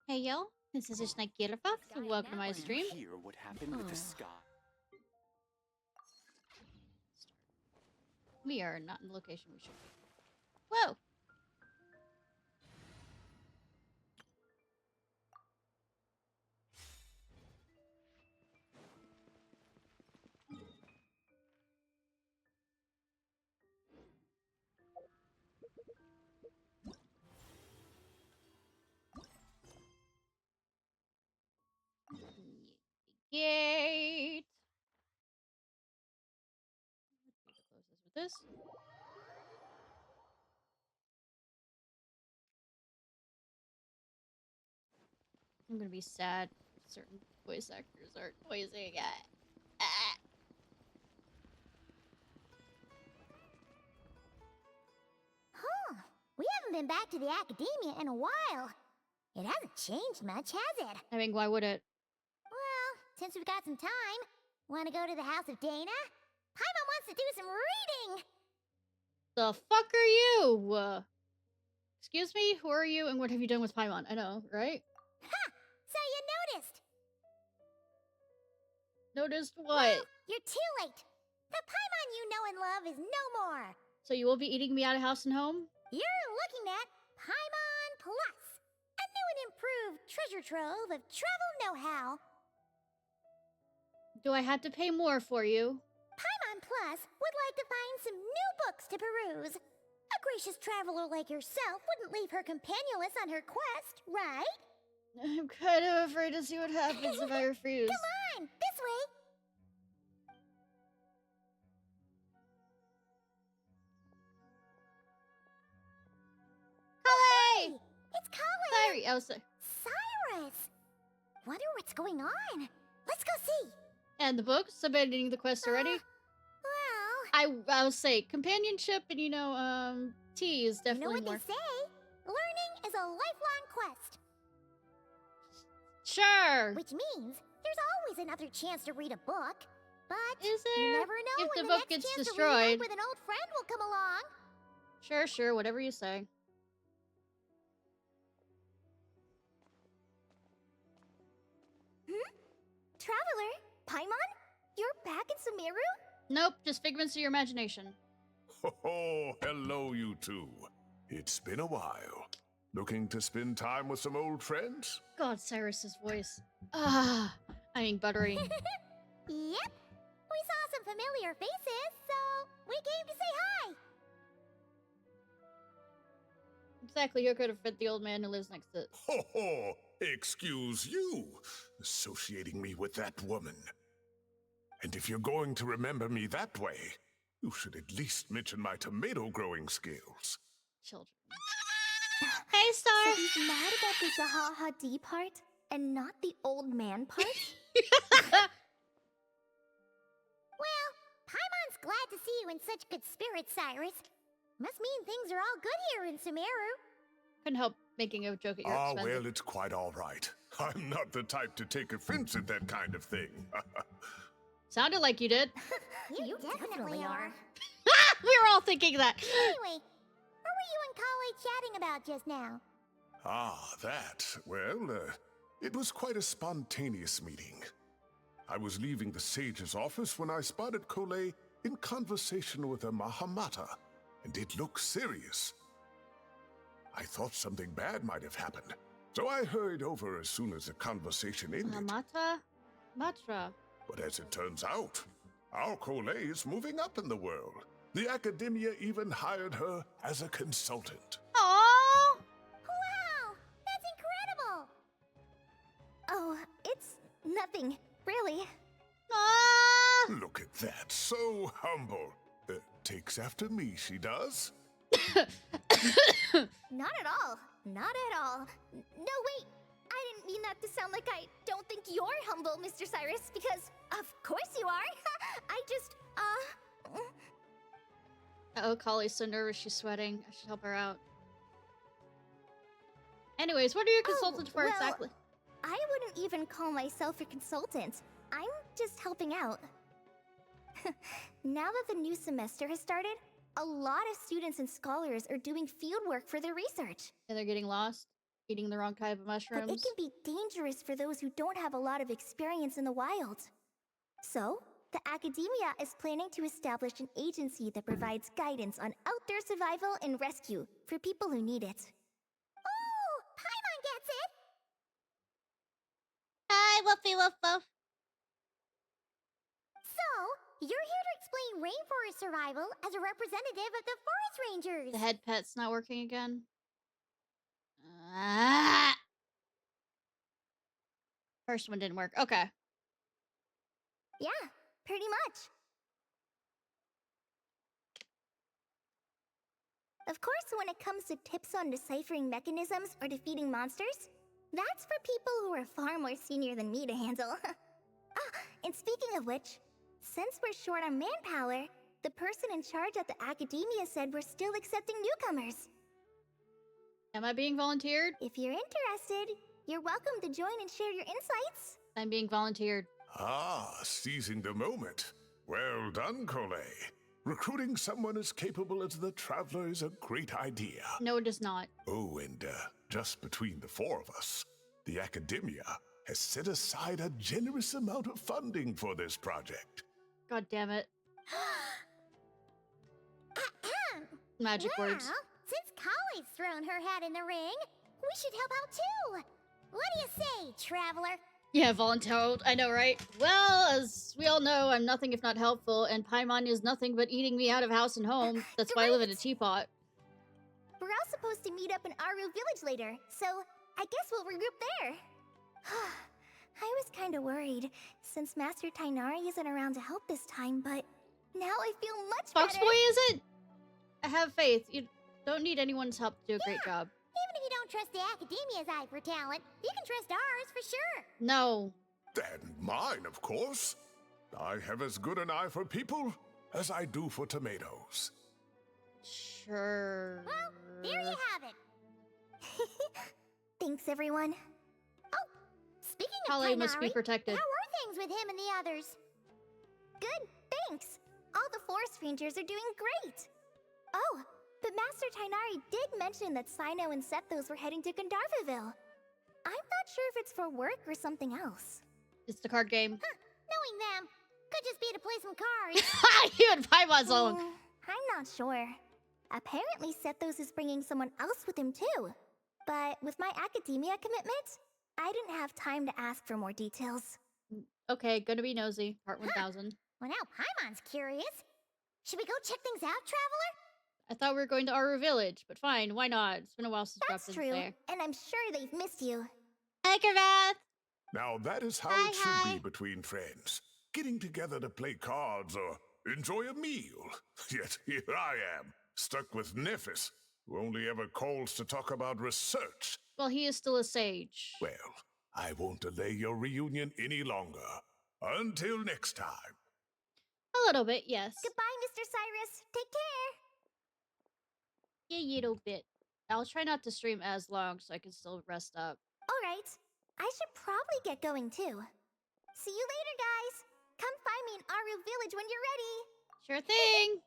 Hey yo, this is Ishnai Ciarfox. Welcome to my stream. Hear what happened with the sky. We are not in the location we should be. Whoa! Gate. Close this with this. I'm gonna be sad if certain voice actors aren't voicing it. Huh. We haven't been back to the academia in a while. It hasn't changed much, has it? I mean, why would it? Well, since we've got some time, want to go to the house of Dana? Paimon wants to do some reading! The fuck are you? Excuse me? Who are you and what have you done with Paimon? I know, right? Ha! So you noticed! Noticed what? Well, you're too late! The Paimon you know and love is no more! So you will be eating me out of house and home? You're looking at Paimon Plus! A new and improved treasure trove of travel know-how! Do I have to pay more for you? Paimon Plus would like to find some new books to peruse. A gracious traveler like yourself wouldn't leave her companionless on her quest, right? I'm kind of afraid to see what happens if I refuse. Come on, this way. Kale! It's Kale! Sorry, Elsa. Cyrus! Wonder what's going on. Let's go see. And the books? Abandoning the quest already? Well... I'll say companionship and, tea is You know definitely what more... they say? Learning is a lifelong quest. Sure! Which means there's always another chance to read a book. But Is you there? never know If when the the book next gets chance destroyed. to read with an old friend will come along. Sure, whatever you say. Traveler, Paimon? You're back in Sumeru? Nope, just figments of your imagination. Oh, hello, you two. It's been a while. Looking to spend time with some old friends? God, Cyrus's voice. Buttery. Yep. We saw some familiar faces, so we came to say hi. Exactly, who could have fit the old man who lives next to... Ho ho! Excuse you, associating me with that woman. And if you're going to remember me that way, you should at least mention my tomato growing skills. Children. Hey, Star! So he's mad about the Zahaha D part and not the old man part? Well, Paimon's glad to see you in such good spirits, Cyrus. Must mean things are all good here in Sumeru. Couldn't help making a joke at your Ah, expense. well, it's quite all right. I'm not the type to take offense at that kind of thing. Sounded like you did. You definitely are. We were all thinking that. Anyway, what were you and Kale chatting about just now? Ah, that. Well, it was quite a spontaneous meeting. I was leaving the sage's office when I spotted Kole in conversation with a Mahamata, and it looked serious. I thought something bad might have happened, so I hurried over as soon as the conversation ended. Matra. But as it turns out, our Kole is moving up in the world. The academia even hired her as a consultant. Aww! Wow, that's incredible! Oh, it's nothing, really. Aww! Look at that, so humble. Takes after me, she does. Not at all. Not at all. No, wait. I didn't mean that to sound like I don't think you're humble, Mr. Cyrus, because of course you are. I just, Uh-oh, Kali's so nervous she's sweating. I should help her out. Anyways, what are you consultants for well, exactly? I wouldn't even call myself a consultant. I'm just helping out. Now that the new semester has started, a lot of students and scholars are doing field work for their research. And they're getting lost? Eating the wrong type of But it mushrooms. can be dangerous for those who don't have a lot of experience in the wild. So, the academia is planning to establish an agency that provides guidance on outdoor survival and rescue for people who need it. Oh, Paimon gets it! Hi, woofy woof woof. So, you're here to explain rainforest survival as a representative of the forest rangers. The head pet's not working again. Ah! First one didn't work. Okay. Yeah, pretty much. Of course, when it comes to tips on deciphering mechanisms or defeating monsters, that's for people who are far more senior than me to handle. And speaking of which, since we're short on manpower, the person in charge at the academia said we're still accepting newcomers. Am I being volunteered? If you're interested, you're welcome to join and share your insights. I'm being volunteered. Ah, seizing the moment. Well done, Cole. Recruiting someone as capable as the Traveler is a great idea. No, it is not. Oh, and just between the four of us, the Academia has set aside a generous amount of funding for this project. God damn it. Magic Well, words. since Kali's thrown her hat in the ring, we should help out too. What do you say, Traveler? Yeah, volunteered. I know, right? Well, as we all know, I'm nothing if not helpful, and Paimon is nothing but eating me out of house and home. That's why I live in a teapot. We're all supposed to meet up in Aru Village later, so I guess we'll regroup there. I was kinda worried, since Master Tainari isn't around to help this time, but now I feel much Fox better. Boy, is it? I have faith. You don't need anyone's help to do a great job. Even if you don't trust the Academia's eye for talent, you can trust ours for sure. No. And mine, of course. I have as good an eye for people as I do for tomatoes. Sure. Well, there you have it. Thanks, everyone. Oh, speaking of Kale must be Tainari, protected. how are things with him and the others? Good, thanks. All the forest rangers are doing great. Oh, but Master Tainari did mention that Sino and Sethos were heading to Gandharvaville. I'm not sure if it's for work or something else. It's the card game. Knowing them, could just be to play some cards. You and Paimon's own. I'm not sure. Apparently Sethos is bringing someone else with him too. But with my academia commitment, I didn't have time to ask for more details. Okay, gonna be nosy. Part 1000. Well, now Paimon's curious. Should we go check things out, Traveler? I thought we were going to Aru Village, but fine, why not? It's been a while since That's Dropped true, there. and I'm sure they've missed you. Hi, Kravath! Now that is how Hi, it should hi. be between friends. Getting together to play cards or enjoy a meal. Yet here I am, stuck with Nephis, who only ever calls to talk about research. Well, he is still a sage. Well, I won't delay your reunion any longer. Until next time. A little bit, yes. Goodbye, Mr. Cyrus. Take care. A little bit. I'll try not to stream as long so I can still rest up. All right. I should probably get going too. See you later, guys. Come find me in Aru Village when you're ready. Sure thing!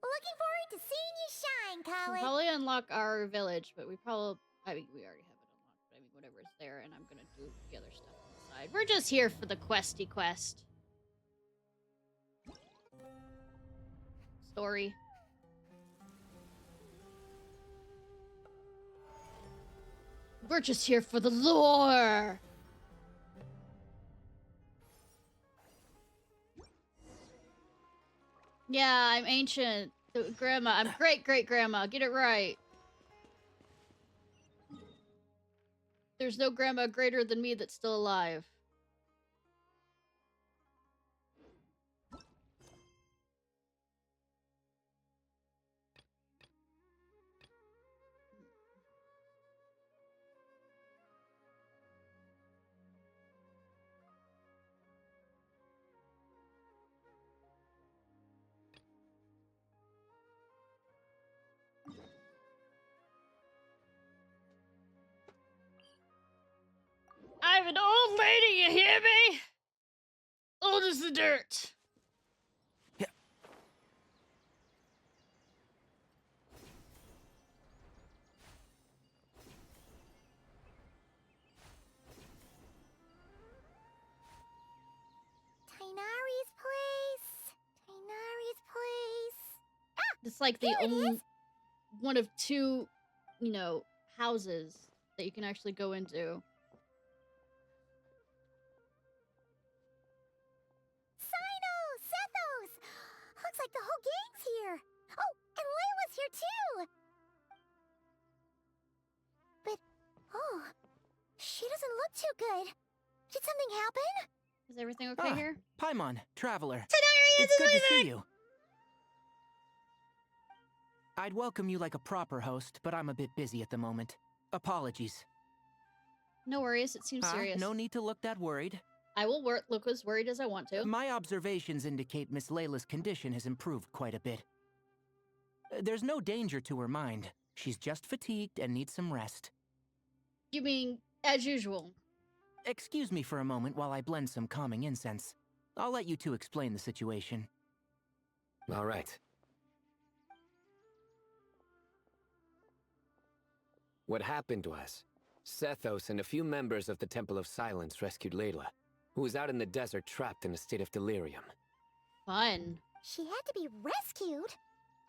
Looking forward to seeing you shine, We'll Kali. probably unlock our village, but we probably... I mean, we already have it unlocked, but I mean, whatever's there, and I'm gonna do the other stuff on the side. We're just here for the questy quest. Story. We're just here for the lore! Yeah, I'm ancient. Grandma. I'm great-great-grandma. Get it right. There's no grandma greater than me that's still alive. I'm an old lady, you hear me? Old as the dirt. It's like the Here it only is. one of two, you know, houses that you can actually go into. Sino! Sethos! Looks like the whole gang's here. Oh, and Layla's here too. But, oh, she doesn't look too good. Did something happen? Is everything okay here? Paimon, Traveler. Tighnari, It's good to see you. I'd welcome you like a proper host, but I'm a bit busy at the moment. Apologies. No worries, it seems serious. No need to look that worried. I will look as worried as I want to. My observations indicate Miss Layla's condition has improved quite a bit. There's no danger to her mind. She's just fatigued and needs some rest. You mean, as usual? Excuse me for a moment while I blend some calming incense. I'll let you two explain the situation. All right. What happened was, Sethos and a few members of the Temple of Silence rescued Layla, who was out in the desert trapped in a state of delirium. Fun. She had to be rescued?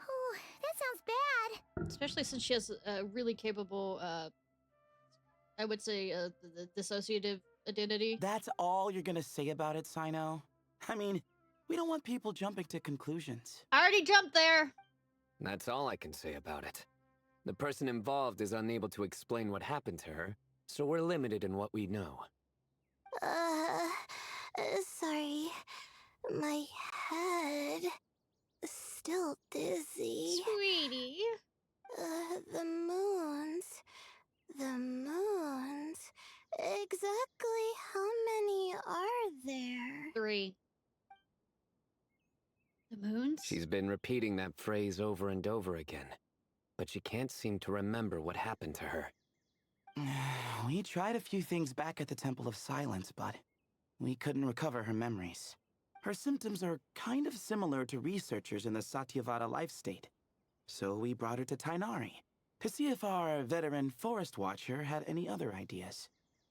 Oh, that sounds bad. Especially since she has a really capable, I would say, the dissociative identity. That's all you're gonna say about it, Sino? I mean, we don't want people jumping to conclusions. I already jumped there! That's all I can say about it. The person involved is unable to explain what happened to her, so we're limited in what we know. Sorry. My head is still dizzy. Sweetie. The moons. Exactly how many are there? 3. The moons? She's been repeating that phrase over and over again, but she can't seem to remember what happened to her. We tried a few things back at the Temple of Silence, but we couldn't recover her memories. Her symptoms are kind of similar to researchers in the Satyavada life state. So we brought her to Tighnari to see if our veteran forest watcher had any other ideas.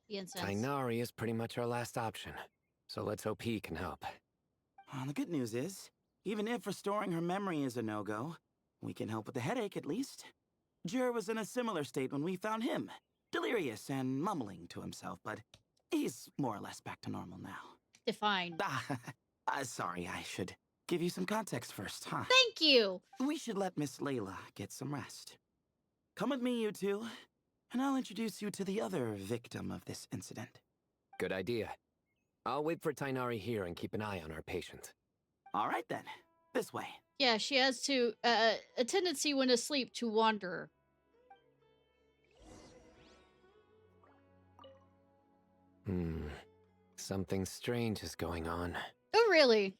The incense. Tighnari is pretty much our last option, so let's hope he can help. The good news is, even if restoring her memory is a no-go, we can help with the headache at least. Jur was in a similar state when we found him, delirious and mumbling to himself, but he's more or less back to normal now. Defined. Sorry, I should give you some context first, huh? Thank you! We should let Miss Layla get some rest. Come with me, you two, and I'll introduce you to the other victim of this incident. Good idea. I'll wait for Tighnari here and keep an eye on our patient. All right then, this way. Yeah, she has to, a tendency when asleep to wander. Something strange is going on. Oh, really?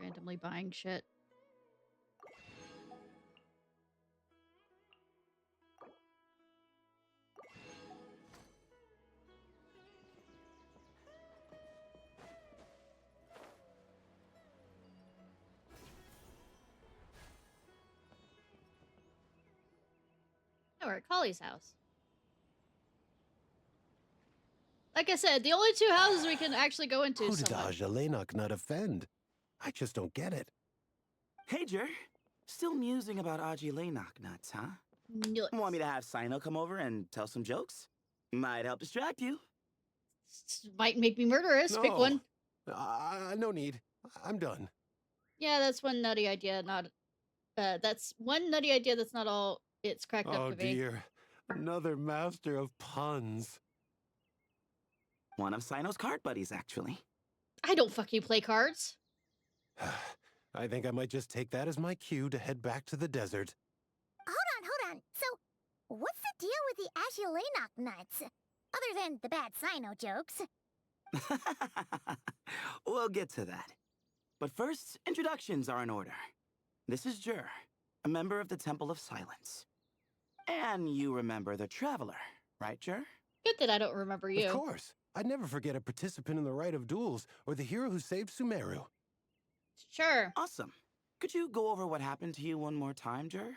Randomly buying shit. Oh, we're at Collie's house. Like I said, the only 2 houses we can actually go into. How did somewhat. Ajalenok not offend? I just don't get it. Hey, Jur. Still musing about Aji Laynok nuts, huh? Nuts. Want me to have Sino come over and tell some jokes? Might help distract you. Might make me murderous. Pick No. one. No need. I'm done. Yeah, that's one nutty idea. Not. That's one nutty idea. That's not all it's cracked up Oh to be. dear. Another master of puns. One of Sino's card buddies, actually. I don't fucking play cards. I think I might just take that as my cue to head back to the desert. Hold on. So, what's the deal with the Ashulanok nuts? Other than the bad Sino jokes. We'll get to that. But first, introductions are in order. This is Jur, a member of the Temple of Silence. And you remember the Traveler, right, Jur? Good that I don't remember you. Of course. I'd never forget a participant in the Rite of Duels or the hero who saved Sumeru. Sure. Awesome. Could you go over what happened to you one more time, Jer?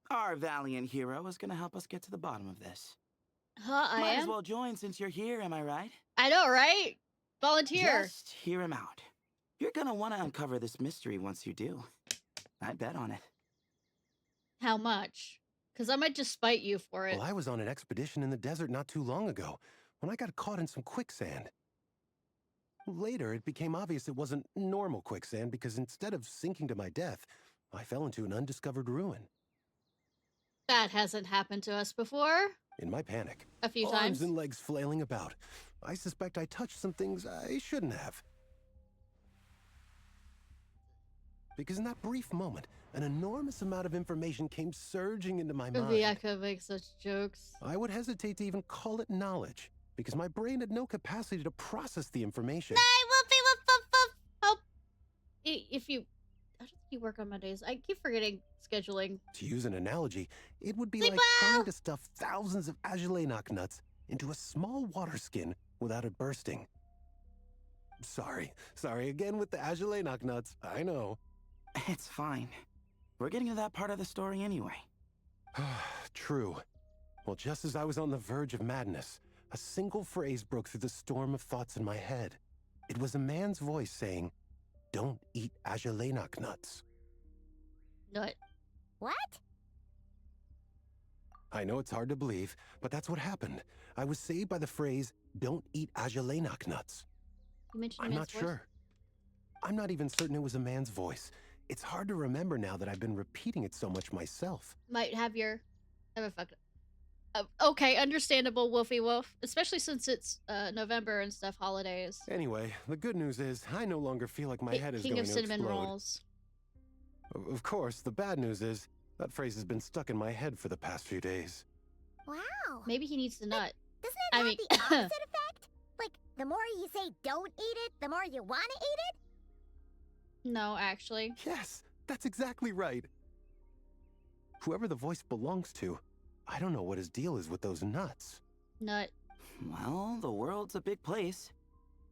Our valiant hero is gonna help us get to the bottom of this. I Might am? as well join since you're here, am I right? I know, right? Volunteer. Just hear him out. You're gonna want to uncover this mystery once you do. I'd bet on it. How much? Because I might just spite you for it. Well, I was on an expedition in the desert not too long ago when I got caught in some quicksand. Later, it became obvious it wasn't normal quicksand because instead of sinking to my death, I fell into an undiscovered ruin. That hasn't happened to us before. In my panic, A few arms times. and legs flailing about, I suspect I touched some things I shouldn't have. Because in that brief moment, an enormous amount of information came surging into my mind. Maybe I could make such jokes. I would hesitate to even call it knowledge, because my brain had no capacity to process the information. Hey, Wolfie, woof, woof, woof. Help. If you... I don't think you work on Mondays. I keep forgetting scheduling. To use an analogy, it would be Sleep like well! trying to stuff thousands of Agelenok nuts into a small water skin without it bursting. Sorry again with the Agelenok nuts, I know. It's fine. We're getting to that part of the story anyway. True. Well, just as I was on the verge of madness, a single phrase broke through the storm of thoughts in my head. It was a man's voice saying, "Don't eat Agelenok nuts." Nut. What? I know it's hard to believe, but that's what happened. I was saved by the phrase, "Don't eat Agelenok nuts." You mentioned I'm man's not voice? sure. I'm not even certain it was a man's voice. It's hard to remember now that I've been repeating it so much myself. Might have your... Have a fuck... okay, understandable, Wolfie Wolf. Especially since it's November and stuff, holidays. Anyway, the good news is I no longer feel like my head is King going of to cinnamon explode. rolls. Of course, the bad news is that phrase has been stuck in my head for the past few days. Wow. Maybe he needs the nut. Doesn't it I have mean- the opposite effect? Like, the more you say don't eat it, the more you want to eat it? No, actually. Yes, that's exactly right. Whoever the voice belongs to, I don't know what his deal is with those nuts. Nut. Well, the world's a big place.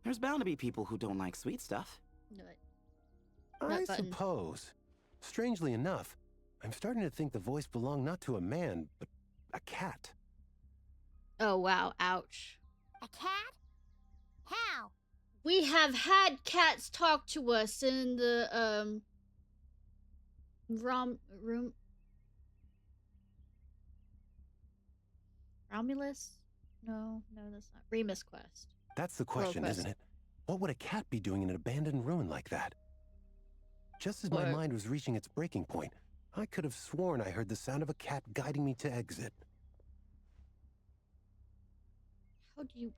There's bound to be people who don't like sweet stuff. Nut. I Nut button. suppose. Strangely enough, I'm starting to think the voice belonged not to a man, but a cat. Oh, wow. Ouch. A cat? How? We have had cats talk to us in the, room... Romulus? No, that's not. Remus Quest. That's the question, Quest. isn't it? What would a cat be doing in an abandoned ruin like that? Just as my What? mind was reaching its breaking point, I could have sworn I heard the sound of a cat guiding me to exit.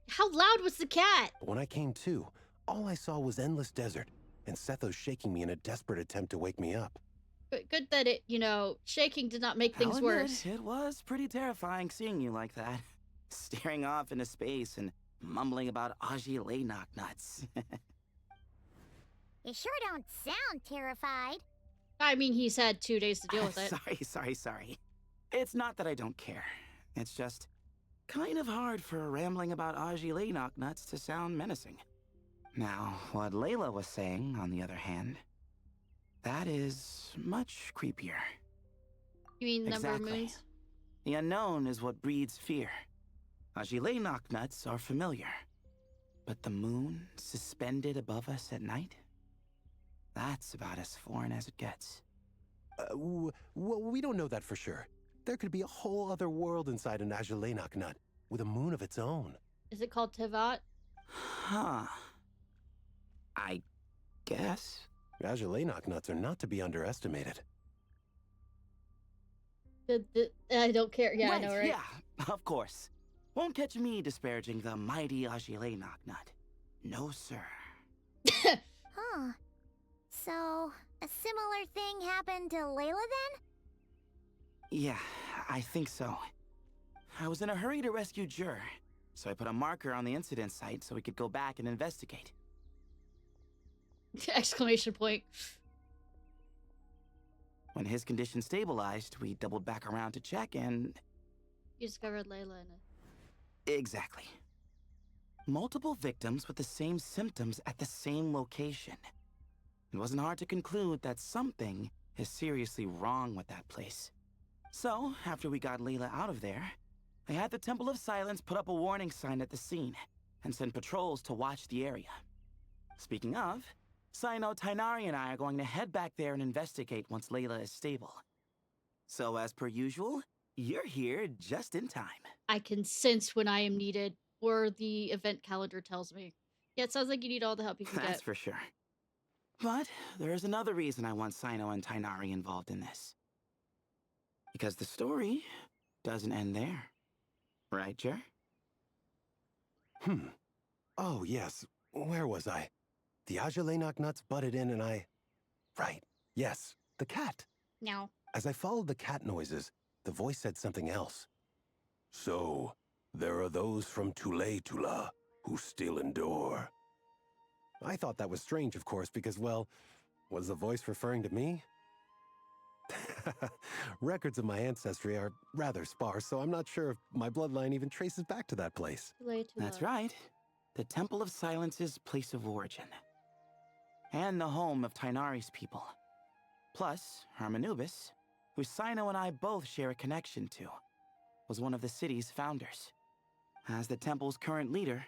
How loud was the cat? But when I came to, all I saw was endless desert, and Sethos shaking me in a desperate attempt to wake me up. Good that it, shaking did not make things I'll admit, worse. It was pretty terrifying seeing you like that. Staring off into space and mumbling about Agelenok nuts. You sure don't sound terrified. I mean, he's had 2 days to deal with it. Sorry. It's not that I don't care. It's just kind of hard for rambling about Agelenok nuts to sound menacing. Now, what Layla was saying, on the other hand, that is much creepier. You mean number of Exactly. moons? The unknown is what breeds fear. Agelenok nuts are familiar. But the moon suspended above us at night? That's about as foreign as it gets. Well, we don't know that for sure. There could be a whole other world inside an Agelenok nut, with a moon of its own. Is it called Tevat? Huh. I guess. Agelenok nuts are not to be underestimated. I don't care. Yeah, right, I know, right? Yeah, of course. Won't catch me disparaging the mighty Agelenok nut. No, sir. Huh. So, a similar thing happened to Layla then? Yeah, I think so. I was in a hurry to rescue Jur, so I put a marker on the incident site so we could go back and investigate. Exclamation point. When his condition stabilized, we doubled back around to check and... You discovered Layla in Exactly. Multiple victims with the same symptoms at the same location. It wasn't hard to conclude that something is seriously wrong with that place. So, after we got Layla out of there, I had the Temple of Silence put up a warning sign at the scene and send patrols to watch the area. Speaking of, Sino, Tainari, and I are going to head back there and investigate once Layla is stable. So, as per usual, you're here just in time. I can sense when I am needed, or the event calendar tells me. Yeah, it sounds like you need all the help you can That's get. for sure. But there's another reason I want Sino and Tainari involved in this. Because the story doesn't end there. Right, Jer? Oh, yes. Where was I? The Ajalainak nuts butted in and I... Right. Yes. The cat. Now. As I followed the cat noises, the voice said something else. So, there are those from Tula who still endure. I thought that was strange, of course, because, well, was the voice referring to me? Records of my ancestry are rather sparse, so I'm not sure if my bloodline even traces back to that place. That's right. The Temple of Silence's place of origin. And the home of Tainari's people. Plus, Hermanubis, who Sino and I both share a connection to, was one of the city's founders. As the temple's current leader,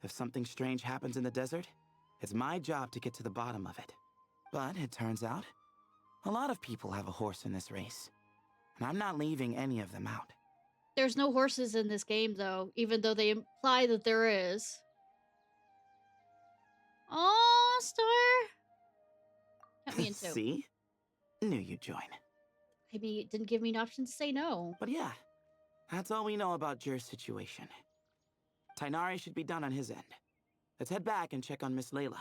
if something strange happens in the desert, it's my job to get to the bottom of it. But it turns out, a lot of people have a horse in this race. And I'm not leaving any of them out. There's no horses in this game, though, even though they imply that there is. Aw, Star! Cut me in two. See? Knew you'd join. Maybe it didn't give me an option to say no. But yeah, that's all we know about Jer's situation. Tainari should be done on his end. Let's head back and check on Miss Layla.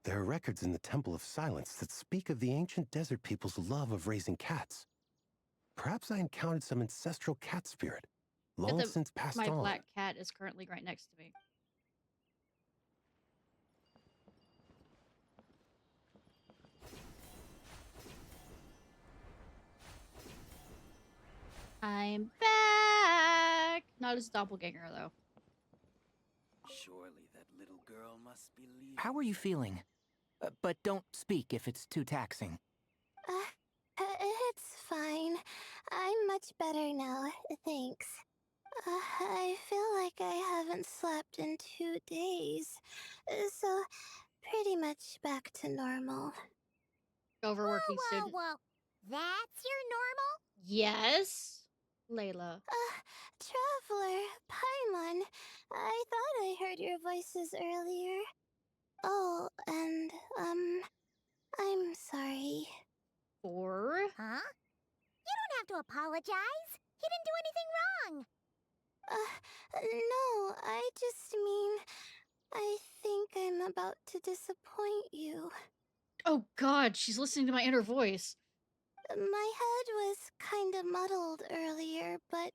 There are records in the Temple of Silence that speak of the ancient desert people's love of raising cats. Perhaps I encountered some ancestral cat spirit, long since passed My on. black cat is currently right next to me. I'm back! Not as doppelganger, though. Surely that little girl must be leaving. How are you feeling? But don't speak if it's too taxing. It's fine. I'm much better now, thanks. I feel like I haven't slept in 2 days, so pretty much back to normal. Overworking student. Whoa. That's your normal? Yes, Layla. Traveler, Paimon, I thought I heard your voices earlier. Oh, and, I'm sorry. Or Huh? You don't have to apologize. You didn't do anything wrong. No, I just mean, I think I'm about to disappoint you. oh god, she's listening to my inner voice. My head was kinda muddled earlier, but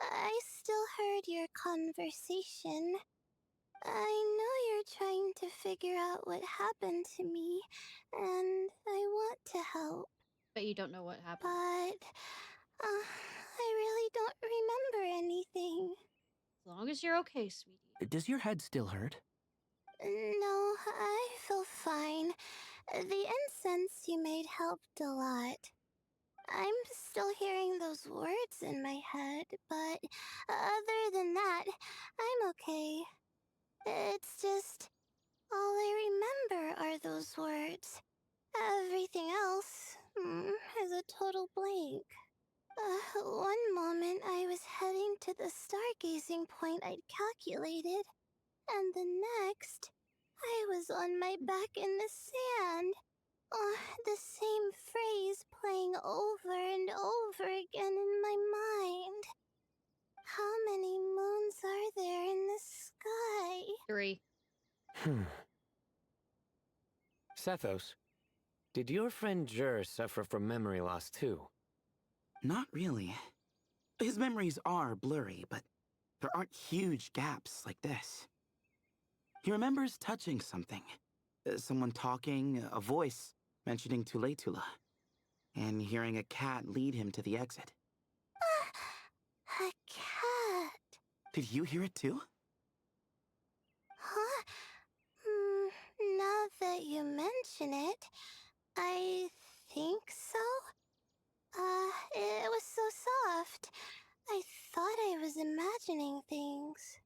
I still heard your conversation. I know you're trying to figure out what happened to me, and I want to help, But you don't know what happened. but I really don't remember anything. As long as you're okay, sweetie. Does your head still hurt? No, I feel fine. The incense you made helped a lot. I'm still hearing those words in my head, but other than that, I'm okay. It's just, all I remember are those words. Everything else is a total blank. One moment I was heading to the stargazing point I'd calculated, and the next, I was on my back in the sand. The same phrase playing over and over again in my mind. How many moons are there in the sky? 3. Sethos, did your friend Jer suffer from memory loss too? Not really. His memories are blurry, but there aren't huge gaps like this. He remembers touching something. Someone talking, a voice mentioning Tula. and hearing a cat lead him to the exit. A cat. Did you hear it too? Huh? Now that you mention it, I think so. It was so soft. I thought I was imagining things.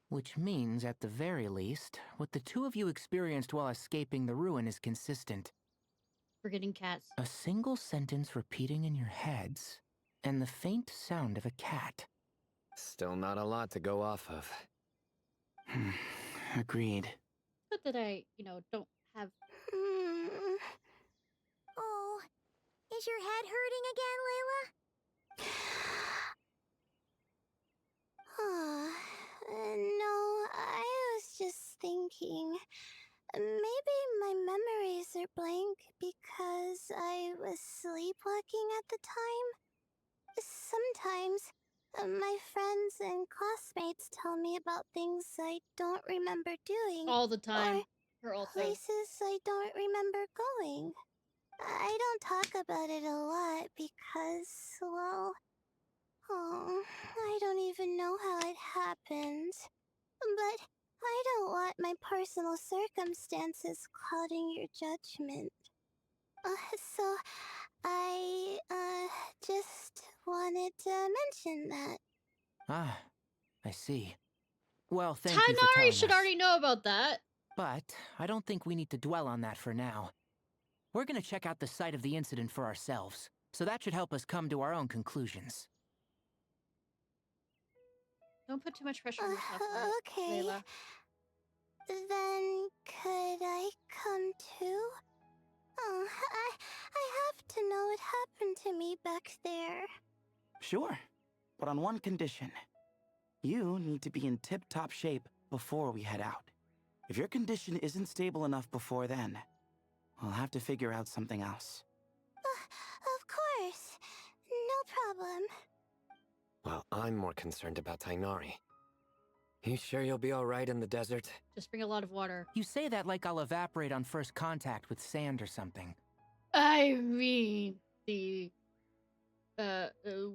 Which means, at the very least, what the two of you experienced while escaping the ruin is consistent. Forgetting cats. A single sentence repeating in your heads, and the faint sound of a cat. Still not a lot to go off of. Agreed. But that I, don't have. Oh, is your head hurting again, Layla? No, I was just thinking. Maybe my memories are blank because I was sleepwalking at the time. Sometimes, my friends and classmates tell me about things I don't remember doing. All the time. Or Her also. places I don't remember going. I don't talk about it a lot because, well, I don't even know how it happened. But I don't want my personal circumstances clouding your judgment. So I, just wanted to mention that. Ah, I see. Well, thank you for Tighnari telling should us. already know about that. But I don't think we need to dwell on that for now. We're gonna check out the site of the incident for ourselves, so that should help us come to our own conclusions. Don't put too much pressure on yourself, Okay. Layla. Then could I come too? I have to know what happened to me back there. Sure, but on one condition. You need to be in tip-top shape before we head out. If your condition isn't stable enough before then, we'll have to figure out something else. Of course. No problem. Well, I'm more concerned about Tighnari. You sure you'll be alright in the desert? Just bring a lot of water. You say that like I'll evaporate on first contact with sand or something. I mean, the,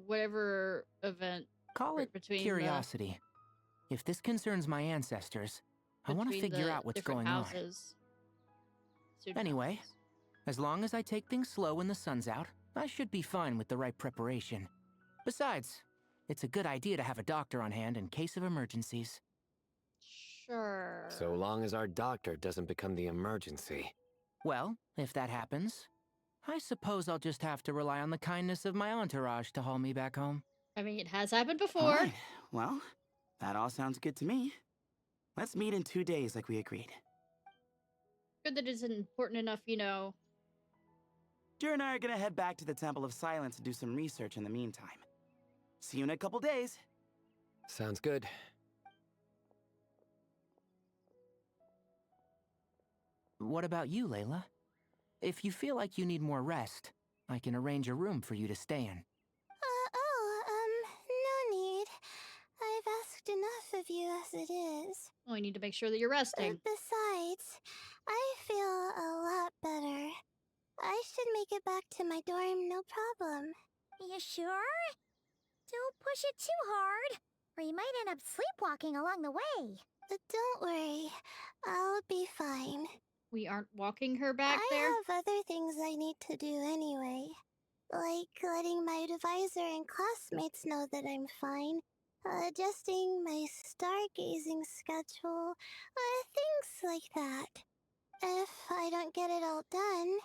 whatever event. Call it between curiosity. If this concerns my ancestors, I want to between figure the out what's different going on. houses. Student Anyway, houses. as long as I take things slow when the sun's out, I should be fine with the right preparation. Besides, it's a good idea to have a doctor on hand in case of emergencies. Sure. So long as our doctor doesn't become the emergency. Well, if that happens, I suppose I'll just have to rely on the kindness of my entourage to haul me back home. I mean, it has happened before. All right. Well, that all sounds good to me. Let's meet in 2 days like we agreed. Good that it's important enough, Jer and I are gonna head back to the Temple of Silence to do some research in the meantime. See you in a couple days. Sounds good. What about you, Layla? If you feel like you need more rest, I can arrange a room for you to stay in. No need. I've asked enough of you as it is. Well, you need to make sure that you're resting. Besides, I feel a lot better. I should make it back to my dorm, no problem. You sure? Don't push it too hard, or you might end up sleepwalking along the way. Don't worry. I'll be fine. We aren't walking her back there? I have other things I need to do anyway. Like letting my advisor and classmates know that I'm fine. Adjusting my stargazing schedule. Things like that. If I don't get it all done,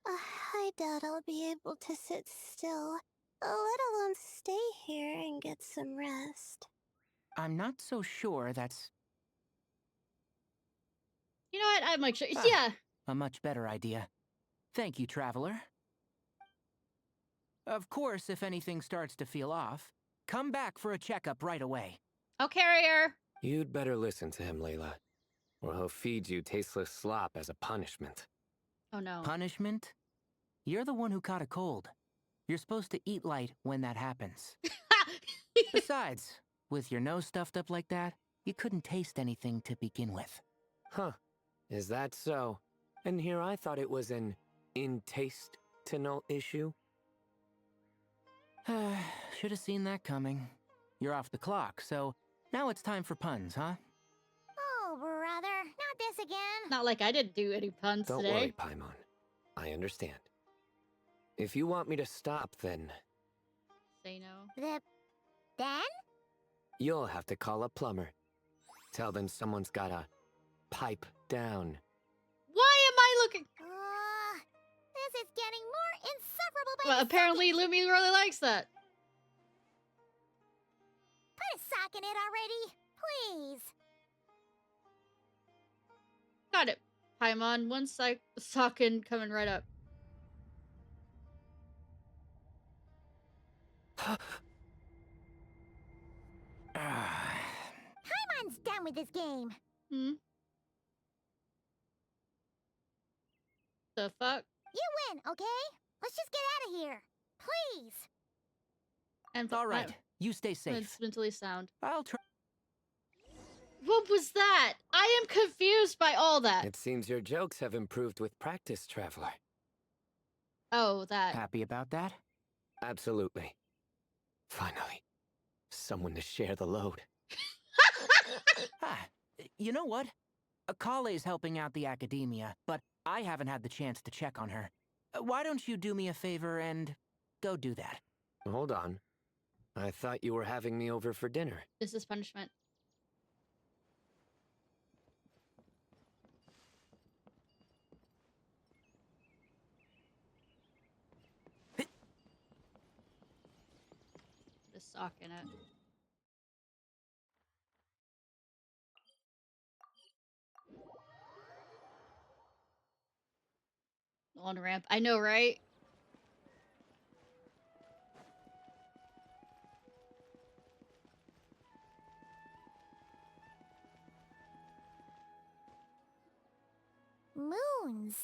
I doubt I'll be able to sit still, let alone stay here and get some rest. I'm not so sure that's You know what? I'm like, yeah. a much better idea. Thank you, Traveler. Of course, if anything starts to feel off, come back for a checkup right away. I'll carry her. You'd better listen to him, Layla, or he'll feed you tasteless slop as a punishment. Oh no. Punishment? You're the one who caught a cold. You're supposed to eat light when that happens. Besides, with your nose stuffed up like that, you couldn't taste anything to begin with. Huh. Is that so? And here I thought it was an in-taste to no issue? Should have seen that coming. You're off the clock, so now it's time for puns, huh? Oh, brother, not this again. Not like I didn't do any puns Don't today. worry, Paimon. I understand. If you want me to stop, then Say no. Then? you'll have to call a plumber. Tell them someone's gotta pipe down. Why am I looking? This is getting more insufferable by Well, the apparently second. Lumi really likes that. Put a sock in it already, please. Got it. Paimon, one sock coming right up. Paimon's done with this game. Hmm? The fuck? You win, okay? Let's just get out of here. Please. And all right, you stay safe. It's mentally sound. I'll try. What was that? I am confused by all that. It seems your jokes have improved with practice, Traveler. Oh, that. Happy about that? Absolutely. Finally, someone to share the load. Ah, you know what? Kale's helping out the academia, but I haven't had the chance to check on her. Why don't you do me a favor and go do that? Hold on. I thought you were having me over for dinner. This is punishment. The sock in it. On ramp. I know, right? Moons.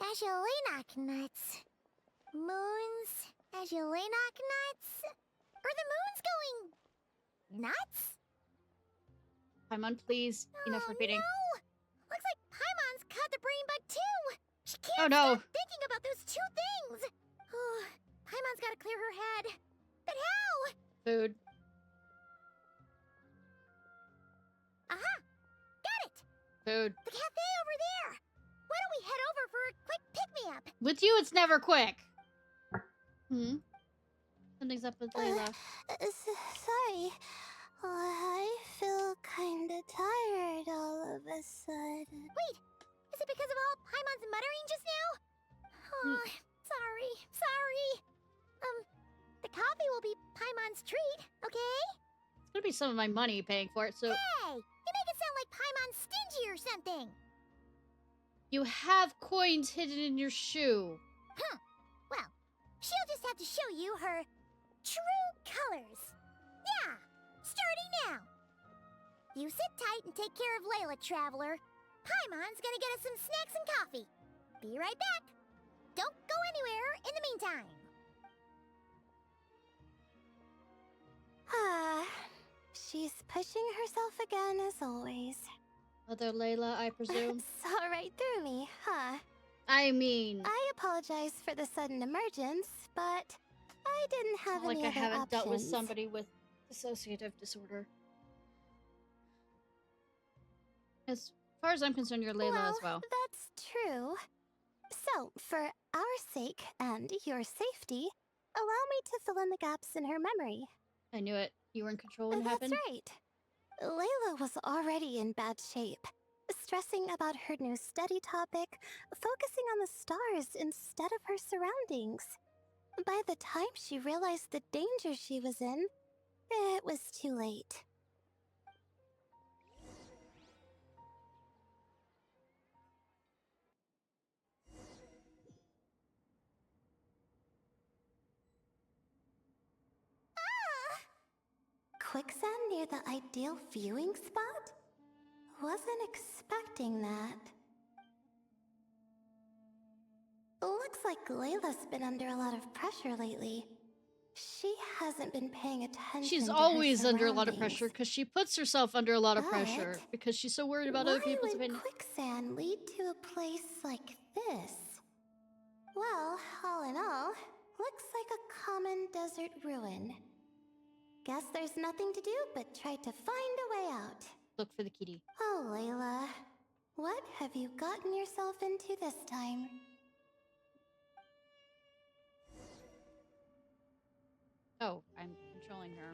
Ashelinok nuts. Moons. Ashelinok nuts? Are the moons going nuts? Paimon, please. Enough repeating. No! Looks like Paimon's caught the brain bug too. She can't Oh, no. stop thinking about those two things. Oh, Paimon's got to clear her head. But how? Food. Aha! Got it! Food. The cafe over there. Why don't we head over for a quick pick-me-up? With you, it's never quick. Hmm? Something's up with Layla. Sorry. I feel kinda tired all of a sudden. Wait! Is it because of all Paimon's muttering just now? Oh, sorry. The coffee will be Paimon's treat, okay? It's gonna be some of my money paying for it, so... Hey! You make it sound like Paimon's stingy or something! You have coins hidden in your shoe. Huh. Well, she'll just have to show you her true colors. Yeah, starting now. You sit tight and take care of Layla, Traveler. Paimon's gonna get us some snacks and coffee. Be right back. Don't go anywhere in the meantime. She's pushing herself again as always. Other Layla, I presume. Saw right through me, huh? I mean... I apologize for the sudden emergence, but I didn't have Not like any I other haven't dealt with options. somebody with dissociative disorder. As far as I'm concerned, you're Layla as well. That's true. So, for our sake and your safety, allow me to fill in the gaps in her memory. I knew it. You were in control when it That's happened. right. Layla was already in bad shape, stressing about her new study topic, focusing on the stars instead of her surroundings. By the time she realized the danger she was in, it was too late. Quicksand near the ideal viewing spot? Wasn't expecting that. Looks like Layla's been under a lot of pressure lately. She hasn't been paying attention She's to her always under a lot of surroundings. pressure because she puts herself under a lot of But pressure because she's so worried about other people's Why would opinion. quicksand lead to a place like this? Well, Well, all in all, looks like a common desert ruin. Guess there's nothing to do but try to find a way out. Look for the kitty. Oh, Layla. What have you gotten yourself into this time? Oh, I'm controlling her.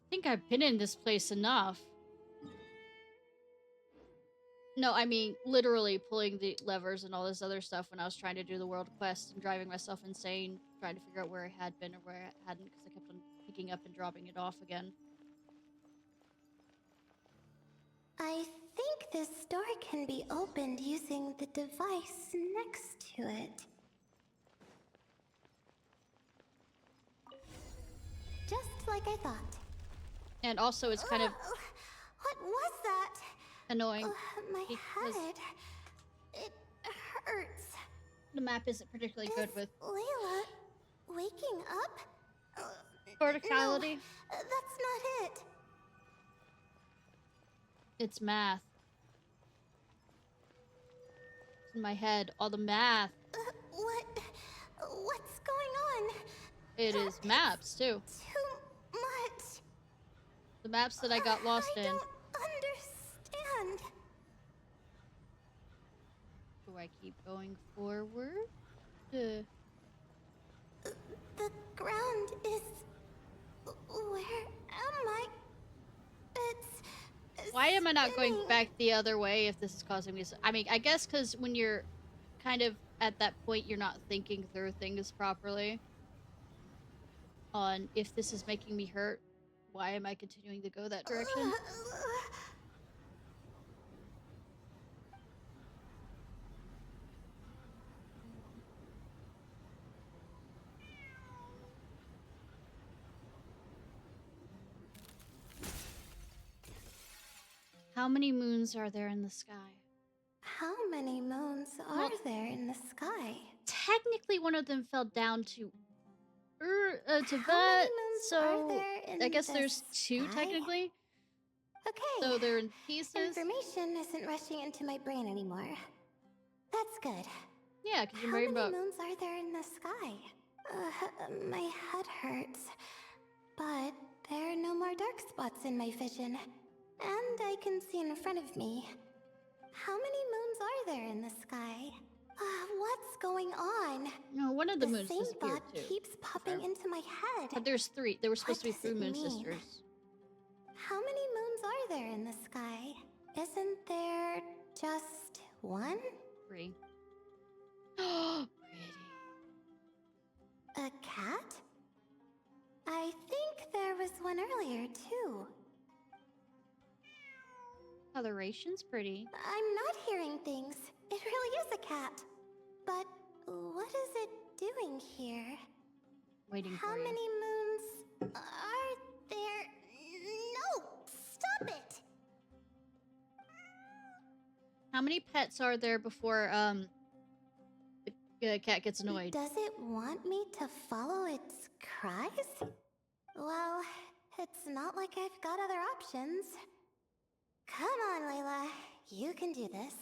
I think I've been in this place enough. No, I mean literally pulling the levers and all this other stuff when I was trying to do the world quest and driving myself insane, trying to figure out where I had been or where I hadn't, because I kept on picking up and dropping it off again. I think this door can be opened using the device next to it. Just like I thought. And also it's kind of What was that? annoying My because head. It hurts. the map isn't particularly good with Layla waking up? verticality. No, that's not it. It's math. It's in my head, all the math. What's going on? It is maps too. Too much. The maps that I got lost I in. don't understand. Do I keep going forward? The ground is... Where am I? It's... Why am I not going spinning. back the other way if this is causing me... I mean, I guess because when you're kind of at that point, you're not thinking through things properly. On if this is making me hurt, why am I continuing to go that direction? How many moons are there in the sky? How many moons are Well- there in the sky? Technically, one of them fell down to How Tibet, many moons so are there in I guess the there's two sky? technically. Okay. So they're in pieces. Information isn't rushing into my brain anymore. That's good. Yeah, because How you're many worried about. moons are there in the sky? My head hurts. But there are no more dark spots in my vision. And I can see in front of me. How many moons are there in the sky? What's going on? No, one of the The moons same disappeared thought too. keeps popping into my head. But there's three. There were supposed to be What three does it moon mean? sisters. How many moons are there in the sky? Isn't there just one? 3. Oh, pretty. A cat? I think there was one earlier, too. Coloration's pretty. I'm not hearing things. It really is a cat. But what is it doing here? Waiting How for you. many moons are there? No! Stop it! How many pets are there before the cat gets annoyed? Does it want me to follow its cries? Well, it's not like I've got other options. Come on, Layla. You can do this.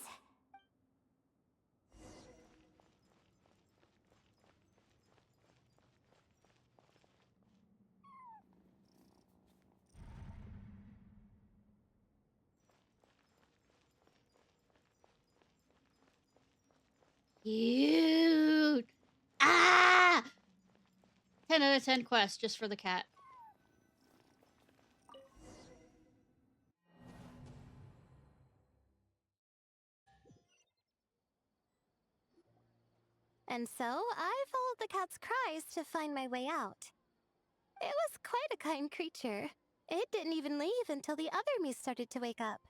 Cute. Ah! 10 out of 10 quest just for the cat. And so, I followed the cat's cries to find my way out. It was quite a kind creature. It didn't even leave until the other me started to wake up.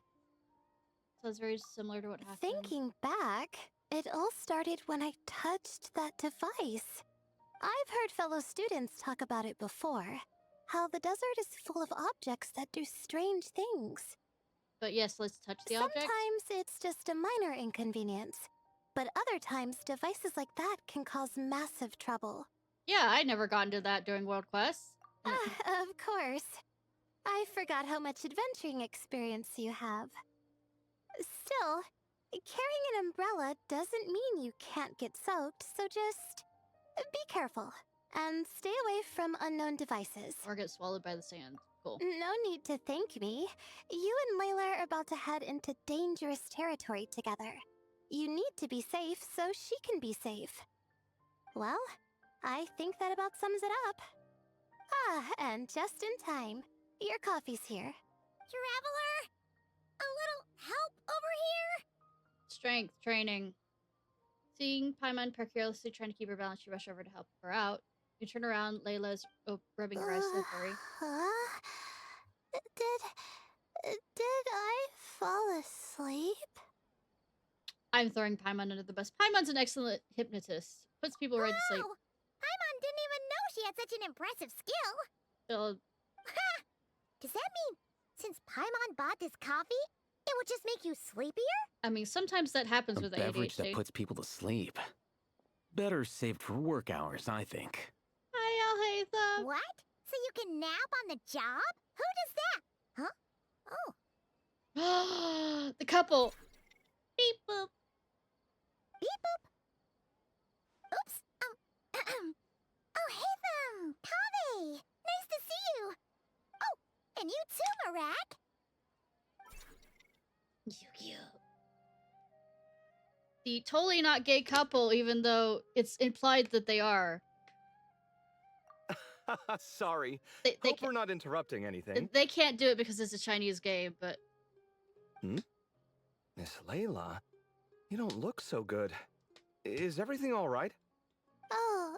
So it's very similar to what happened. Thinking back, it all started when I touched that device. I've heard fellow students talk about it before. How the desert is full of objects that do strange things. But yes, let's touch the object. Sometimes it's just a minor inconvenience. But other times, devices like that can cause massive trouble. Yeah, I never got into that during World Quest. Of course. I forgot how much adventuring experience you have. Still, carrying an umbrella doesn't mean you can't get soaked, so just be careful and stay away from unknown devices. Or get swallowed by the sand. Cool. No need to thank me. You and Layla are about to head into dangerous territory together. You need to be safe so she can be safe. Well, I think that about sums it up. Ah, and just in time. Your coffee's here. Traveler? A little help over here? Strength training. Seeing Paimon precariously trying to keep her balance, you rush over to help her out. You turn around, Layla's rubbing her eyes slippery. Did I fall asleep? I'm throwing Paimon under the bus. Paimon's an excellent hypnotist. Puts people right to sleep. Wow! Paimon didn't even know she had such an impressive skill. Ha! Does that mean since Paimon bought this coffee, it would just make you sleepier? I mean, sometimes that happens with beverage ADHD. that puts people to sleep. Better saved for work hours, I think. Hi, Alhaitham. What? So you can nap on the job? Who does that? Huh? Oh. The couple. Beep boop. Beep boop. Oops. Oh, hey them. Kave. Nice to see you. Oh, and you too, Marak. You. The totally not gay couple, even though it's implied that they are. Sorry. They Hope we're not interrupting anything. They can't do it because it's a Chinese game, but... Miss Layla, you don't look so good. Is everything all right? Oh,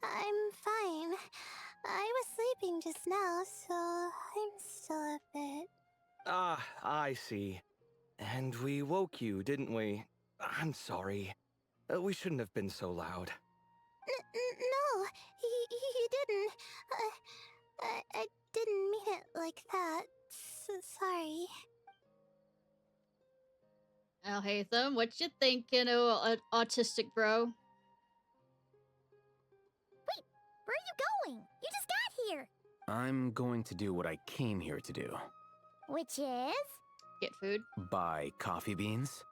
I'm fine. I was sleeping just now, so I'm still a bit... Ah, I see. And we woke you, didn't we? I'm sorry. We shouldn't have been so loud. No, you didn't. I didn't mean it like that. Sorry. Alhaitham, what you thinking, autistic bro? Wait, where are you going? You just got here. I'm going to do what I came here to do. Which is? Get food. Buy coffee beans.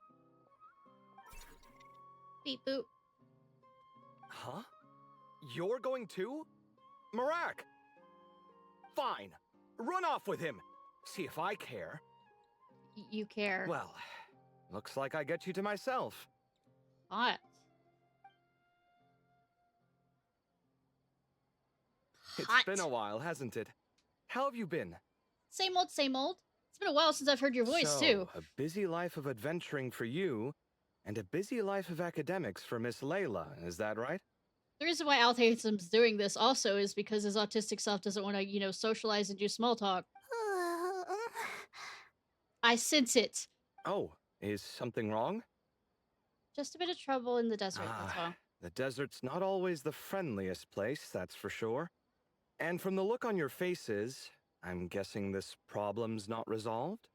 Beep boop. Huh? You're going too? Marak! Fine. Run off with him. See if I care. You care. Well, looks like I get you to myself. Hot. It's been a while, hasn't it? How have you been? Same old, same old. It's been a while since I've heard your voice, too. A busy life of adventuring for you, and a busy life of academics for Miss Layla, is that right? The reason why Althaitham's doing this also is because his autistic self doesn't want to, socialize and do small talk. I sense it. Oh, is something wrong? Just a bit of trouble in the desert, that's all. The desert's not always the friendliest place, that's for sure. And from the look on your faces, I'm guessing this problem's not resolved?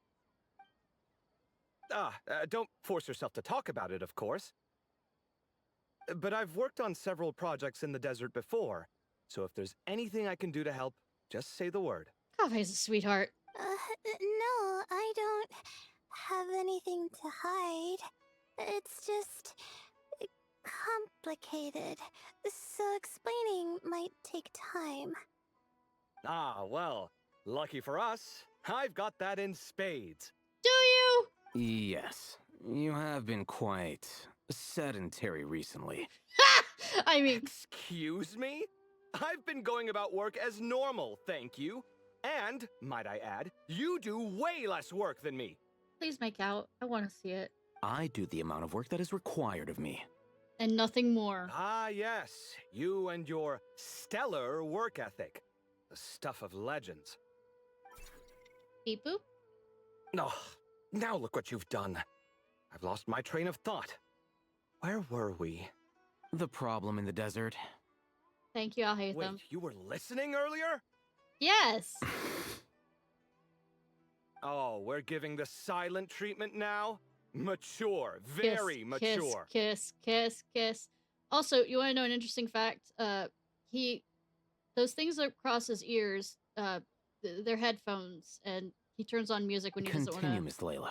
Don't force yourself to talk about it, of course. But I've worked on several projects in the desert before, so if there's anything I can do to help, just say the word. Kafe's a sweetheart. No, I don't have anything to hide. It's just complicated, so explaining might take time. Ah, well, lucky for us, I've got that in spades. Do you? Yes, you have been quite sedentary recently. I mean... Excuse me? I've been going about work as normal, thank you. And, might I add, you do way less work than me. Please make out. I want to see it. I do the amount of work that is required of me. And nothing more. Ah, yes. You and your stellar work ethic. The stuff of legends. Beep boop. No. Now look what you've done. I've lost my train of thought. Where were we? The problem in the desert. Thank you, Alhaitham. Wait, you were listening earlier? Yes. Oh, we're giving the silent treatment now? Mature. Very mature. Kiss. Also, you want to know an interesting fact? Those things across his ears, they're headphones, and he turns on music when he doesn't want to. Continue, Miss Layla.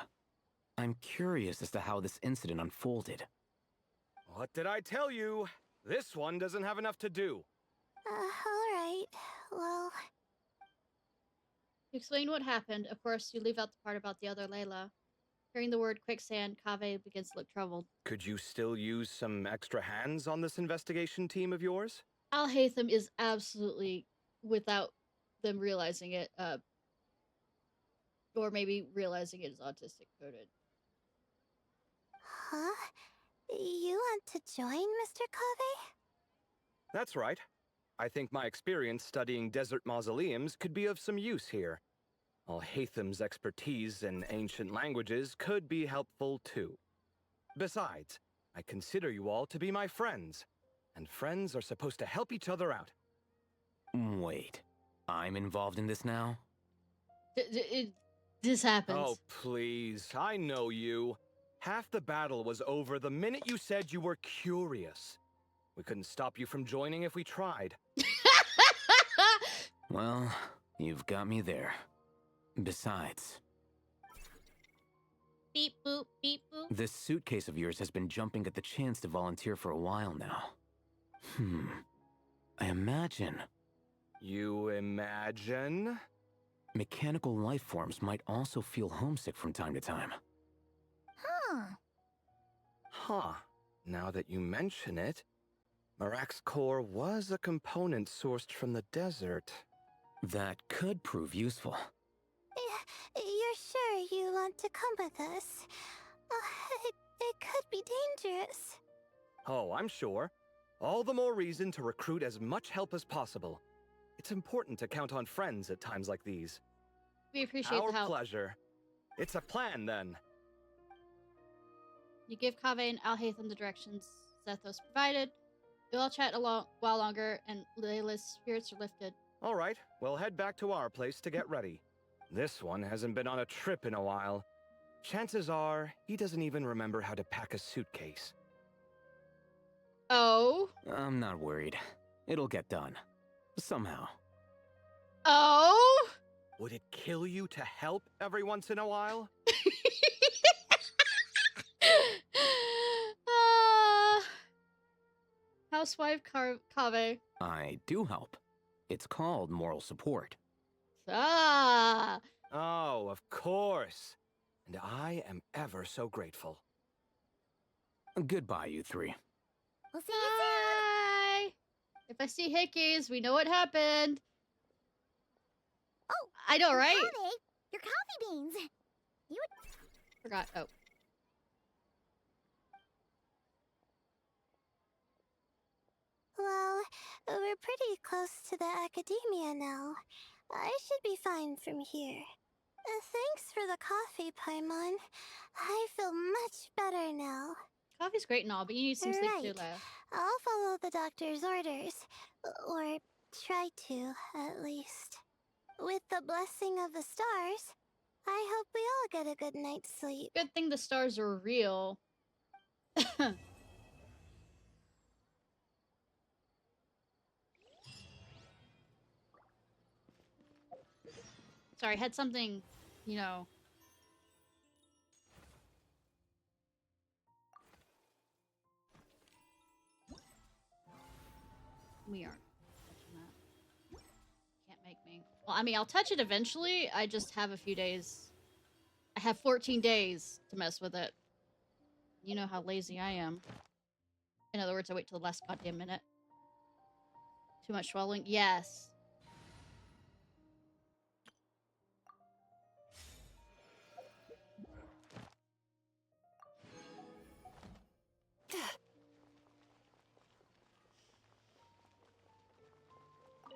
I'm curious as to how this incident unfolded. What did I tell you? This one doesn't have enough to do. Alright. Well, To explain what happened, of course, you leave out the part about the other Layla. Hearing the word quicksand, Kaveh begins to look troubled. Could you still use some extra hands on this investigation team of yours? Al Haytham is absolutely, without them realizing it, or maybe realizing it is autistic coded. huh? You want to join, Mr. Cave? That's right. I think my experience studying desert mausoleums could be of some use here. Al-Haytham's expertise in ancient languages could be helpful too. Besides, I consider you all to be my friends, and friends are supposed to help each other out. Wait, I'm involved in this now? This happens. Oh, please, I know you. Half the battle was over the minute you said you were curious. We couldn't stop you from joining if we tried. Well, you've got me there. Besides, Beep boop, beep boop. this suitcase of yours has been jumping at the chance to volunteer for a while now. I imagine You imagine? mechanical life forms might also feel homesick from time to time. Huh. Huh. Now that you mention it, Marak's core was a component sourced from the desert. That could prove useful. You're sure you want to come with us? It could be dangerous. Oh, I'm sure. All the more reason to recruit as much help as possible. It's important to count on friends at times like these. We appreciate Our the help. pleasure. It's a plan, then. You give Kaveh and Al Haytham the directions Zethos provided. You all chat a while longer, and Layla's spirits are lifted. All right, we'll head back to our place to get ready. This one hasn't been on a trip in a while. Chances are, he doesn't even remember how to pack a suitcase. Oh? I'm not worried. It'll get done. Somehow. Oh? Would it kill you to help every once in a while? Housewife Kaveh. I do help. It's called moral support. Ah! Oh, of course. And I am ever so grateful. Goodbye, you three. We'll see you soon. Bye! If I see hickeys, we know what happened. Oh, I know, right? Kaveh, your coffee beans. You would... Forgot. Oh. Well, we're pretty close to the academia now. I should be fine from here. Thanks for the coffee, Paimon. I feel much better now. Coffee's great and all, but you need some sleep too, Right. Leia. I'll follow the doctor's orders. Or try to, at least. With the blessing of the stars, I hope we all get a good night's sleep. Good thing the stars are real. Sorry, had something, you know. We aren't touching that. Can't make me. Well, I mean, I'll touch it eventually. I just have a few days. I have 14 days to mess with it. You know how lazy I am. In other words, I wait till the last goddamn minute. Too much swallowing? Yes.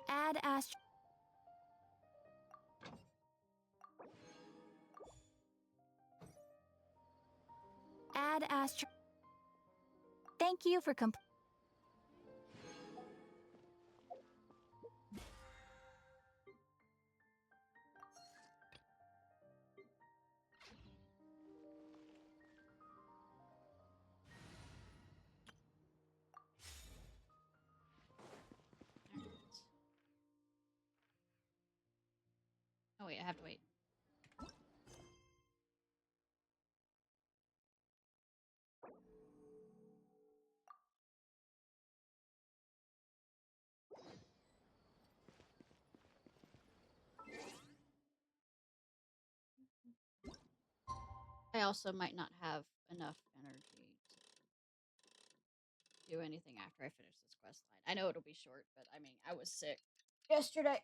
Add Astro. Add Astro. Thank you for Oh wait, I have to wait. also might not have enough energy to do anything after I finish this quest line. I know it'll be short, but I mean, I was sick yesterday.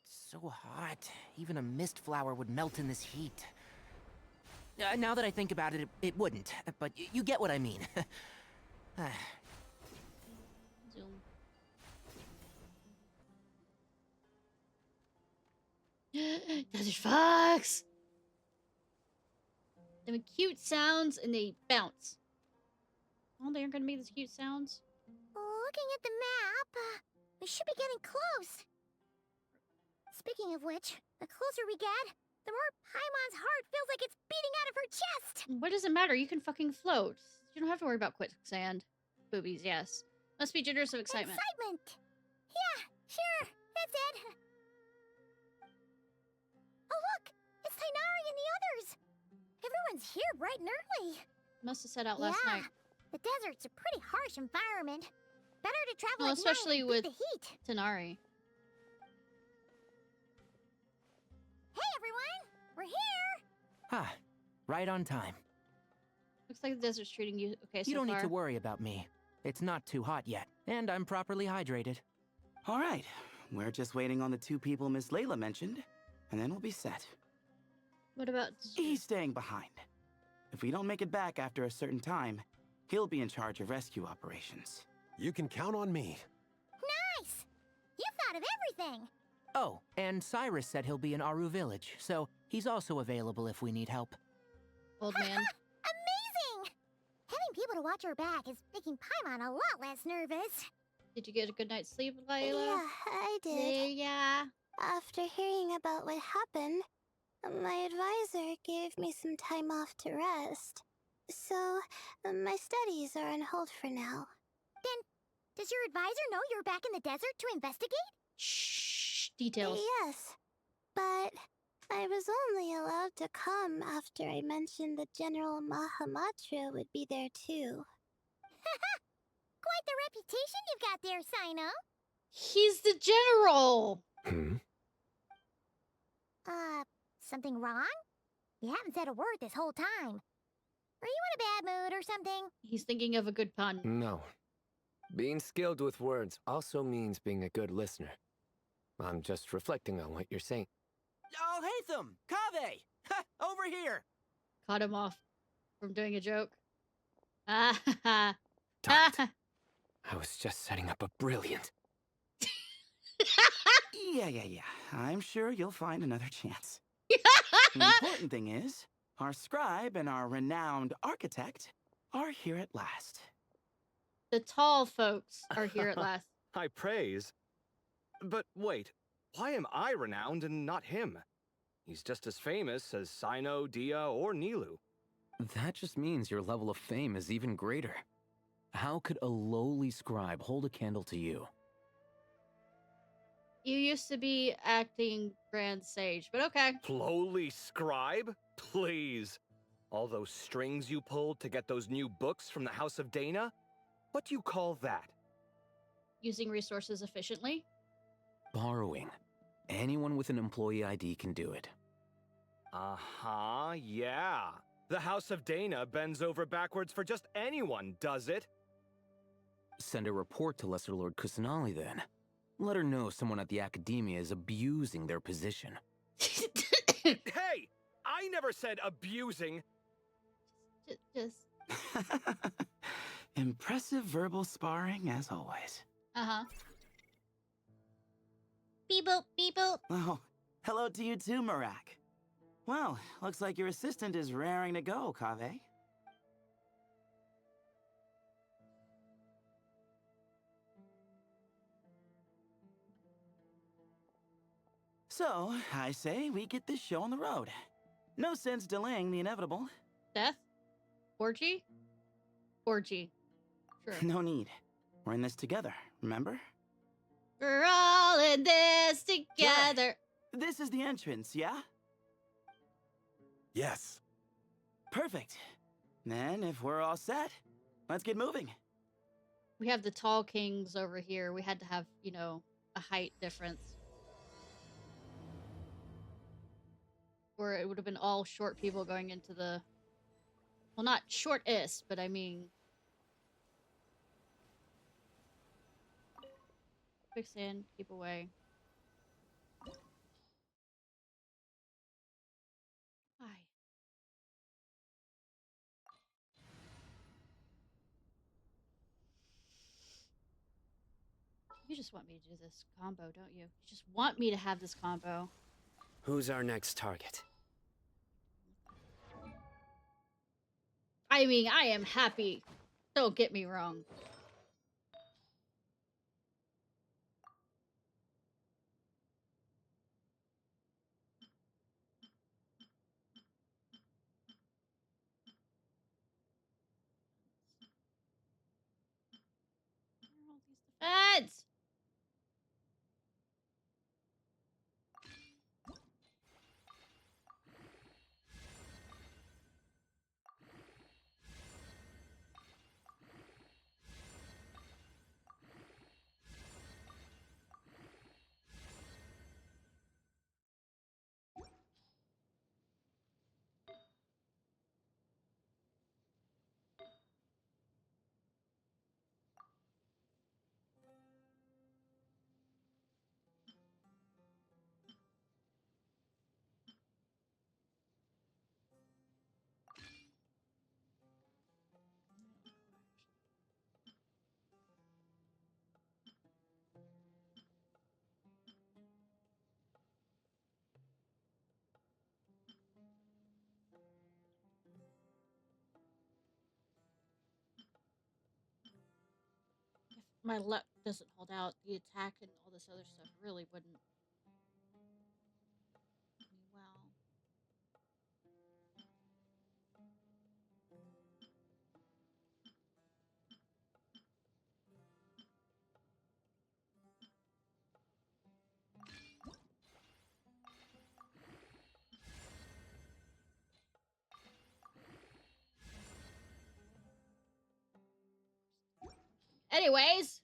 It's so hot. Even a mist flower would melt in this heat. Now that I think about it, it wouldn't. But you get what I mean. Zoom. Desert Fox! They make cute sounds and they bounce. Oh, they aren't gonna make these cute sounds. Looking at the map, we should be getting close. Speaking of which, the closer we get, the more Paimon's heart feels like it's beating out of her chest. What does it matter? You can fucking float. You don't have to worry about quicksand. Boobies, yes. Must be jitters of excitement. Excitement! Yeah, sure, that's it. Oh look, it's Tainari and the others. Everyone's here bright and early. Must have set out last night. The desert's a pretty harsh environment. Better to travel Well, at especially night with the heat. Tanari. Hey everyone, we're here. Ah, right on time. Looks like the desert's treating you okay so You don't far. need to worry about me. It's not too hot yet, and I'm properly hydrated. All right, we're just waiting on the 2 people Miss Layla mentioned, and then we'll be set. What about... He's staying behind. If we don't make it back after a certain time, he'll be in charge of rescue operations. You can count on me. Nice! You thought of everything. Oh, and Cyrus said he'll be in Aru Village, so he's also available if we need help. Old man. Amazing! Having people to watch our back is making Paimon a lot less nervous. Did you get a good night's sleep, Layla? Yeah, I did. Yeah. After hearing about what happened, my advisor gave me some time off to rest. So, my studies are on hold for now. Then, does your advisor know you're back in the desert to investigate? Shh. Details. Yes, but I was only allowed to come after I mentioned that General Mahamatra would be there too. Quite the reputation you've got there, Sino. He's the general! Something wrong? You haven't said a word this whole time. Are you in a bad mood or something? He's thinking of a good pun. No. Being skilled with words also means being a good listener. I'm just reflecting on what you're saying. Oh, Hatham! Kaveh! Over here! Caught him off from doing a joke. Ah ha ha. Darn it. I was just setting up a brilliant... Yeah. I'm sure you'll find another chance. The important thing is, our scribe and our renowned architect are here at last. The tall folks are here at last. High praise. But wait, why am I renowned and not him? He's just as famous as Sino, Dia, or Nilu. That just means your level of fame is even greater. How could a lowly scribe hold a candle to you? You used to be acting Grand Sage, but okay. Lowly scribe? Please. All those strings you pulled to get those new books from the House of Dana? What do you call that? Using resources efficiently? Borrowing. Anyone with an employee ID can do it. Uh-huh, yeah. The House of Dana bends over backwards for just anyone, does it? Send a report to Lesser Lord Kusanali then. Let her know someone at the Academia is abusing their position. Hey! I never said abusing! Just... Impressive verbal sparring, as always. Uh-huh. Beep boop, beep boop. Oh, hello to you too, Marak. Well, looks like your assistant is raring to go, Kaveh. So, I say we get this show on the road. No sense delaying the inevitable. Death? Orgy? Orgy. Sure. No need. We're in this together, remember? We're all in this together. This is the entrance, yeah? Yes. Perfect. Then, if we're all set, let's get moving. We have the tall kings over here. We had to have, you know, a height difference. Or it would have been all short people going into the... Well, not shortest, but I mean... Quicksand, keep away. Why? You just want me to do this combo, don't you? You just want me to have this combo. Who's our next target? I mean, I am happy. Don't get me wrong. Where are all these defense? If my luck doesn't hold out, the attack and all this other stuff really wouldn't be well. Anyways.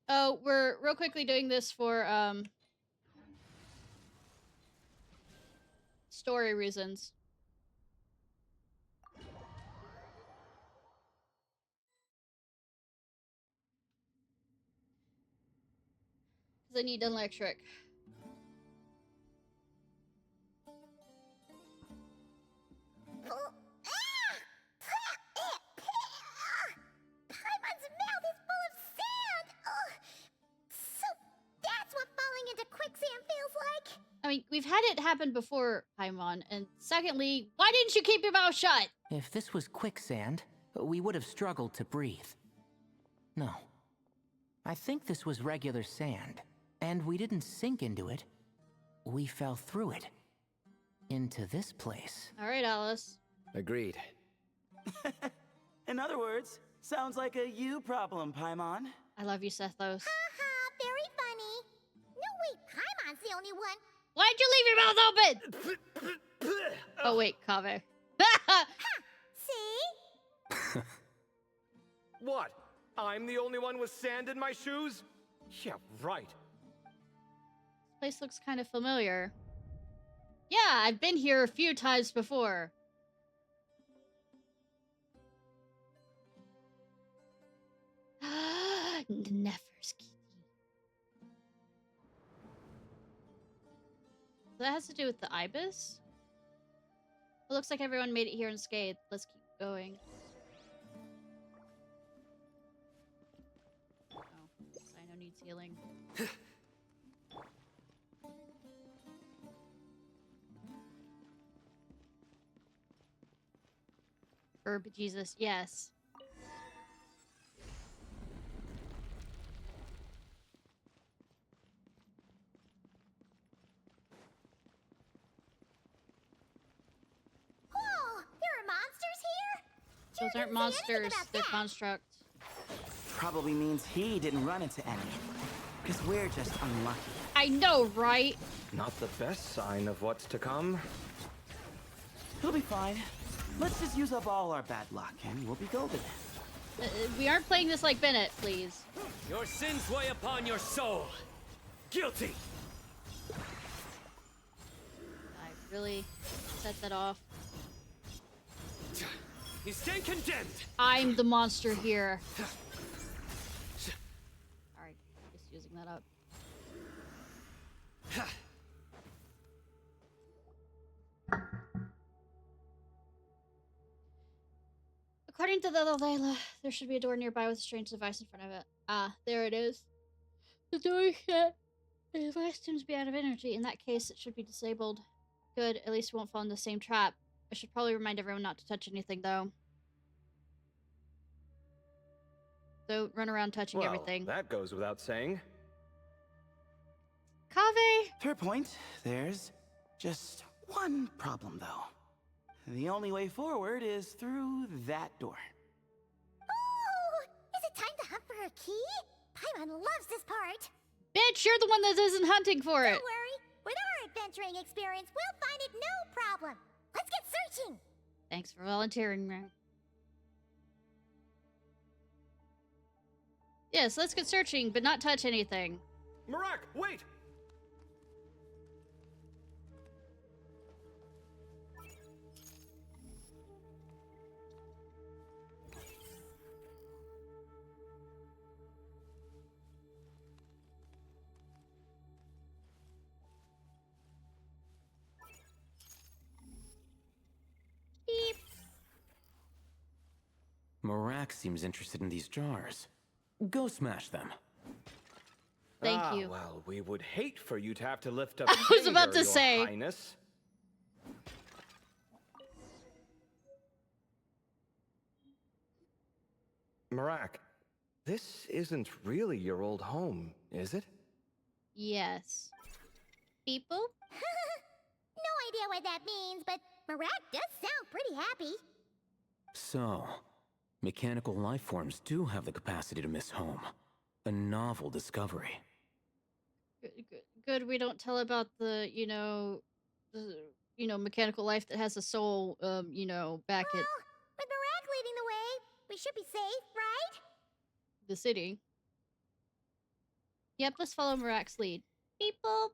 Oh, we're real quickly doing this for, story reasons. Because I need electric. Paimon's mouth is full of sand! Ugh. So that's what falling into quicksand feels like? I mean, we've had it happen before, Paimon. And secondly, why didn't you keep your mouth shut? If this was quicksand, we would have struggled to breathe. No. I think this was regular sand, and we didn't sink into it. We fell through it. Into this place. All right, Alice. Agreed. In other words, sounds like a you problem, Paimon. I love you, Sethos. Haha, very funny. No, wait, Paimon's the only one. Why'd you leave your mouth open? Oh, wait, Kaveh. See? What? I'm the only one with sand in my shoes? Yeah, right. This place looks kind of familiar. Yeah, I've been here a few times before. Neferski. That has to do with the ibis? It looks like everyone made it here unscathed. Let's keep going. needs healing. Herb Jesus, yes. Whoa! There are monsters here? Those aren't didn't say anything monsters, about they're that. constructs. Probably means he didn't run into any. Because we're just unlucky. I know, right? Not the best sign of what's to come. He'll be fine. Let's just use up all our bad luck and we'll be golden. We aren't playing this like Bennett, please. Your sins weigh upon your soul. Guilty. I really set that off. You stand condemned. I'm the monster here. Alright, just using that up. According to the Layla, there should be a door nearby with a strange device in front of it. Ah, there it is. The door is shut. The device seems to be out of energy. In that case, it should be disabled. Good, at least we won't fall in the same trap. I should probably remind everyone not to touch anything, though. Don't run around touching Well, everything. that goes without saying. Kaveh! Fair point. There's just one problem, though. The only way forward is through that door. Oh! Is it time to hunt for a key? Paimon loves this part. Bitch, you're the one that isn't hunting for it! Don't worry. With our adventuring experience, we'll find it no problem. Let's get searching. Thanks for volunteering, man. Yes, let's get searching, but not touch anything. Marak, wait! Beep. Marak seems interested in these jars. Go smash them. Thank you. Well, we would hate for you to have to lift up. I was about to Your say. Highness. Marak, this isn't really your old home, is it? Yes. People? No idea what that means, but Marak does sound pretty happy. So, mechanical life forms do have the capacity to miss home. A novel discovery. Good, we don't tell about the, mechanical life that has a soul, back at With Marak leading the way, we should be safe, right? the city. Yep, let's follow Marak's lead. People.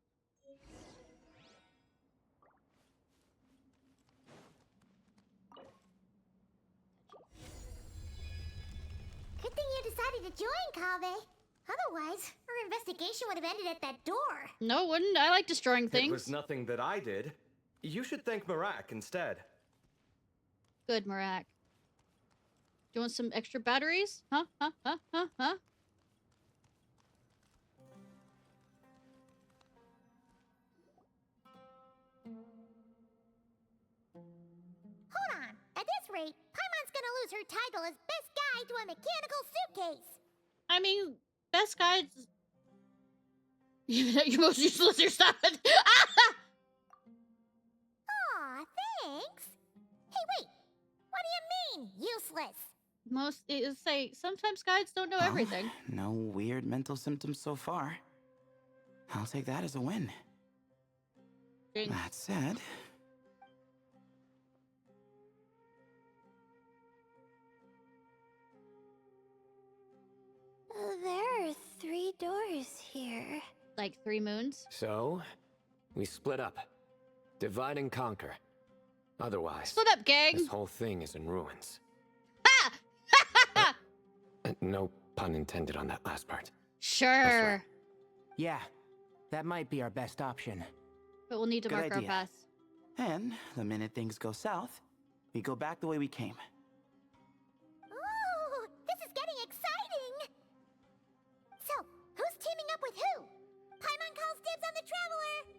Good thing you decided to join, Kaveh. Otherwise, our investigation would have ended at that door. No, wouldn't. I like destroying It things. was nothing that I did. You should thank Marak instead. Good, Marak. Do you want some extra batteries? Huh? Hold on. At this rate, Paimon's gonna lose her title as best guide to a mechanical suitcase. I mean, best guys. You're most useless yourself. Aw, thanks. Hey, wait. What do you mean, useless? Most is say sometimes guides don't know Well, everything. No weird mental symptoms so far. I'll take that as a win. Ding. That said, There are 3 doors here. Like 3 moons. So, we split up. Divide and conquer. Otherwise, Split up, gang. this whole thing is in ruins. Ah! No pun intended on that last part. Sure, Yeah, that might be our best option. but we'll need to Good mark our idea. path. and the minute things go south, we go back the way we came. Ooh, this is getting exciting. So, whose team with who? Paimon calls dibs on the Traveler!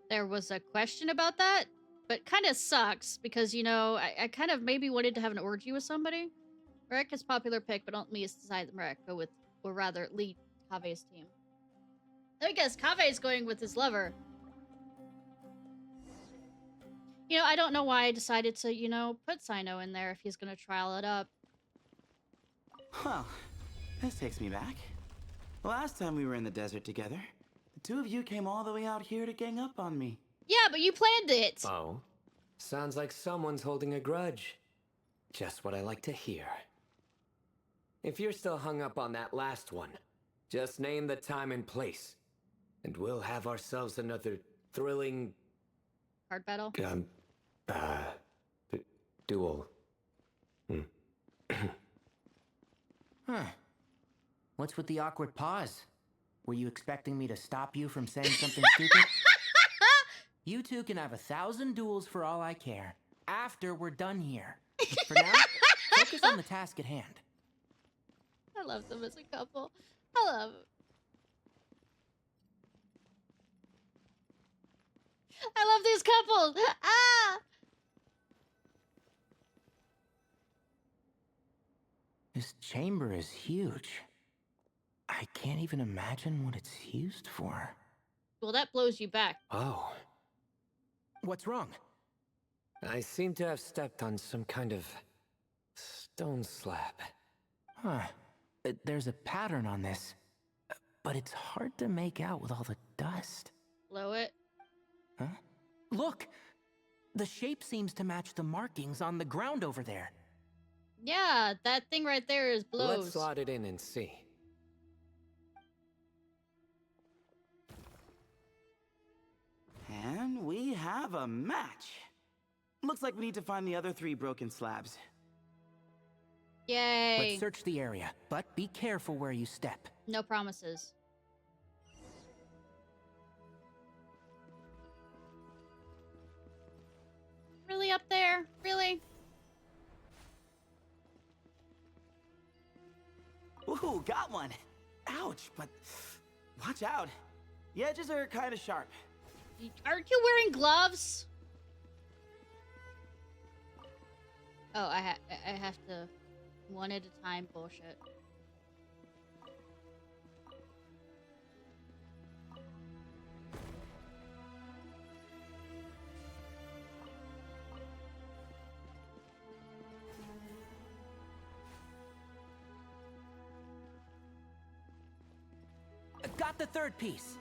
There was a question about that, but kind of sucks because, you know, I kind of maybe wanted to have an orgy with somebody. Marek is popular pick, but don't me decide Marek. Go with, or rather, lead Kave's team. I guess Kave is going with his lover. You know, I don't know why I decided to, you know, put Sino in there if he's gonna trial it up. Well, this takes me back. The last time we were in the desert together, the two of you came all the way out here to gang up on me. Yeah, but you planned it! Oh? Sounds like someone's holding a grudge. Just what I like to hear. If you're still hung up on that last one, just name the time and place. And we'll have ourselves another thrilling... Card battle? Duel. Huh. What's with the awkward pause? Were you expecting me to stop you from saying something stupid? You two can have 1,000 duels for all I care, after we're done here. For now, focus on the task at hand. I love them as a couple. I love them. I love these couples! Ah! This chamber is huge. I can't even imagine what it's used for. Well, that blows you back. Oh. What's wrong? I seem to have stepped on some kind of stone slab. Huh. There's a pattern on this, but it's hard to make out with all the dust. Blow it. Huh? Look! The shape seems to match the markings on the ground over there. Yeah, that thing right there is blows. Let's slot it in and see. And we have a match. Looks like we need to find the other 3 broken slabs. Yay. Let's search the area, but be careful where you step. No promises. Really up there? Really? Ooh, got one. Ouch, but watch out. The edges are kind of sharp. Aren't you wearing gloves? Oh, I have to one at a time bullshit. Got the 3rd piece.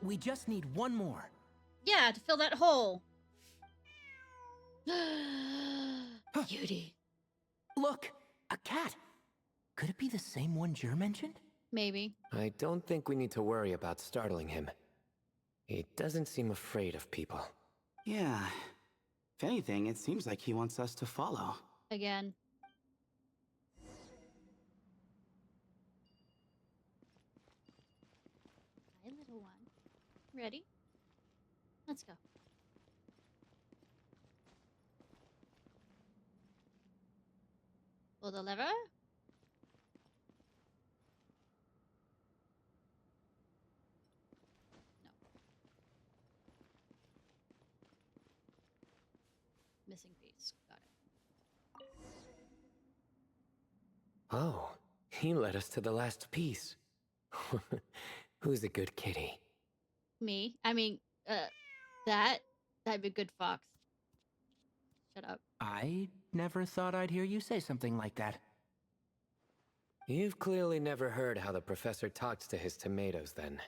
We just need one more. Yeah, to fill that hole. Beauty. Look, a cat. Could it be the same one Jer mentioned? Maybe. I don't think we need to worry about startling him. He doesn't seem afraid of people. Yeah. If anything, it seems like he wants us to follow. Again. Hi, little one. Ready? Let's go. Pull the lever. Missing piece. Got it. Oh, he led us to the last piece. Who's a good kitty? Me? I mean, that'd be a good fox. Shut up. I never thought I'd hear you say something like that. You've clearly never heard how the professor talks to his tomatoes, then.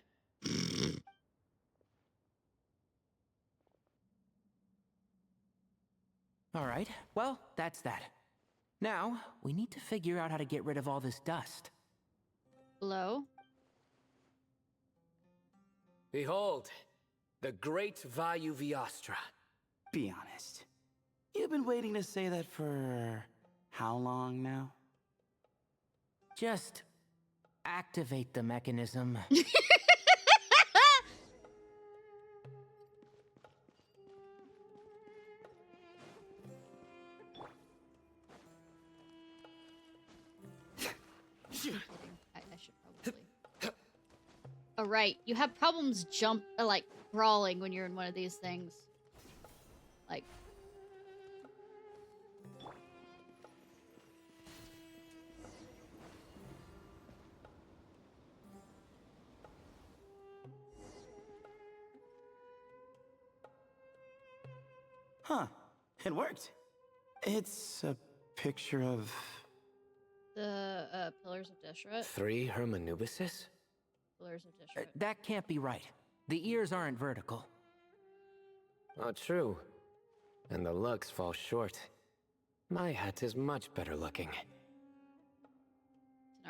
All right, well, that's that. Now, we need to figure out how to get rid of all this dust. Blow. Behold, the great Vtuber. Be honest. You've been waiting to say that for how long now? Just activate the mechanism. kidding. I should probably. Oh, right. You have problems like, crawling when you're in one of these things. Like... Huh. It worked. It's a picture of... The, Pillars of Deshret. 3 Hermanubises? Pillars of Deshret. That can't be right. The ears aren't vertical. Oh, true. And the lugs fall short. My hat is much better looking.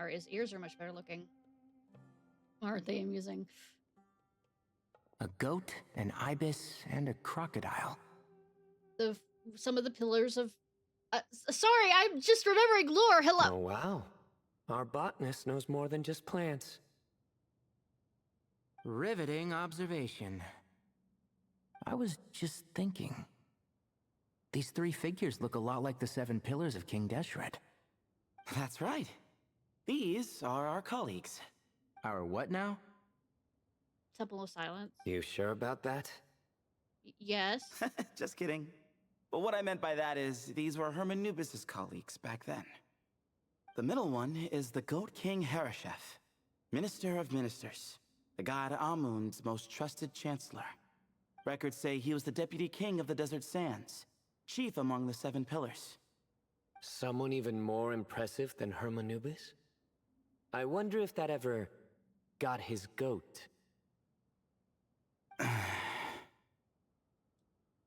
His ears are much better looking. Aren't they amusing? A goat, an ibis, and a crocodile. Some of the pillars of... sorry, I'm just remembering lore. Hello. Oh, wow. Our botanist knows more than just plants. Riveting observation. I was just thinking. These 3 figures look a lot like the 7 pillars of King Deshret. That's right. These are our colleagues. Our what now? Temple of Silence. You sure about that? Yes. Just kidding. But what I meant by that is these were Hermanubis' colleagues back then. The middle one is the Goat King Harashef, Minister of Ministers, the god Amun's most trusted chancellor. Records say he was the deputy king of the Desert Sands, chief among the 7 pillars. Someone even more impressive than Hermanubis? I wonder if that ever got his goat. I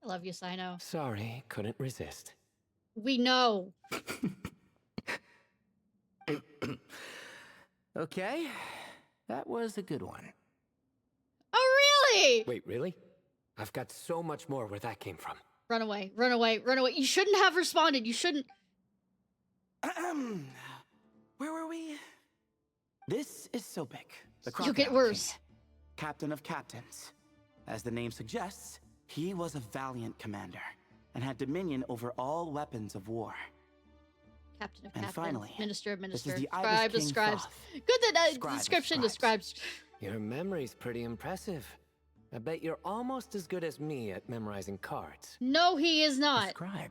love you, Sino. Sorry, couldn't resist. We know. Okay, that was a good one. Oh, really? Wait, really? I've got so much more where that came from. Run away, run away, run away. You shouldn't have responded. You shouldn't... Where were we? This is Sobek, the You'll get Crocodile worse. King, captain of captains. As the name suggests, he was a valiant commander and had dominion over all weapons of war. Captain of And captains, finally, minister of this is ministers, the scribe Ibis of King scribes. Thoth. Good that Scribe of description scribes. describes. Your memory's pretty impressive. I bet you're almost as good as me at memorizing cards. No, he is A not. scribe.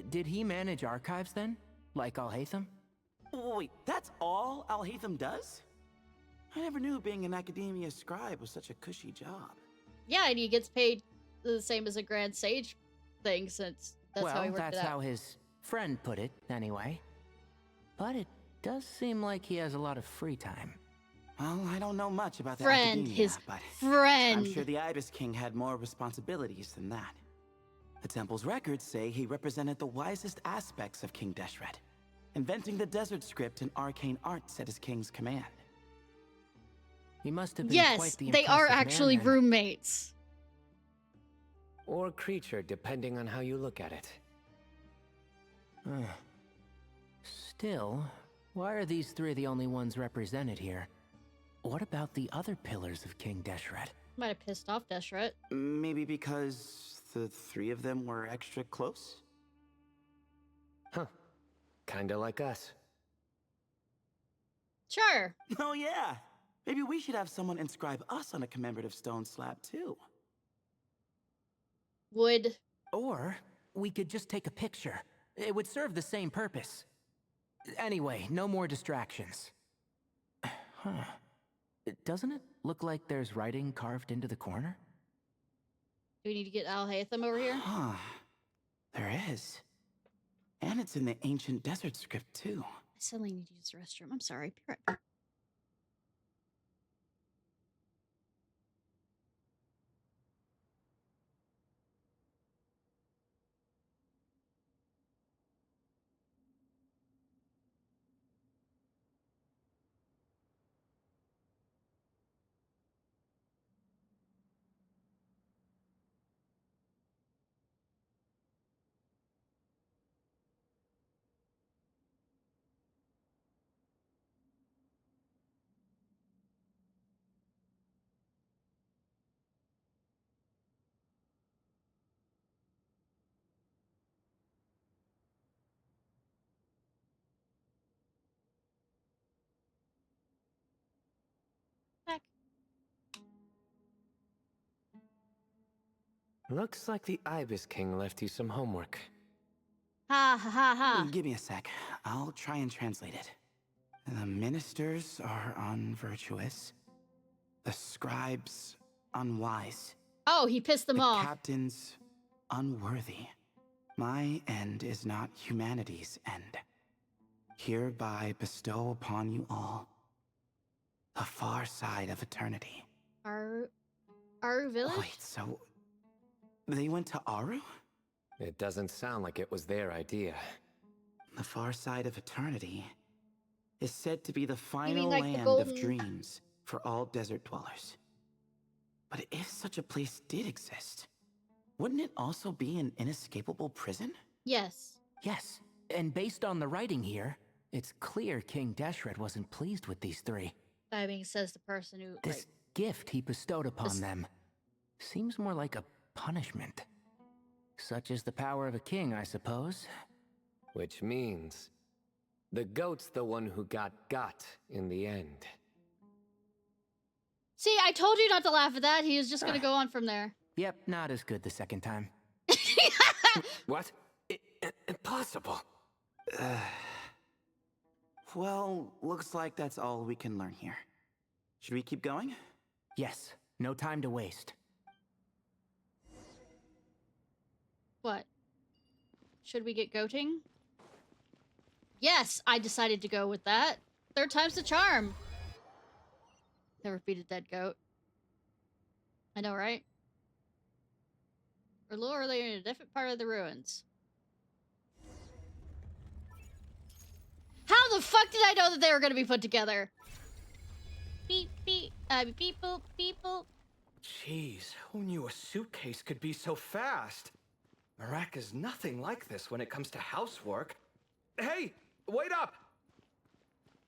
Did he manage archives then? Like Al-Haytham? Wait, that's all Al-Haytham does? I never knew being an academia scribe was such a cushy job. Yeah, and he gets paid the same as a Grand Sage thing, since that's how he worked that's it out. how his friend put it, anyway. But it does seem like he has a lot of free time. Well, I don't know much about the Friend, academia, his but friend. I'm sure the Ibis King had more responsibilities than that. The temple's records say he represented the wisest aspects of King Deshret, inventing the desert script and arcane arts at his king's command. He must have been Yes, quite the they are impressive man, actually then. roommates. Or creature, depending on how you look at it. Still, why are these 3 the only ones represented here? What about the other pillars of King Deshret? Might have pissed off Deshret. Maybe because the 3 of them were extra close? Huh. Kinda like us. Sure. Oh yeah! Maybe we should have someone inscribe us on a commemorative stone slab too. Would. Or we could just take a picture. It would serve the same purpose. Anyway, no more distractions. Huh. Doesn't it look like there's writing carved into the corner? Do we need to get Al-Haytham over here? Huh. There is. And it's in the ancient desert script too. I suddenly need to use the restroom. I'm sorry. Be right back. Looks like the Ibis King left you some homework. Ha ha ha ha. Give me a sec. I'll try and translate it. The ministers are unvirtuous. The scribes unwise. Oh, he pissed them The off. captains unworthy. My end is not humanity's end. Hereby bestow upon you all the far side of eternity. Our village? Wait, so they went to Aru? It doesn't sound like it was their idea. The far side of eternity is said to be the final like the land golden- of dreams for all desert dwellers. But if such a place did exist, wouldn't it also be an inescapable prison? Yes. Yes, and based on the writing here, it's clear King Deshret wasn't pleased with these three. That being says the person who This gift he bestowed upon This- them seems more like a punishment. Such is the power of a king, I suppose. Which means the goat's the one who got in the end. See, I told you not to laugh at that. He was just gonna go on from there. Yep, not as good the second time. What? Impossible. Well, looks like that's all we can learn here. Should we keep going? Yes, no time to waste. What? Should we get goating? Yes, I decided to go with that. Third time's the charm. Never beat a dead goat. I know, right? We're a little earlier in a different part of the ruins. How the fuck did I know that they were gonna be put together? Beep, beep, beep, boop, beep, boop. Jeez, who knew a suitcase could be so fast? Marak is nothing like this when it comes to housework. Hey, wait up!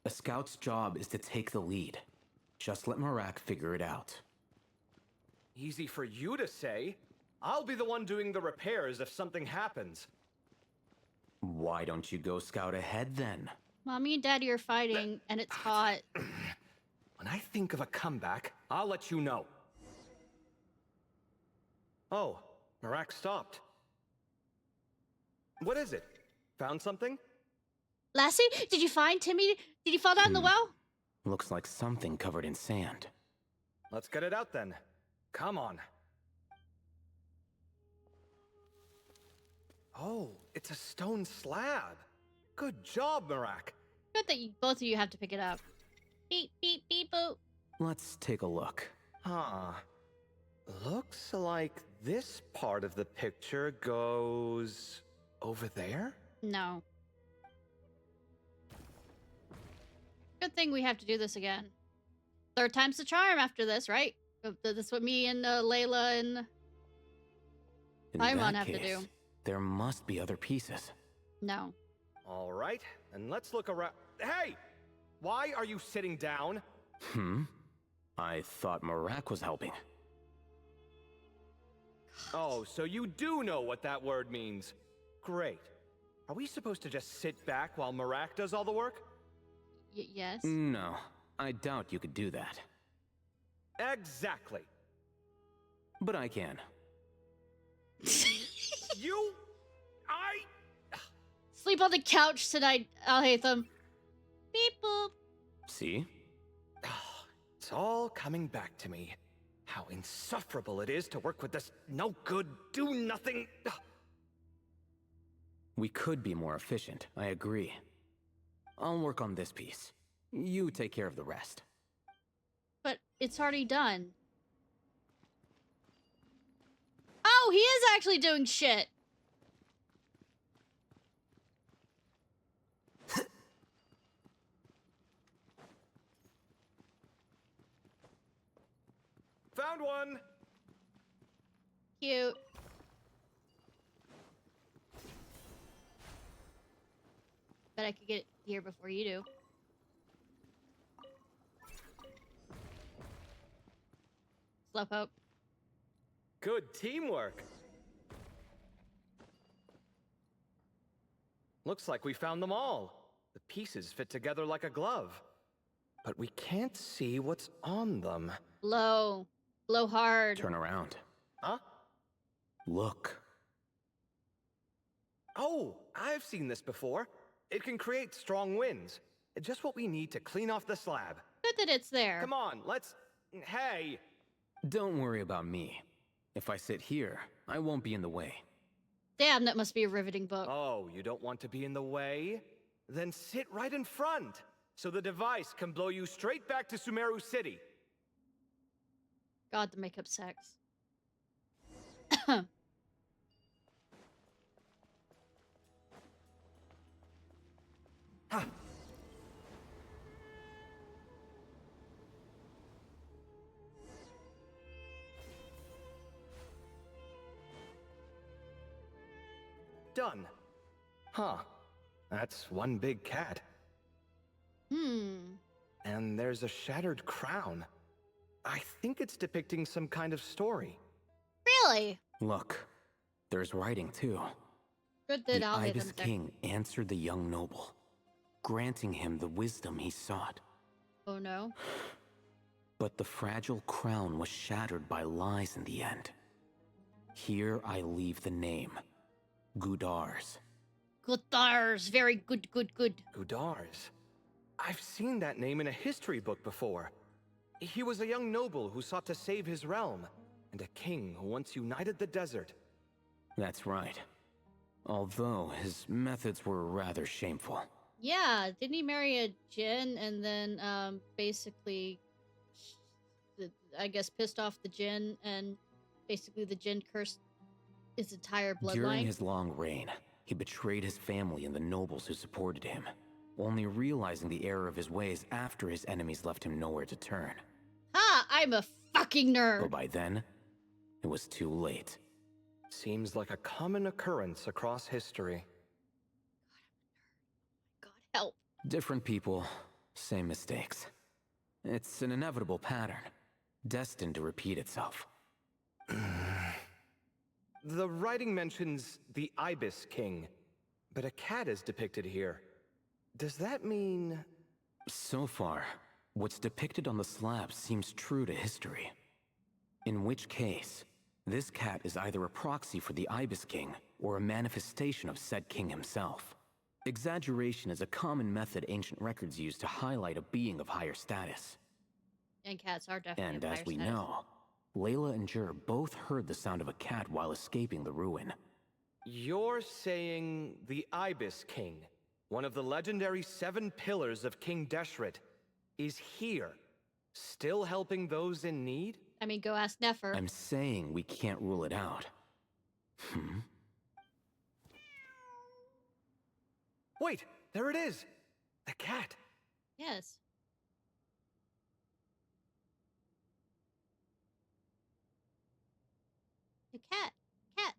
A scout's job is to take the lead. Just let Marak figure it out. Easy for you to say. I'll be the one doing the repairs if something happens. Why don't you go scout ahead then? Mommy and Daddy are fighting, and it's hot. When I think of a comeback, I'll let you know. Oh, Marak stopped. What is it? Found something? Lassie, did you find Timmy? Did he fall down the well? Looks like something covered in sand. Let's get it out then. Come on. Oh, it's a stone slab. Good job, Marak. Good that both of you have to pick it up. Beep, beep, beep, boop. Let's take a look. Huh. Looks like this part of the picture goes over there? No. Good thing we have to do this again. Third time's the charm after this, right? That's what me and Layla and In Paimon that have to case, do. there must be other pieces. No. All right, and let's look around. Hey! Why are you sitting down? I thought Marak was helping. Oh, so you do know what that word means. Great. Are we supposed to just sit back while Marak does all the work? Yes. No, I doubt you could do that. Exactly. But I can. You... Sleep on the couch tonight, Al-Haytham. Beep boop. See? It's all coming back to me. How insufferable it is to work with this no-good, do-nothing... We could be more efficient, I agree. I'll work on this piece. You take care of the rest. But it's already done. Oh, he is actually doing shit. Found one! Cute. Bet I could get here before you do. Slowpoke. Good teamwork. Looks like we found them all. The pieces fit together like a glove. But we can't see what's on them. Blow. Blow hard. Turn around. Huh? Look. Oh, I've seen this before. It can create strong winds. Just what we need to clean off the slab. Good that it's there. Come on, let's... Hey! Don't worry about me. If I sit here, I won't be in the way. Damn, that must be a riveting book. Oh, you don't want to be in the way? Then sit right in front, so the device can blow you straight back to Sumeru City. God, the makeup sex. Ha! Done. Huh. That's one big cat. And there's a shattered crown. I think it's depicting some kind of story. Really? Look, there's writing too. Good that The I'll get Ibis them there. King answered the young noble, granting him the wisdom he sought. Oh no. But the fragile crown was shattered by lies in the end. Here I leave the name, Gudars. Gudars. Very good, good, good. Gudars. I've seen that name in a history book before. He was a young noble who sought to save his realm, and a king who once united the desert. That's right. Although his methods were rather shameful. Yeah, didn't he marry a djinn and then basically, I guess, pissed off the djinn, and basically the djinn cursed his entire bloodline? During his long reign, he betrayed his family and the nobles who supported him, only realizing the error of his ways after his enemies left him nowhere to turn. Ha! I'm a fucking nerd! But by then, it was too late. Seems like a common occurrence across history. God help. Different people, same mistakes. It's an inevitable pattern, destined to repeat itself. The writing mentions the Ibis King, but a cat is depicted here. Does that mean... So far, what's depicted on the slab seems true to history. In which case, this cat is either a proxy for the Ibis King or a manifestation of said king himself. Exaggeration is a common method ancient records use to highlight a being of higher status. And cats are definitely And of as higher we status. know, Layla and Jur both heard the sound of a cat while escaping the ruin. You're saying the Ibis King, one of the legendary 7 pillars of King Deshret, is here, still helping those in need? I mean, go ask Nefer. I'm saying we can't rule it out. Wait, there it is! The cat! Yes. The cat. Cat.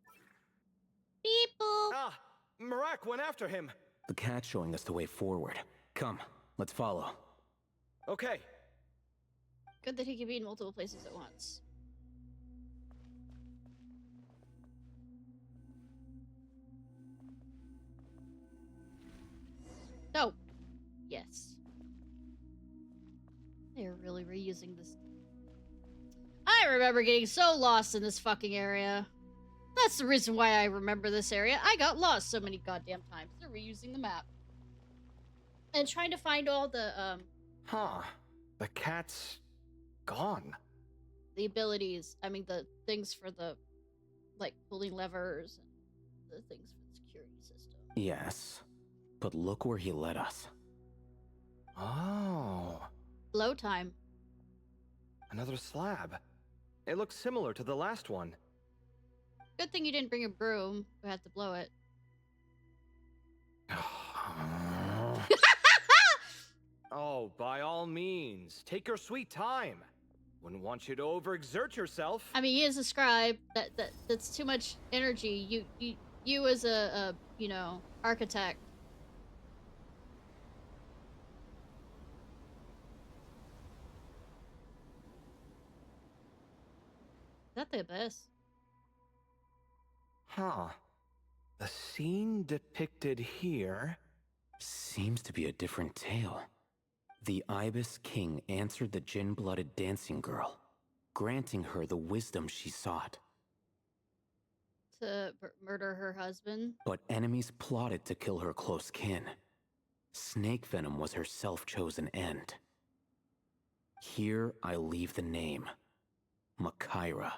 People. Ah! Marak went after him! The cat's showing us the way forward. Come, let's follow. Okay. Good that he can be in multiple places at once. Oh. Yes. They're really reusing this. I remember getting so lost in this fucking area. That's the reason why I remember this area. I got lost so many goddamn times. They're reusing the map. And trying to find all the, Huh. The cat's... gone. the abilities. I mean, the things for the, like, pulling levers and the things for the security system. Yes, but look where he led us. Oh. Blow time. Another slab. It looks similar to the last one. Good thing you didn't bring a broom. We had to blow it. Oh, by all means, take your sweet time. Wouldn't want you to overexert yourself. I mean, he is a scribe. That's too much energy. You as a you know, architect. Is that the abyss? Huh. The scene depicted here... Seems to be a different tale. The Ibis King answered the gin-blooded dancing girl, granting her the wisdom she sought. To murder her husband. But enemies plotted to kill her close kin. Snake venom was her self-chosen end. Here I leave the name. Makaira.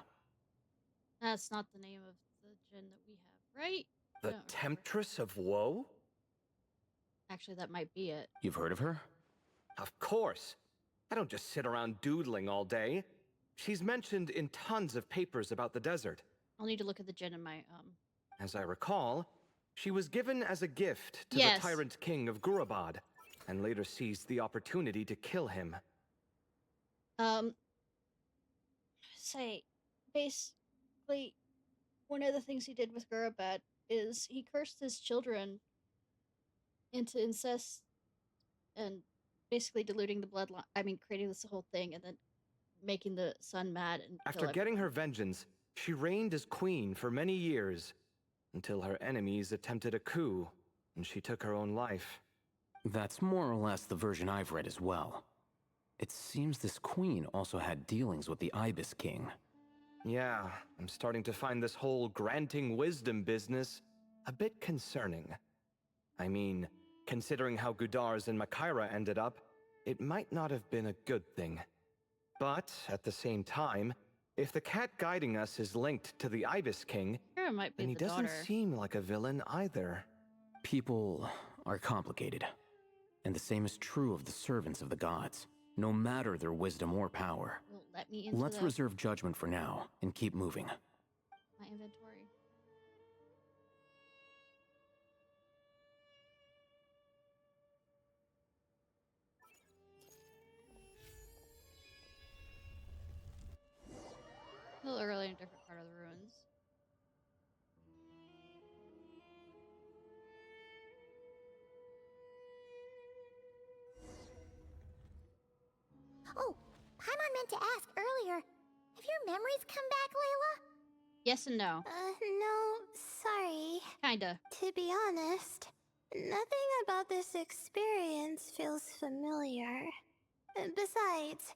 That's not the name of the djinn that we have, right? The I don't remember. Temptress of Woe? Actually, that might be it. You've heard of her? Of course. I don't just sit around doodling all day. She's mentioned in tons of papers about the desert. I'll need to look at the djinn in my, As I recall, she was given as a gift to Yes. the tyrant king of Gurabad, and later seized the opportunity to kill him. Say, basically, one of the things he did with Gurabad is he cursed his children into incest and basically diluting the bloodline. I mean, creating this whole thing and then making the son mad and After getting her vengeance, she reigned as queen for many years, until her enemies attempted a coup, and she took her own life. That's more or less the version I've read as well. It seems this queen also had dealings with the Ibis King. Yeah, I'm starting to find this whole granting wisdom business a bit concerning. I mean, considering how Gudar's and Makaira ended up, it might not have been a good thing. But, at the same time, if the cat guiding us is linked to the Ibis King, Sure, might be then he the doesn't daughter. seem like a villain either. People are complicated. And the same is true of the servants of the gods, no matter their wisdom or power. Won't let me into Let's reserve judgment for now and keep moving. my inventory. A little early in a different part of the ruins. Oh, Paimon meant to ask earlier. Have your memories come back, Layla? Yes and no. No, sorry. Kinda. To be honest, nothing about this experience feels familiar. Besides,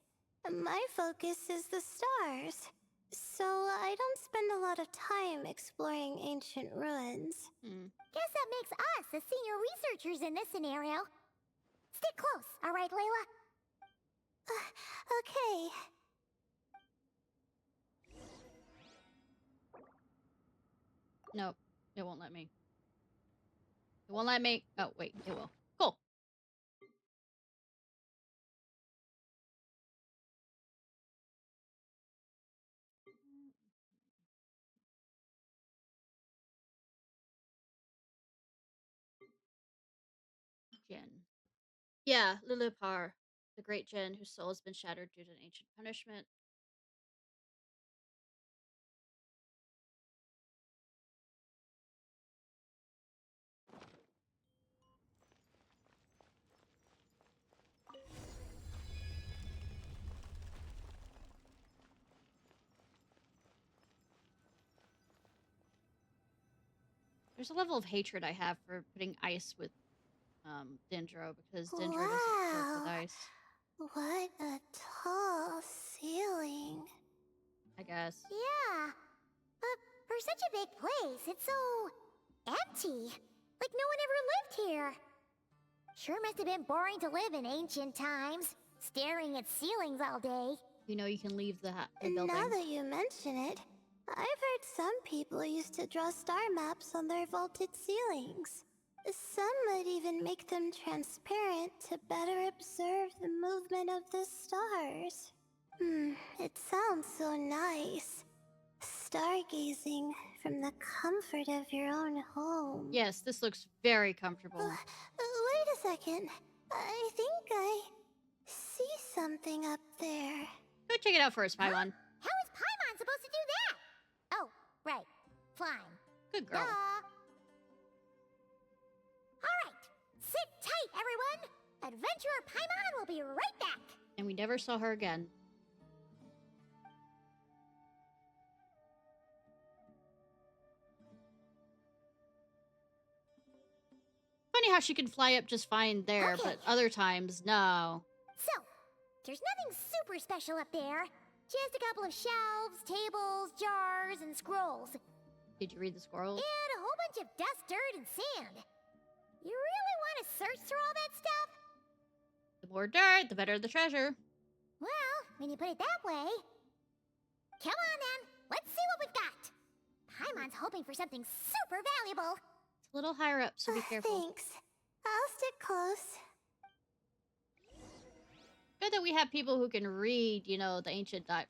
my focus is the stars, so I don't spend a lot of time exploring ancient ruins. Guess that makes us the senior researchers in this scenario. Stick close, all right, Layla? Okay. Nope. It won't let me. It won't let me. Oh, wait. It will. Cool. Jinn. Yeah, Lilipar, the great Jinn whose soul has been shattered due to an ancient punishment. There's a level of hatred I have for putting ice with Dendro because Dendro doesn't work with Wow. ice, What a tall ceiling. I guess. Yeah. But for such a big place, it's so empty. Like no one ever lived here. Sure must have been boring to live in ancient times, staring at ceilings all day. You know you can leave the building. Now that you mention it, I've heard some people used to draw star maps on their vaulted ceilings. Some might even make them transparent to better observe the movement of the stars. It sounds so nice. Stargazing from the comfort of your own home. Yes, this looks very comfortable. Wait a second. I think I see something up there. Go check it out first, Paimon. How is Paimon supposed to do that? Oh, right. Flying. Good girl. Alright, sit tight, everyone! Adventurer Paimon will be right back! And we never saw her again. Funny how she can fly up just fine there, Okay. but other times, no. So, there's nothing super special up there. Just a couple of shelves, tables, jars, and scrolls. Did you read the scrolls? And a whole bunch of dust, dirt, and sand. You really want to search through all that stuff? The more dirt, the better the treasure. Well, when you put it that way... Come on, then. Let's see what we've got. Paimon's hoping for something super valuable. It's a little higher up, so be careful. Thanks. I'll stick close. Good that we have people who can read, you know, the ancient Sorry.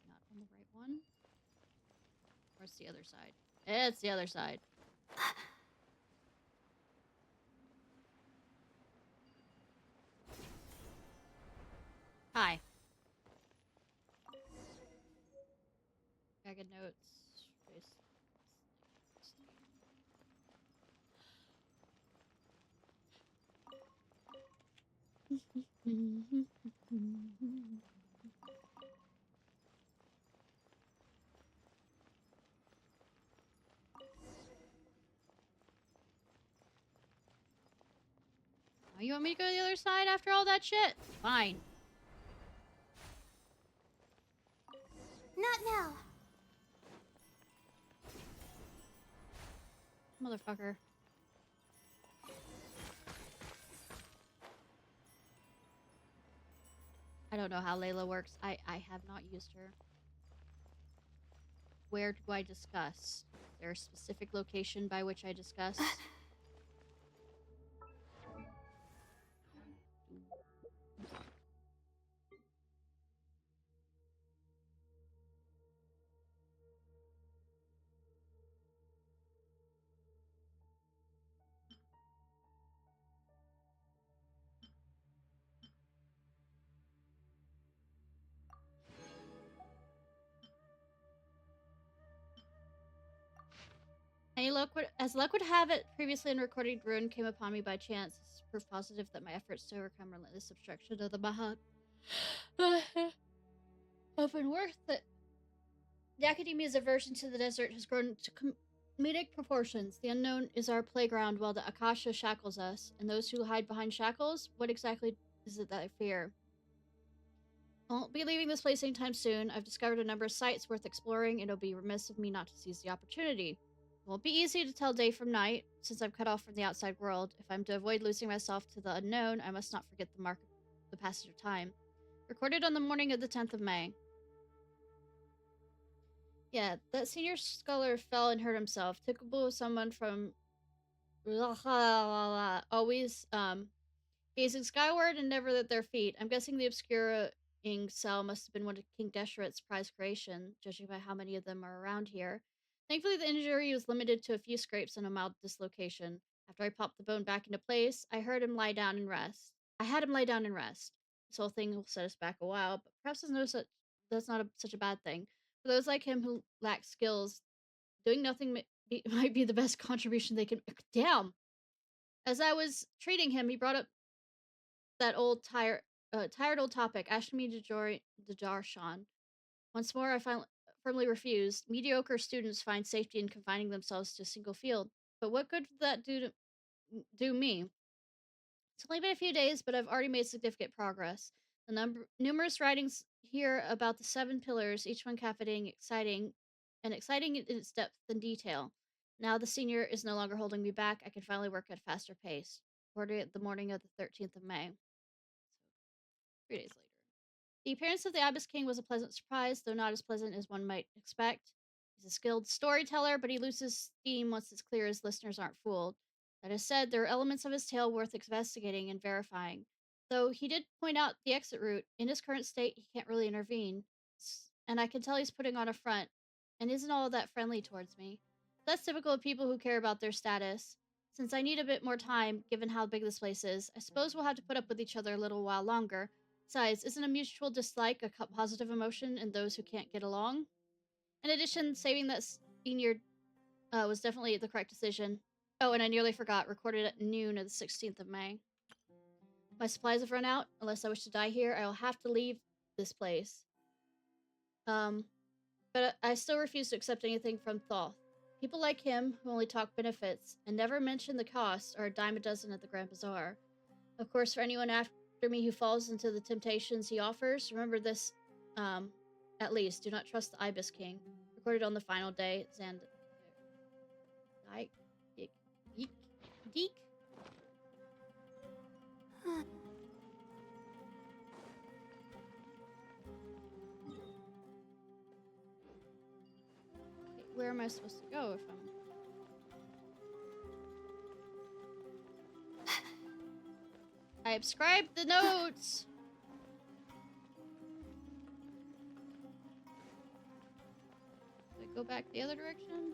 Not on the right one. Or it's the other side. It's the other side. Hi. Jagged notes. Oh, you want me to go to the other side after all that shit? Fine. Not now. Motherfucker. I don't know how Layla works. I have not used her. Where do I discuss? Is there a specific location by which I discuss? As luck would have it, previously unrecorded rune came upon me by chance. This is proof positive that my efforts to overcome relentless obstruction of the Bahat have been worth it. The Academia's aversion to the desert has grown to comedic proportions. The unknown is our playground while the Akasha shackles us. And those who hide behind shackles, what exactly is it that I fear? I won't be leaving this place anytime soon. I've discovered a number of sites worth exploring, and it'll be remiss of me not to seize the opportunity. It won't be easy to tell day from night, since I'm cut off from the outside world. If I'm to avoid losing myself to the unknown, I must not forget the mark of the passage of time. Recorded on the morning of the 10th of May. Yeah, that senior scholar fell and hurt himself. Typical of someone from... always, gazing skyward and never at their feet. I'm guessing the obscuring cell must have been one of King Desheret's prized creation, judging by how many of them are around here. Thankfully, the injury was limited to a few scrapes and a mild dislocation. After I popped the bone back into place, I heard him lie down and rest. I had him lie down and rest. This whole thing will set us back a while, but perhaps that's not such a bad thing. For those like him who lack skills, doing nothing might be the best contribution they can... Damn! As I was treating him, he brought up that old tired old topic, asking me to join the Darshan. Once more, I firmly refused. Mediocre students find safety in confining themselves to a single field. But what good would that do me? It's only been a few days, but I've already made significant progress. The numerous writings here about the 7 pillars, each one exciting in its depth and detail. Now the senior is no longer holding me back. I can finally work at a faster pace. Recorded at the morning of the 13th of May. 3 days later. The appearance of the Abyss King was a pleasant surprise, though not as pleasant as one might expect. He's a skilled storyteller, but he loses steam once it's clear his listeners aren't fooled. That is said, there are elements of his tale worth investigating and verifying. Though he did point out the exit route, in his current state, he can't really intervene. And I can tell he's putting on a front, and isn't all that friendly towards me. That's typical of people who care about their status. Since I need a bit more time, given how big this place is, I suppose we'll have to put up with each other a little while longer. Besides, isn't a mutual dislike a positive emotion in those who can't get along? In addition, saving that senior was definitely the correct decision. Oh, and I nearly forgot, recorded at noon of the 16th of May. My supplies have run out. Unless I wish to die here, I will have to leave this place. But I still refuse to accept anything from Thoth. People like him, who only talk benefits and never mention the cost, are a dime a dozen at the Grand Bazaar. Of course, for anyone after me who falls into the temptations he offers, remember this, at least, do not trust the Ibis King. Recorded on the final day, Zand... Geek? Where am I supposed to go if I'm... I subscribed the notes! Do I go back the other direction?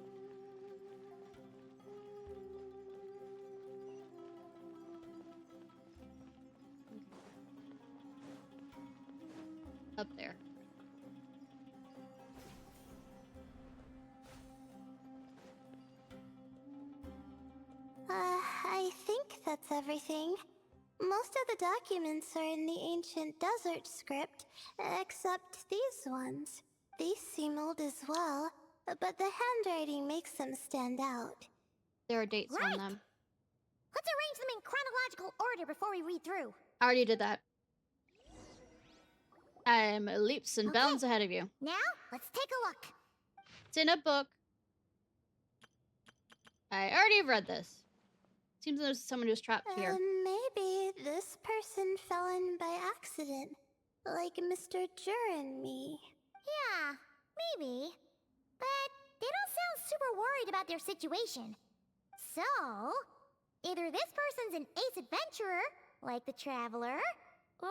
Up there. I think that's everything. Most of the documents are in the ancient desert script, except these ones. These seem old as well, but the handwriting makes them stand out. There are dates on them. Let's arrange them in chronological order before we read through. I already did that. I'm leaps and bounds ahead of you. Now, let's take a look. It's in a book. I already have read this. Seems there's someone who's trapped here. Maybe this person fell in by accident, like Mr. Jur and me. Yeah, maybe. But they don't sound super worried about their situation. So, either this person's an ace adventurer, like the Traveler, or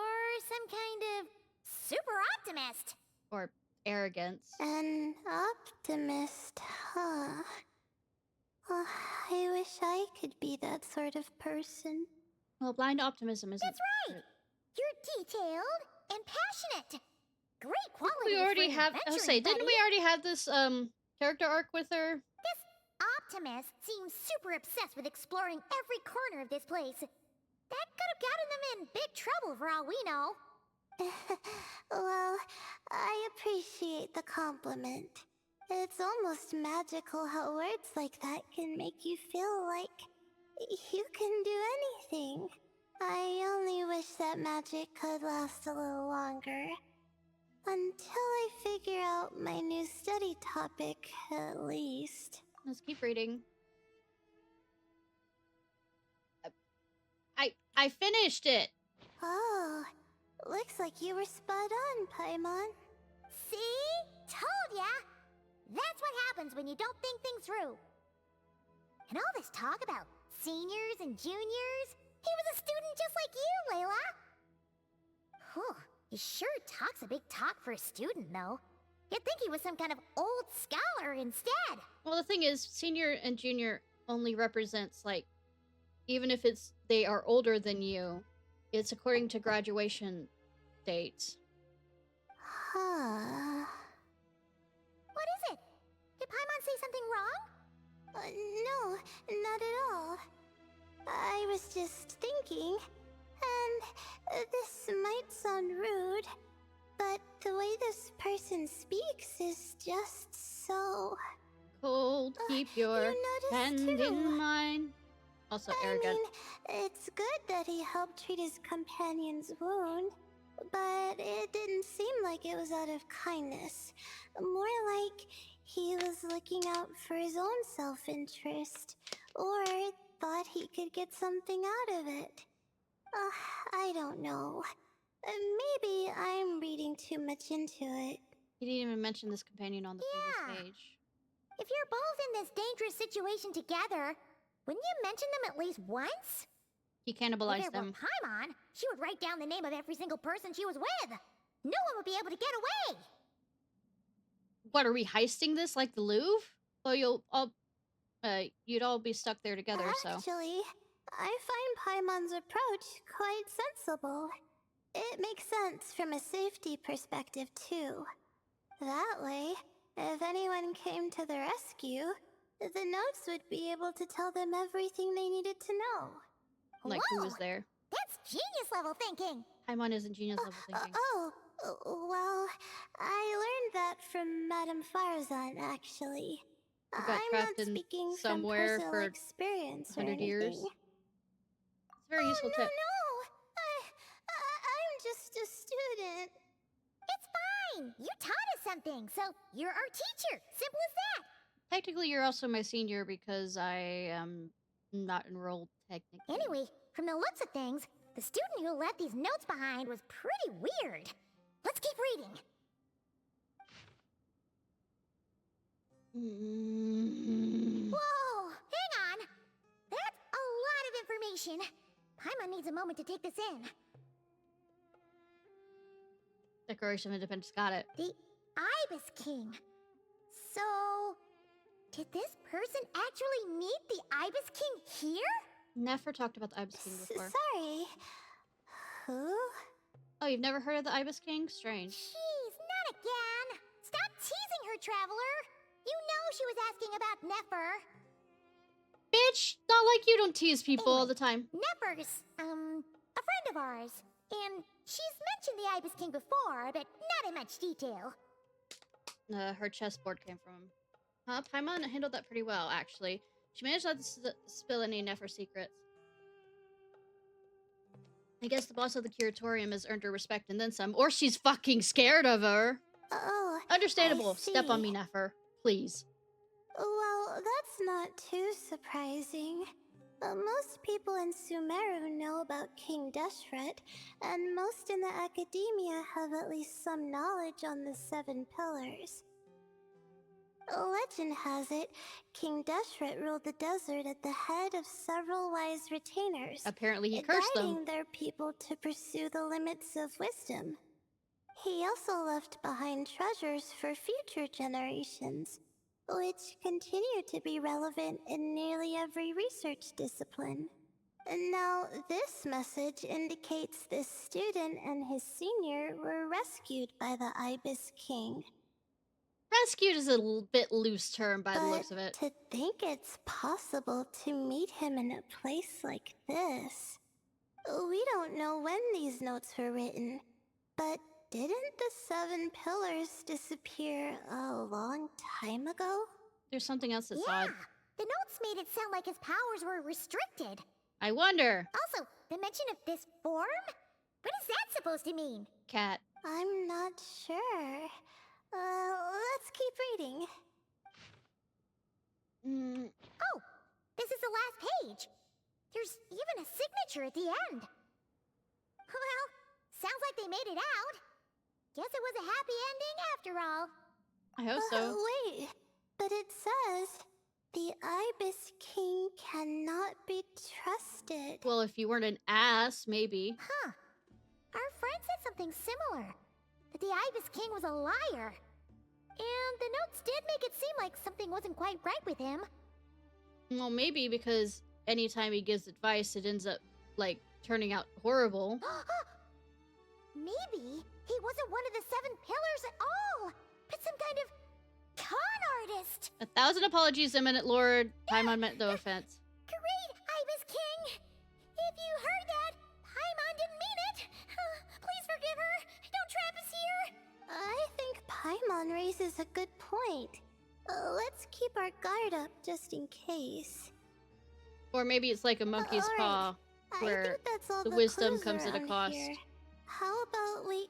some kind of super optimist. Or arrogance. An optimist, huh? Oh, I wish I could be that sort of person. Well, blind optimism isn't... That's right! You're detailed and passionate. Great quality. We already have... I was saying, didn't we already have this, character arc with her? This optimist seems super obsessed with exploring every corner of this place. That could have gotten them in big trouble for all we know. Well, I appreciate the compliment. It's almost magical how words like that can make you feel like you can do anything. I only wish that magic could last a little longer. Until I figure out my new study topic, at least. Let's keep reading. I finished it! Oh, looks like you were spot on, Paimon. See? Told ya! That's what happens when you don't think things through. And all this talk about seniors and juniors, he was a student just like you, Layla. Whew, he sure talks a big talk for a student, though. You'd think he was some kind of old scholar instead. Well, the thing is, senior and junior only represents, like, even if they are older than you, it's according to graduation dates. Huh. What is it? Did Paimon say something wrong? No, not at all. I was just thinking, and this might sound rude, but the way this person speaks is just so... Cold, keep your hand in mine. Also arrogant. I mean, it's good that he helped treat his companion's wound, but it didn't seem like it was out of kindness. More like he was looking out for his own self-interest, or thought he could get something out of it. I don't know. Maybe I'm reading too much into it. He didn't even mention this companion on the previous page. If you're both in this dangerous situation together, wouldn't you mention them at least once? He cannibalized them. If it were Paimon, she would write down the name of every single person she was with. No one would be able to get away. What, are we heisting this like the Louvre? So you'd all be stuck there together, Actually, I find Paimon's approach quite sensible. It makes sense from a safety perspective, too. That way, if anyone came to the rescue, the notes would be able to tell them everything they needed to know. Like who was there? That's genius level thinking. Paimon isn't genius level thinking. Well, I learned that from Madame Farzan, actually. who got I'm trapped not in speaking from somewhere personal for experience or 100 years. anything. It's a very useful no, tip. no. I'm just a student. It's fine. You taught us something, so you're our teacher. Simple as that. Technically, you're also my senior because I am not enrolled technically. Anyway, from the looks of things, the student who left these notes behind was pretty weird. Let's keep reading. Whoa, hang on. That's a lot of information. Paimon needs a moment to take this in. Declaration of Independence, got it. The Ibis King. So, did this person actually meet the Ibis King here? Never talked about the Ibis King before. Sorry. Who? Oh, you've never heard of the Ibis King? Strange. Jeez, not again. Stop teasing her, Traveler. You know she was asking about Nefer. Bitch, not like you don't tease people all Anyway, the time. Nefer's, a friend of ours. And she's mentioned the Ibis King before, but not in much detail. Her chessboard came from him. Huh? Paimon handled that pretty well, actually. She managed not to spill any Nefer secrets. I guess the boss of the curatorium has earned her respect and then some, or she's fucking scared of her. Oh, Understandable. I Step on see. me, Nefer. Please. Well, that's not too surprising. Most people in Sumeru know about King Deshret, and most in the academia have at least some knowledge on the Seven Pillars. Legend has it, King Deshret ruled the desert at the head of several wise retainers, Apparently he cursed guiding them. their people to pursue the limits of wisdom. He also left behind treasures for future generations, which continue to be relevant in nearly every research discipline. And now, this message indicates this student and his senior were rescued by the Ibis King. Rescued is a bit loose term by the But looks of it. to think it's possible to meet him in a place like this. We don't know when these notes were written, but didn't the Seven Pillars disappear a long time ago? There's something else that's Yeah, odd. the notes made it sound like his powers were restricted. I wonder. Also, the mention of this form? What is that supposed to mean? Cat. I'm not sure. Let's keep reading. Oh, this is the last page. There's even a signature at the end. Well, sounds like they made it out. Guess it was a happy ending after all. I hope so. Wait, but it says the Ibis King cannot be trusted. Well, if you weren't an ass, maybe. Huh. Our friend said something similar. That the Ibis King was a liar. And the notes did make it seem like something wasn't quite right with him. Well, maybe because anytime he gives advice, it ends up, like, turning out horrible. Maybe he wasn't one of the Seven Pillars at all, but some kind of con artist. 1,000 apologies, Eminent Lord. Paimon meant no offense. Great, Ibis King! If you heard that, Paimon didn't mean it. Please forgive her. Don't trap us here. I think Paimon raises a good point. Let's keep our guard up just in case. Or maybe it's like a monkey's All paw, I where think that's all the the wisdom clues comes at a around cost. here. How about we...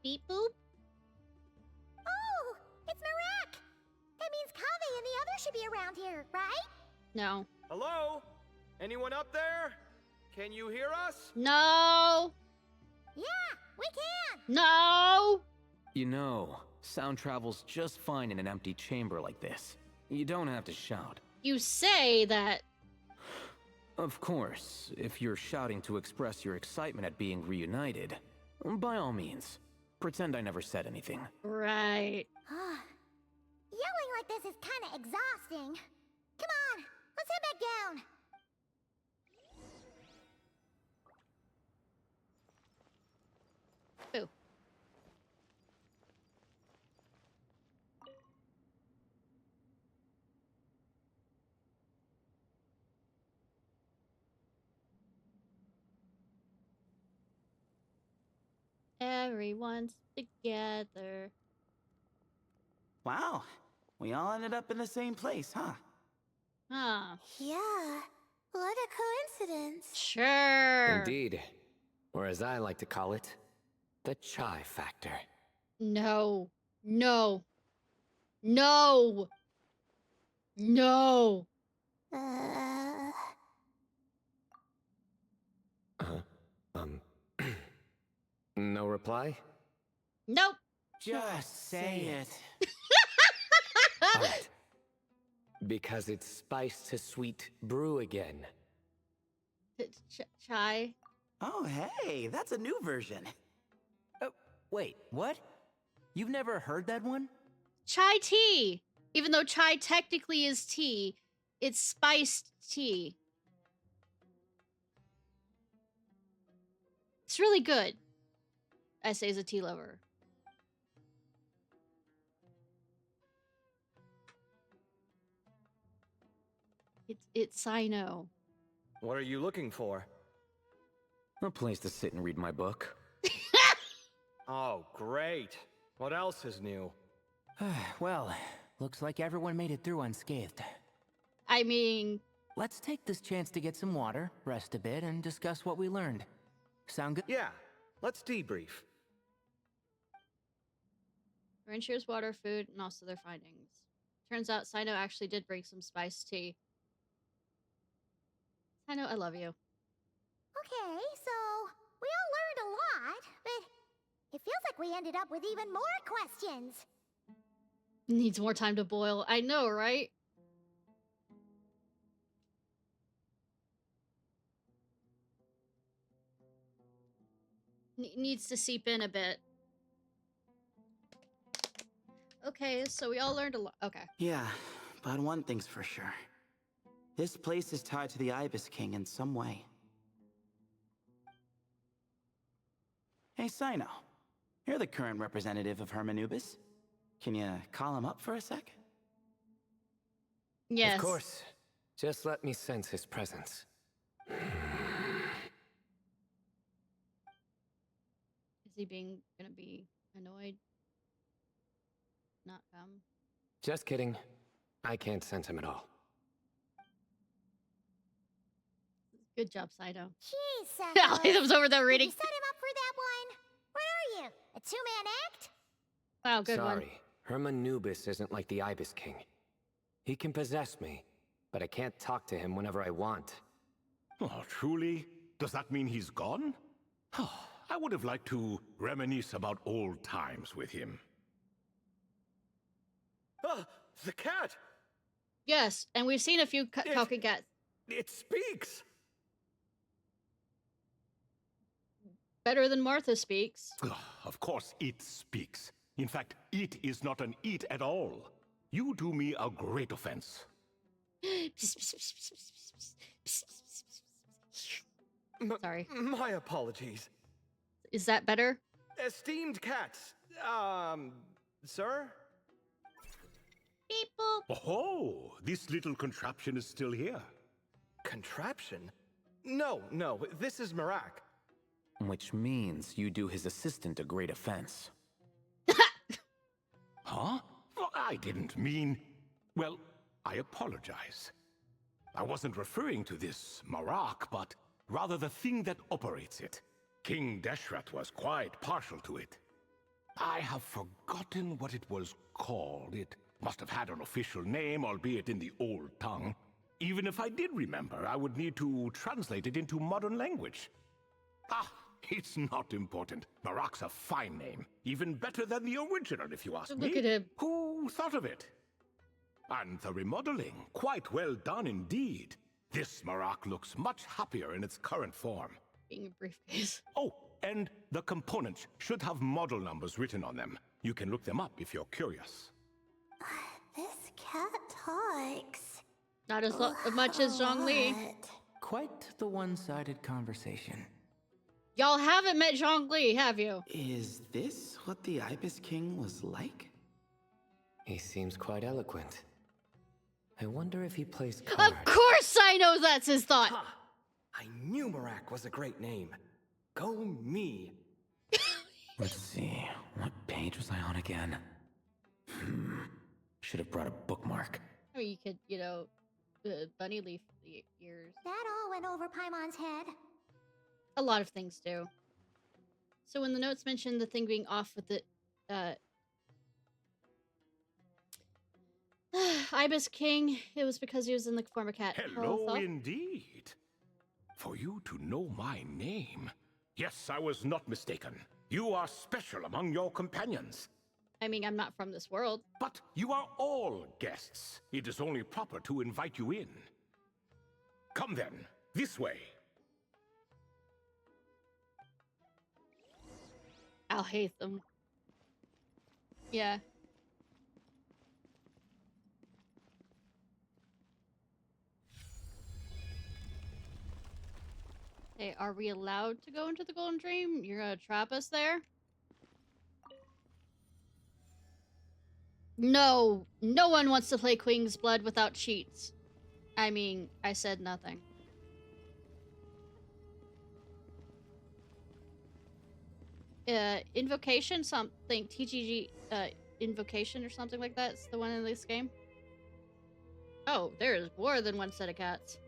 Beep boop. Oh, it's Marak. That means Kaveh and the others should be around here, right? No. Hello? Anyone up there? Can you hear us? No. Yeah, we can. No. You know, sound travels just fine in an empty chamber like this. You don't have to shout. You say that. Of course, if you're shouting to express your excitement at being reunited, by all means, pretend I never said anything. Right. Yelling like this is kind of exhausting. Come on, let's head back down. Boo. Everyone's together. Wow. We all ended up in the same place, huh? Huh. Yeah, what a coincidence. Sure. Indeed. Or as I like to call it, the chai factor. No. No. No. No. Uh, No reply? Nope. Just say it. Alright. Because it's spice to sweet brew again. Chai. Oh, hey, that's a new version. Oh, wait, what? You've never heard that one? Chai tea. Even though chai technically is tea, it's spiced tea. It's really good. I say as a tea lover. It's Sino. What are you looking for? A place to sit and read my book. Oh, great. What else is new? Well, looks like everyone made it through unscathed. I mean... Let's take this chance to get some water, rest a bit, and discuss what we learned. Sound good? Yeah, let's debrief. Rain shares water, food, and also their findings. Turns out Sino actually did bring some spiced tea. Sino, I love you. Okay, so we all learned a lot, but it feels like we ended up with even more questions. Needs more time to boil. I know, right? Needs to seep in a bit. Okay, so we all learned a lot. Okay. Yeah, but one thing's for sure. This place is tied to the Ibis King in some way. Hey, Sino. You're the current representative of Hermanubis. Can you call him up for a sec? Yes. Of course. Just let me sense his presence. Is he gonna be annoyed? Not come? Just kidding. I can't sense him at all. Good job, Sino. Jeez, I was over there Did reading. you set him up for that one? What are you, a two-man act? Wow, good one. Sorry, Hermanubis isn't like the Ibis King. He can possess me, but I can't talk to him whenever I want. Oh, truly? Does that mean he's gone? I would have liked to reminisce about old times with him. Ah, the cat! Yes, and we've seen a few talking cats. It speaks! Better than Martha speaks. Of course it speaks. In fact, it is not an it at all. You do me a great offense. Sorry. My apologies. Is that better? Esteemed cats, sir? People. Oh, this little contraption is still here. Contraption? No, this is Marak. Which means you do his assistant a great offense. Huh? Well, I didn't mean... Well, I apologize. I wasn't referring to this Marak, but rather the thing that operates it. King Deshret was quite partial to it. I have forgotten what it was called. It must have had an official name, albeit in the old tongue. Even if I did remember, I would need to translate it into modern language. Ah, it's not important. Marak's a fine name. Even better than the original, if you ask me. Look at him. Who thought of it? And the remodeling, quite well done indeed. This Marak looks much happier in its current form. Being a briefcase. Oh, and the components should have model numbers written on them. You can look them up if you're curious. This cat talks. Not as much as Zhongli. What? Quite the one-sided conversation. Y'all haven't met Zhongli, have you? Is this what the Ibis King was like? He seems quite eloquent. I wonder if he plays cards. Of course I know that's his thought. Ha! I knew Marak was a great name. Go me. Let's see, what page was I on again? Should have brought a bookmark. I mean, you could, you know, bunny leaf the ears. That all went over Paimon's head. A lot of things do. So when the notes mentioned the thing being off with the Ibis King, it was because he was in the form of cat. Hello, indeed. For you to know my name. Yes, I was not mistaken. You are special among your companions. I mean, I'm not from this world. But you are all guests. It is only proper to invite you in. Come then, this way. I'll hate them. Yeah. Hey, are we allowed to go into the Golden Dream? You're gonna trap us there? No, no one wants to play Queen's Blood without cheats. I mean, I said nothing. Invocation, something, TGG, Invocation or something like that. It's the one in this game. Oh, there is more than one set of cats.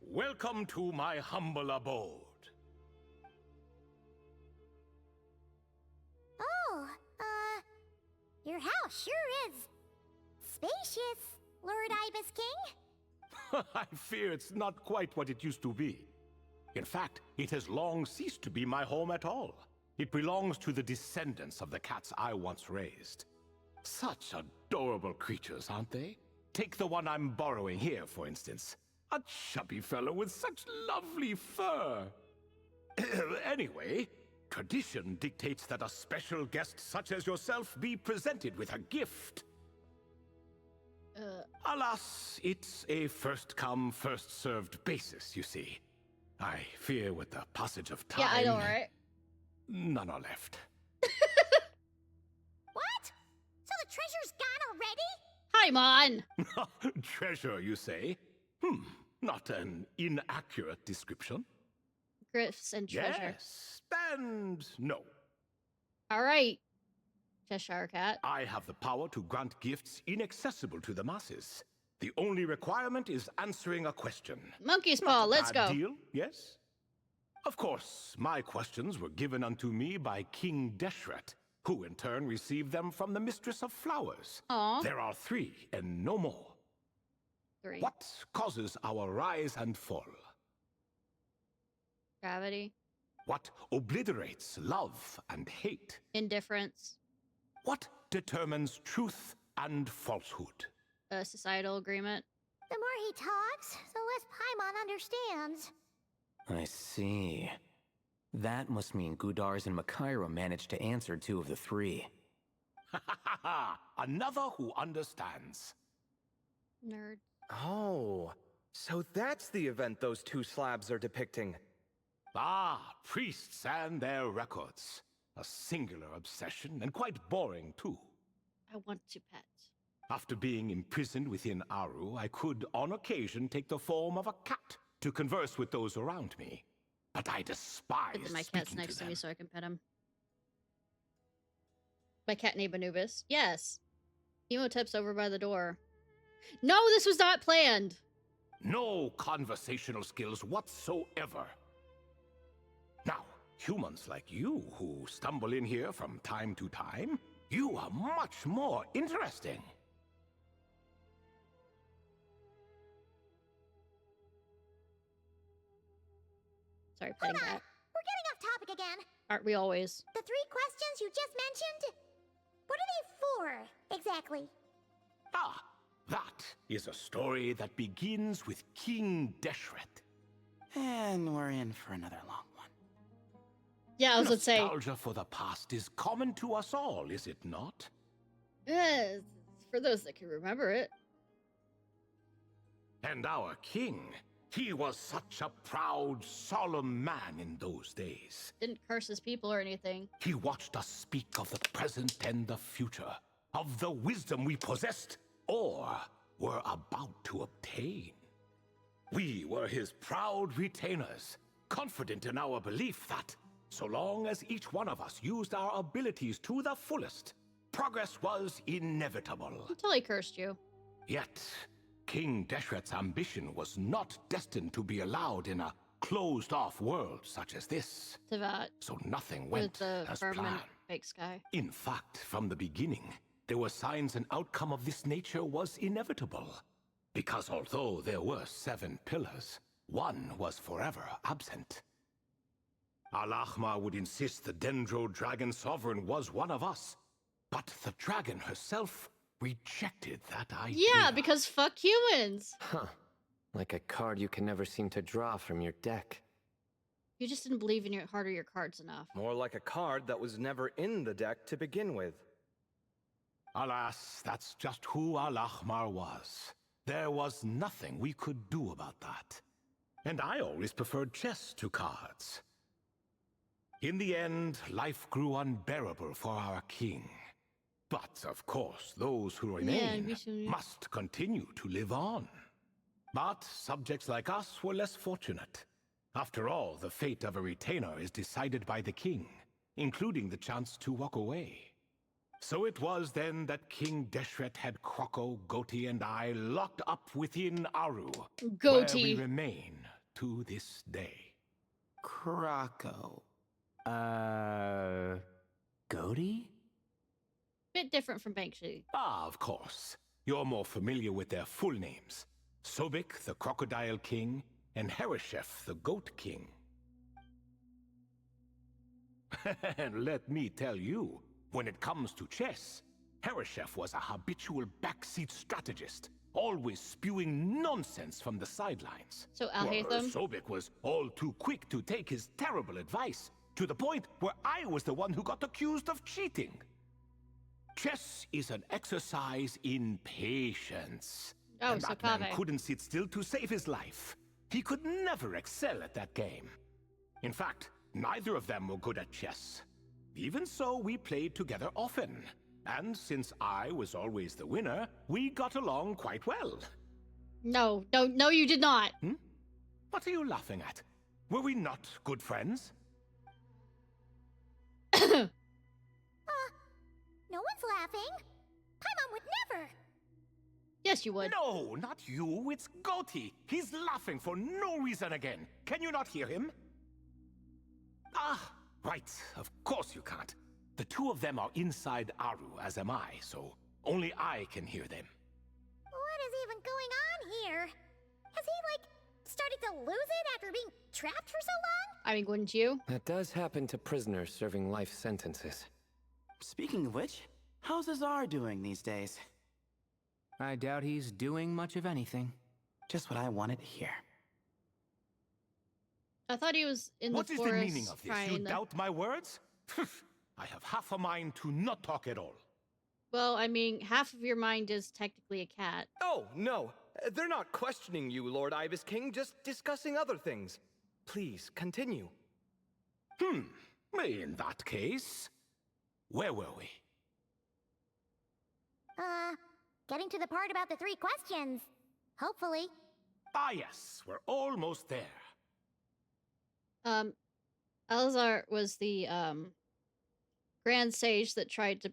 Welcome to my humble abode. Oh, your house sure is spacious, Lord Ibis King. I fear it's not quite what it used to be. In fact, it has long ceased to be my home at all. It belongs to the descendants of the cats I once raised. Such adorable creatures, aren't they? Take the one I'm borrowing here, for instance. A chubby fellow with such lovely fur. Anyway, tradition dictates that a special guest such as yourself be presented with a gift. Alas, it's a first-come, first-served basis, you see. I fear with the passage of time... Yeah, I know, right? None are left. What? So the treasure's gone already? Hi, Mon! Treasure, you say? Not an inaccurate description. Gifts and treasure. Yes, and no. All right, Cheshire Cat. I have the power to grant gifts inaccessible to the masses. The only requirement is answering a question. Monkey's paw, let's go. Deal, yes? Of course, my questions were given unto me by King Deshret, who in turn received them from the Mistress of Flowers. Aww. There are 3 and no more. 3. What causes our rise and fall? Gravity. What obliterates love and hate? Indifference. What determines truth and falsehood? A societal agreement. The more he talks, the less Paimon understands. I see. That must mean Gudars and Makaira managed to answer 2 of the 3. Another who understands. Nerd. Oh, so that's the event those 2 slabs are depicting. Ah, priests and their records. A singular obsession, and quite boring, too. I want to pet. After being imprisoned within Aru, I could, on occasion, take the form of a cat to converse with those around me. But I despise Good that my cat's speaking next to them. me so I can pet him. My cat named Anubis. Yes. Emotep's over by the door. No, this was not planned. No conversational skills whatsoever. Now, humans like you who stumble in here from time to time, you are much more interesting. Sorry, petting Hold on. cat. We're getting off topic again. Aren't we always? The 3 questions you just mentioned? What are they for, exactly? Ah, that is a story that begins with King Deshret. And we're in for another long one. Yeah, I was gonna say. Nostalgia for the past is common to us all, is it not? It's for those that can remember it. And our king, he was such a proud, solemn man in those days. Didn't curse his people or anything. He watched us speak of the present and the future, of the wisdom we possessed or were about to obtain. We were his proud retainers, confident in our belief that So long as each one of us used our abilities to the fullest, progress was inevitable. Until he cursed you. Yet, King Deshret's ambition was not destined to be allowed in a closed-off world such as this. So nothing went as planned. Fake sky. In fact, from the beginning, there were signs an outcome of this nature was inevitable. Because although there were 7 pillars, one was forever absent. Al-Ahmar would insist the Dendro Dragon Sovereign was one of us, but the dragon herself rejected that idea. Yeah, because fuck humans. Huh. Like a card you can never seem to draw from your deck. You just didn't believe in your heart or your cards enough. More like a card that was never in the deck to begin with. Alas, that's just who Al-Ahmar was. There was nothing we could do about that. And I always preferred chess to cards. In the end, life grew unbearable for our king. But, of course, those who remain must continue to live on. But subjects like us were less fortunate. After all, the fate of a retainer is decided by the king, including the chance to walk away. So it was then that King Deshret had Kroko, Goti, and I locked up within Aru, where we remain to this day. Kroko. Goti? Bit different from Banksy. Ah, of course. You're more familiar with their full names. Sobek, the Crocodile King, and Hereshef, the Goat King. And let me tell you, when it comes to chess, Hereshef was a habitual backseat strategist, always spewing nonsense from the sidelines. So Al-Haytham? Sobek was all too quick to take his terrible advice, to the point where I was the one who got accused of cheating. Chess is an exercise in patience. Oh, and so that man Kaveh couldn't sit still to save his life. He could never excel at that game. In fact, neither of them were good at chess. Even so, we played together often. And since I was always the winner, we got along quite well. No, you did not. What are you laughing at? Were we not good friends? No one's laughing. Paimon would never. Yes, you would. No, not you. It's Goti. He's laughing for no reason again. Can you not hear him? Ah, right. Of course you can't. The two of them are inside Aru, as am I, so only I can hear them. What is even going on here? Has he, like, started to lose it after being trapped for so long? I mean, wouldn't you? That does happen to prisoners serving life sentences. Speaking of which, how's Azar doing these days? I doubt he's doing much of anything. Just what I wanted to hear. I thought he was in the forest. What is the meaning of this? You doubt my words? I have half a mind to not talk at all. Well, I mean, half of your mind is technically a cat. Oh, no. They're not questioning you, Lord Ibis King, just discussing other things. Please, continue. In that case, where were we? Getting to the part about the 3 questions. Hopefully. Ah, yes, we're almost there. Alazar was the, grand sage that tried to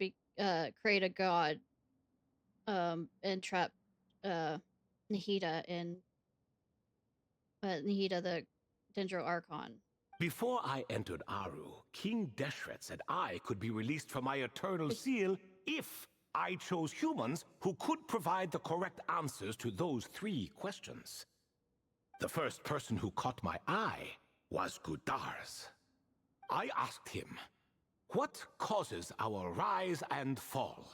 create a god, and trap, Nahida in, Nahida the Dendro Archon. Before I entered Aru, King Deshret said I could be released from my eternal seal if I chose humans who could provide the correct answers to those 3 questions. The first person who caught my eye was Gudars. I asked him, what causes our rise and fall?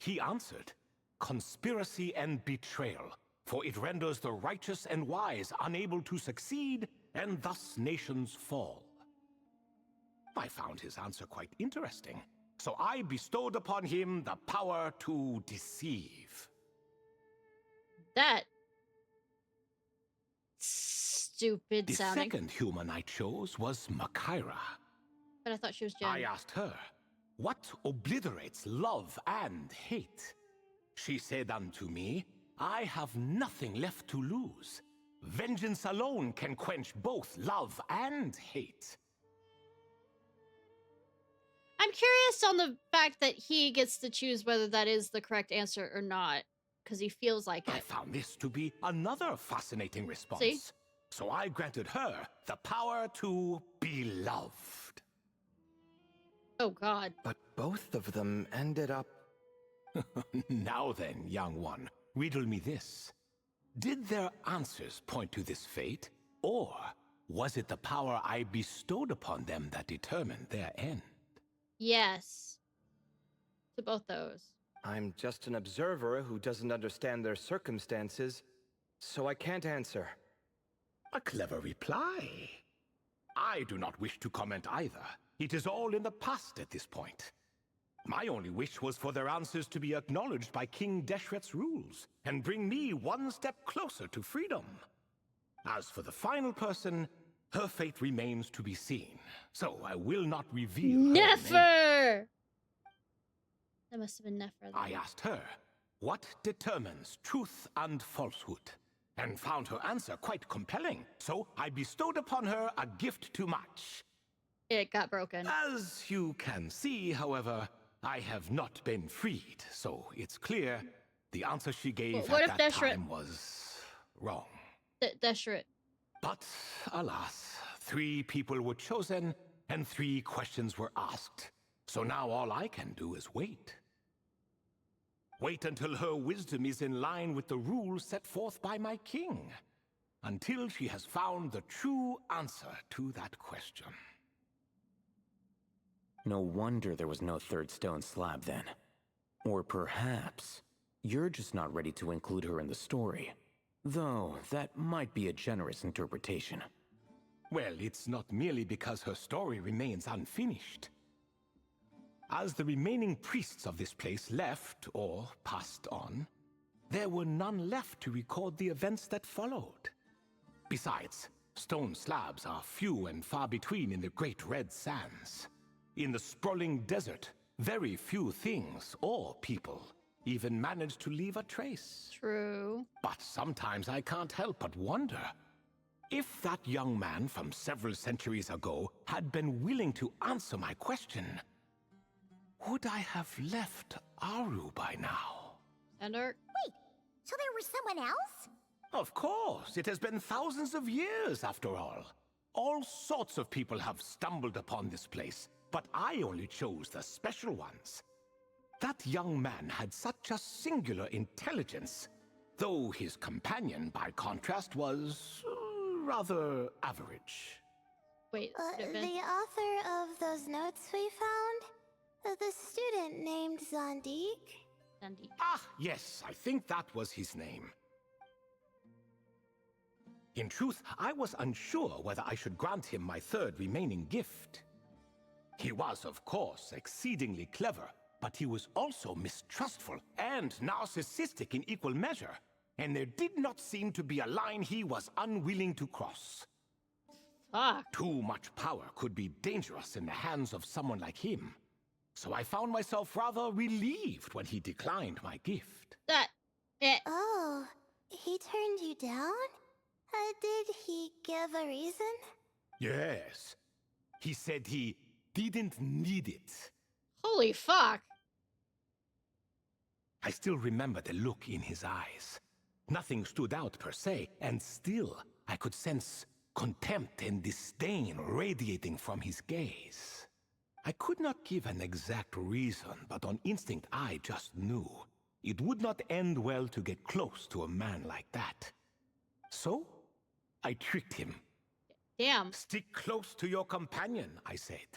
He answered, conspiracy and betrayal, for it renders the righteous and wise unable to succeed, and thus nations fall. I found his answer quite interesting, so I bestowed upon him the power to deceive. That stupid sounding. The second human I chose was Makaira. But I thought she was Jen. I asked her, what obliterates love and hate? She said unto me, I have nothing left to lose. Vengeance alone can quench both love and hate. I'm curious on the fact that he gets to choose whether that is the correct answer or not, because he feels like I it. found this to be another fascinating response. See? So I granted her the power to be loved. Oh, God. But both of them ended up... Now then, young one, riddle me this. Did their answers point to this fate, or was it the power I bestowed upon them that determined their end? Yes. To both those. I'm just an observer who doesn't understand their circumstances, so I can't answer. A clever reply. I do not wish to comment either. It is all in the past at this point. My only wish was for their answers to be acknowledged by King Deshret's rules, and bring me one step closer to freedom. As for the final person, her fate remains to be seen, so I will not reveal her name. Nefer! That must have been Nefer. Then. I asked her, what determines truth and falsehood? And found her answer quite compelling, so I bestowed upon her a gift to match. It got broken. As you can see, however, I have not been freed, so it's clear the answer she gave What at if that Deshret... time was wrong. Deshret. But, alas, 3 people were chosen, and 3 questions were asked. So now all I can do is wait. Wait until her wisdom is in line with the rules set forth by my king. Until she has found the true answer to that question. No wonder there was no third stone slab then. Or perhaps you're just not ready to include her in the story. Though that might be a generous interpretation. Well, it's not merely because her story remains unfinished. As the remaining priests of this place left, or passed on, there were none left to record the events that followed. Besides, stone slabs are few and far between in the Great Red Sands. In the sprawling desert, very few things or people even manage to leave a trace. True. But sometimes I can't help but wonder, if that young man from several centuries ago had been willing to answer my question, would I have left Aru by now? Ender? Wait, so there was someone else? Of course, it has been thousands of years after all. All sorts of people have stumbled upon this place, but I only chose the special ones. That young man had such a singular intelligence, though his companion, by contrast, was rather average. Wait, the author of those notes we found? The student named Zandik? Zandik. Ah, yes, I think that was his name. In truth, I was unsure whether I should grant him my third remaining gift. He was, of course, exceedingly clever, but he was also mistrustful and narcissistic in equal measure, and there did not seem to be a line he was unwilling to cross. Fuck. Too much power could be dangerous in the hands of someone like him. So I found myself rather relieved when he declined my gift. Oh, he turned you down? Did he give a reason? Yes. He said he didn't need it. Holy fuck. I still remember the look in his eyes. Nothing stood out per se, and still I could sense contempt and disdain radiating from his gaze. I could not give an exact reason, but on instinct I just knew. It would not end well to get close to a man like that. So, I tricked him. Damn. Stick close to your companion, I said.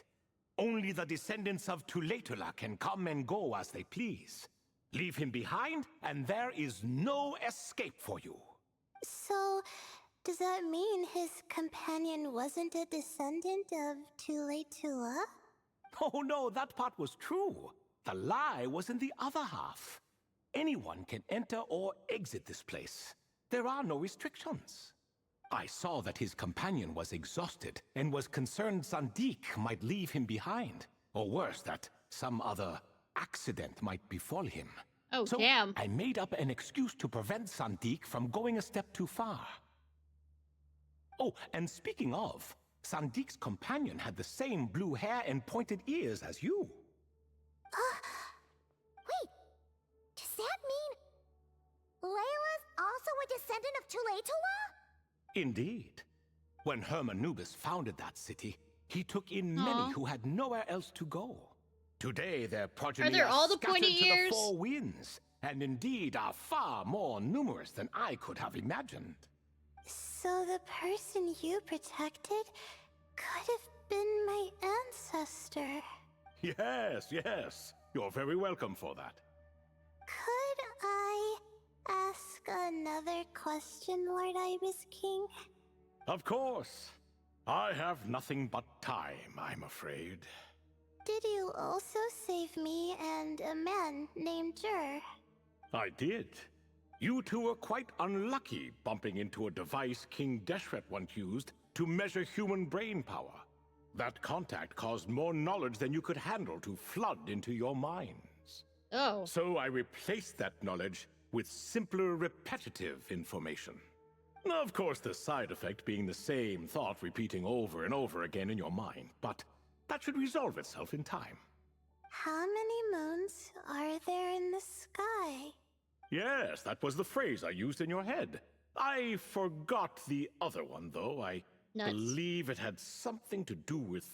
Only the descendants of Tulatula can come and go as they please. Leave him behind, and there is no escape for you. So, does that mean his companion wasn't a descendant of Tulatula? Oh no, that part was true. The lie was in the other half. Anyone can enter or exit this place. There are no restrictions. I saw that his companion was exhausted and was concerned Zandik might leave him behind. Or worse, that some other accident might befall him. Oh, so damn. I made up an excuse to prevent Zandik from going a step too far. Oh, and speaking of, Sandik's companion had the same blue hair and pointed ears as you. Wait, does that mean Layla's also a descendant of Tulatula? Indeed. When Hermanubis founded that city, he took in Aw. many who had nowhere else to go. Today, their progeny there all the scattered pointy to ears? the four winds, and indeed are far more numerous than I could have imagined. So the person you protected could have been my ancestor. Yes, yes. You're very welcome for that. Could I ask another question, Lord Ibis King? Of course. I have nothing but time, I'm afraid. Did you also save me and a man named Jur? I did. You two were quite unlucky bumping into a device King Deshret once used to measure human brain power. That contact caused more knowledge than you could handle to flood into your minds. Oh. So I replaced that knowledge with simpler, repetitive information. Of course, the side effect being the same thought repeating over and over again in your mind, but that should resolve itself in time. How many moons are there in the sky? Yes, that was the phrase I used in your head. I forgot the other one, though. I Nuts. believe it had something to do with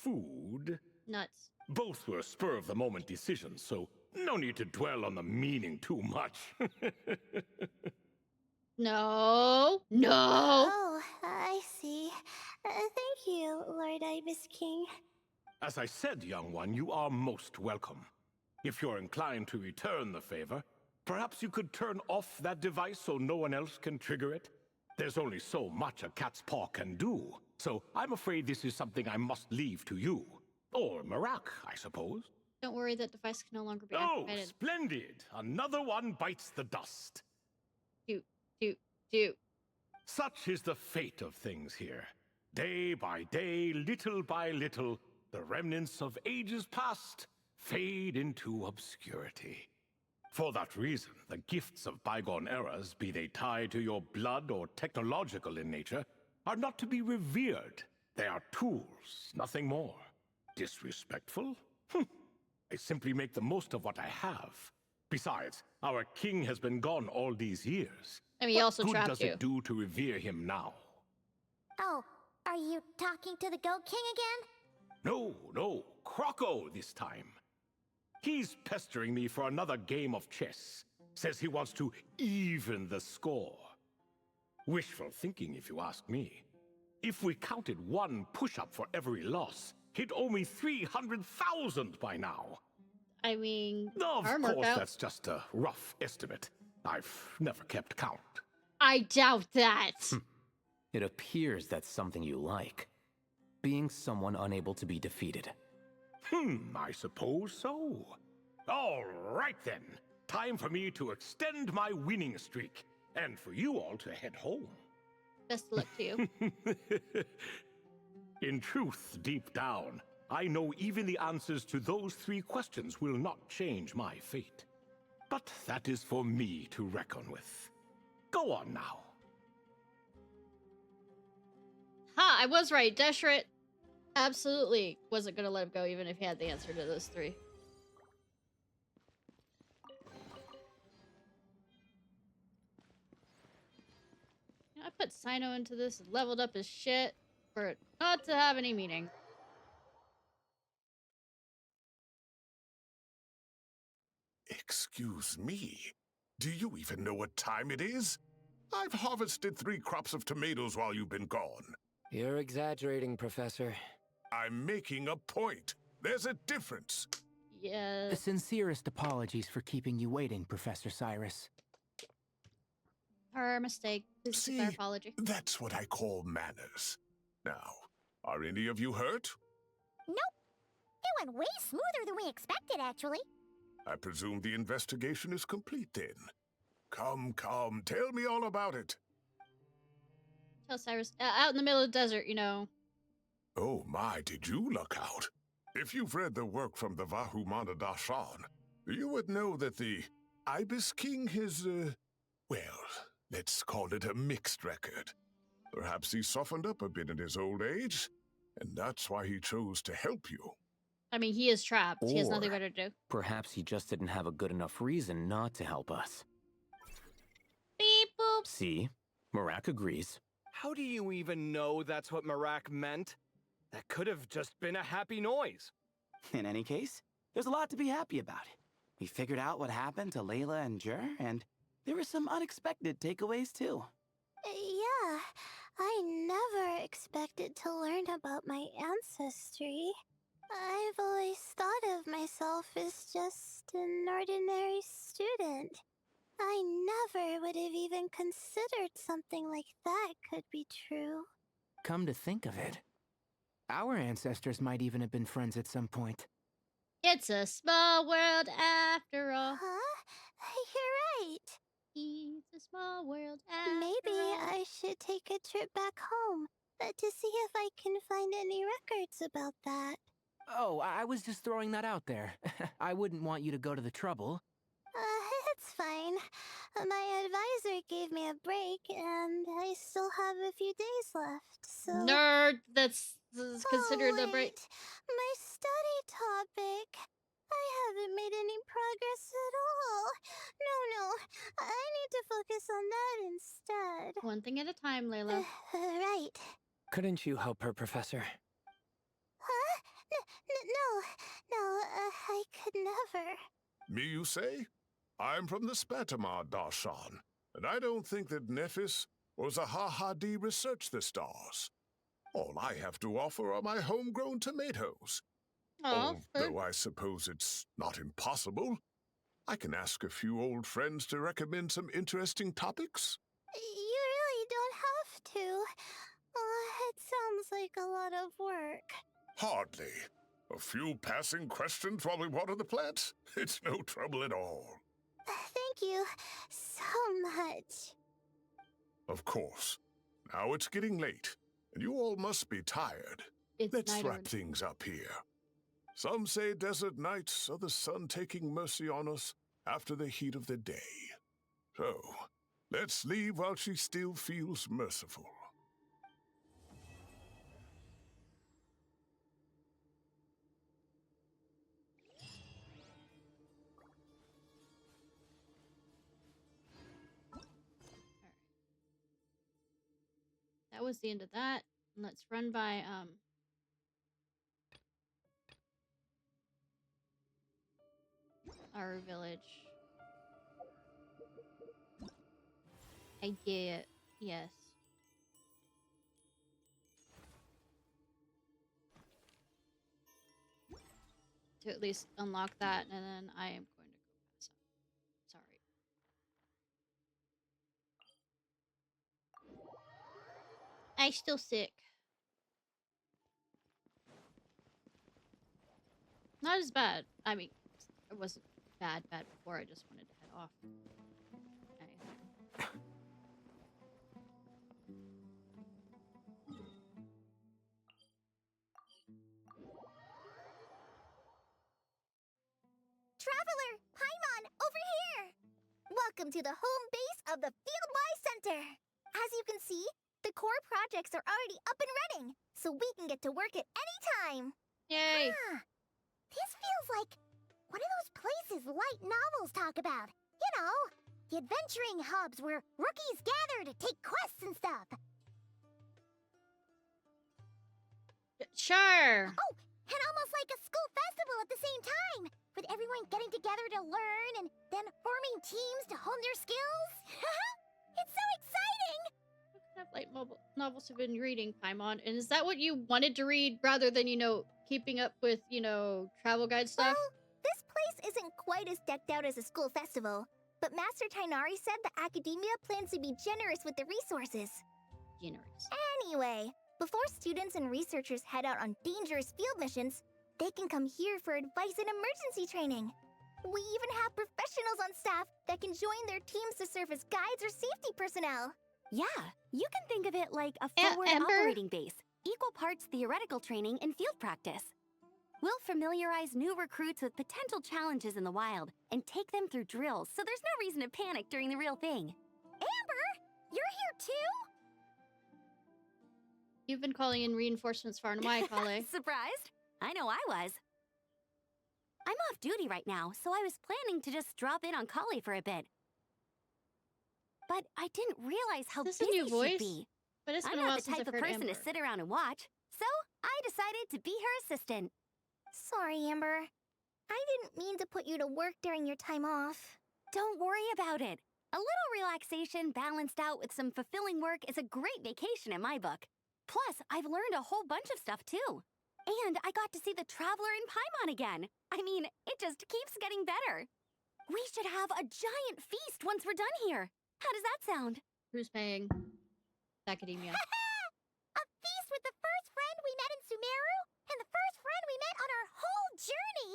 food. Nuts. Both were spur-of-the-moment decisions, so no need to dwell on the meaning too much. No. No. Oh, I see. Thank you, Lord Ibis King. As I said, young one, you are most welcome. If you're inclined to return the favor, perhaps you could turn off that device so no one else can trigger it? There's only so much a cat's paw can do, so I'm afraid this is something I must leave to you. Or Marak, I suppose. Don't worry, that device can no longer be Oh, activated. splendid! Another one bites the dust. Do. Such is the fate of things here. Day by day, little by little, the remnants of ages past fade into obscurity. For that reason, the gifts of bygone eras, be they tied to your blood or technological in nature, are not to be revered. They are tools, nothing more. Disrespectful? I simply make the most of what I have. Besides, our king has been gone all these years. I mean, he also what good trapped does you. it do to revere him now? Oh, are you talking to the Goat King again? No, Croco this time. He's pestering me for another game of chess. Says he wants to even the score. Wishful thinking, if you ask me. If we counted one push-up for every loss, he'd owe me 300,000 by now. I mean, Of arm course, workout. that's just a rough estimate. I've never kept count. I doubt that. It appears that's something you like. Being someone unable to be defeated. I suppose so. All right then. Time for me to extend my winning streak, and for you all to head home. Best of luck to you. In truth, deep down, I know even the answers to those 3 questions will not change my fate. But that is for me to reckon with. Go on now. Ha! I was right. Deshret absolutely wasn't going to let him go even if he had the answer to those 3. You know, I put Sino into this and leveled up his shit for it not to have any meaning. Excuse me. Do you even know what time it is? I've harvested 3 crops of tomatoes while you've been gone. You're exaggerating, Professor. I'm making a point. There's a difference. The Yes. sincerest apologies for keeping you waiting, Professor Cyrus. Our mistake. Please accept our apology. That's what I call manners. Now, are any of you hurt? Nope. It went way smoother than we expected, actually. I presume the investigation is complete then. Come, tell me all about it. Tell Cyrus. Out in the middle of the desert, you know. Oh my, did you luck out? If you've read the work from the Vahumana Dashan, you would know that the Ibis King is, well, let's call it a mixed record. Perhaps he softened up a bit in his old age, and that's why he chose to help you. I mean, he is trapped. He has nothing Or better to do. perhaps he just didn't have a good enough reason not to help us. Beep boop. See? Marak agrees. How do you even know that's what Marak meant? That could have just been a happy noise. In any case, there's a lot to be happy about. We figured out what happened to Layla and Jur, and there were some unexpected takeaways too. Yeah, I never expected to learn about my ancestry. I've always thought of myself as just an ordinary student. I never would have even considered something like that could be true. Come to think of it, our ancestors might even have been friends at some point. It's a small world after all. Huh? You're right. It's a small world after Maybe all. I should take a trip back home to see if I can find any records about that. Oh, I was just throwing that out there. I wouldn't want you to go to the trouble. It's fine. My advisor gave me a break, and I still have a few days left, so... Nerd, that's considered a break. My study topic. I haven't made any progress at all. No, I need to focus on that instead. One thing at a time, Layla. Right. Couldn't you help her, Professor? Huh? No, I could never. Me, you say? I'm from the Spatamar Darshan, and I don't think that Nephis or Zahahadi researched the stars. All I have to offer are my homegrown tomatoes. Oh, Although I suppose it's not impossible. I can ask a few old friends to recommend some interesting topics. You really don't have to. It sounds like a lot of work. Hardly. A few passing questions while we water the plants? It's no trouble at all. Thank you so much. Of course. Now it's getting late, and you all must be tired. It's Let's wrap things up here. Some say desert nights are the sun taking mercy on us after the heat of the day. So, let's leave while she still feels merciful. That was the end of that. Let's run by our village. I get yes. To at least unlock that, and then I am going to go pass out. Sorry. I'm still sick. Not as bad. I mean, it wasn't bad before. I just wanted to head off. Okay. Traveler, Paimon, over here! Welcome to the home base of the Fieldwise Center. As you can see, the core projects are already up and running, so we can get to work at any time. Yay! This feels like one of those places light novels talk about. You know, the adventuring hubs where rookies gather to take quests and stuff. Sure. Oh, and almost like a school festival at the same time, with everyone getting together to learn and then forming teams to hone their skills. It's so exciting! What kind of light novels have been reading, Paimon? And is that what you wanted to read rather than, keeping up with, travel guide stuff? Well, this place isn't quite as decked out as a school festival, but Master Tainari said the academia plans to be generous with the resources. Generous. Anyway, before students and researchers head out on dangerous field missions, they can come here for advice and emergency training. We even have professionals on staff that can join their teams to serve as guides or safety personnel. Yeah, you can think of it like a forward operating base. Equal parts theoretical training and field practice. We'll familiarize new recruits with potential challenges in the wild and take them through drills so there's no reason to panic during the real thing. Amber, you're here too? You've been calling in reinforcements for my Kale. Surprised? I know I was. I'm off duty right now, so I was planning to just drop in on Kale for a bit. But I didn't realize how Is this a busy new voice? she'd be. But it's I'm been a not while the since type I've of heard person Amber. to sit around and watch, so I decided to be her assistant. Sorry, Amber. I didn't mean to put you to work during your time off. Don't worry about it. A little relaxation balanced out with some fulfilling work is a great vacation in my book. Plus, I've learned a whole bunch of stuff too. And I got to see the Traveler in Paimon again. I mean, it just keeps getting better. We should have a giant feast once we're done here. How does that sound? Who's paying? Academia. A feast with the first friend we met in Sumeru, and the first friend we met on our whole journey.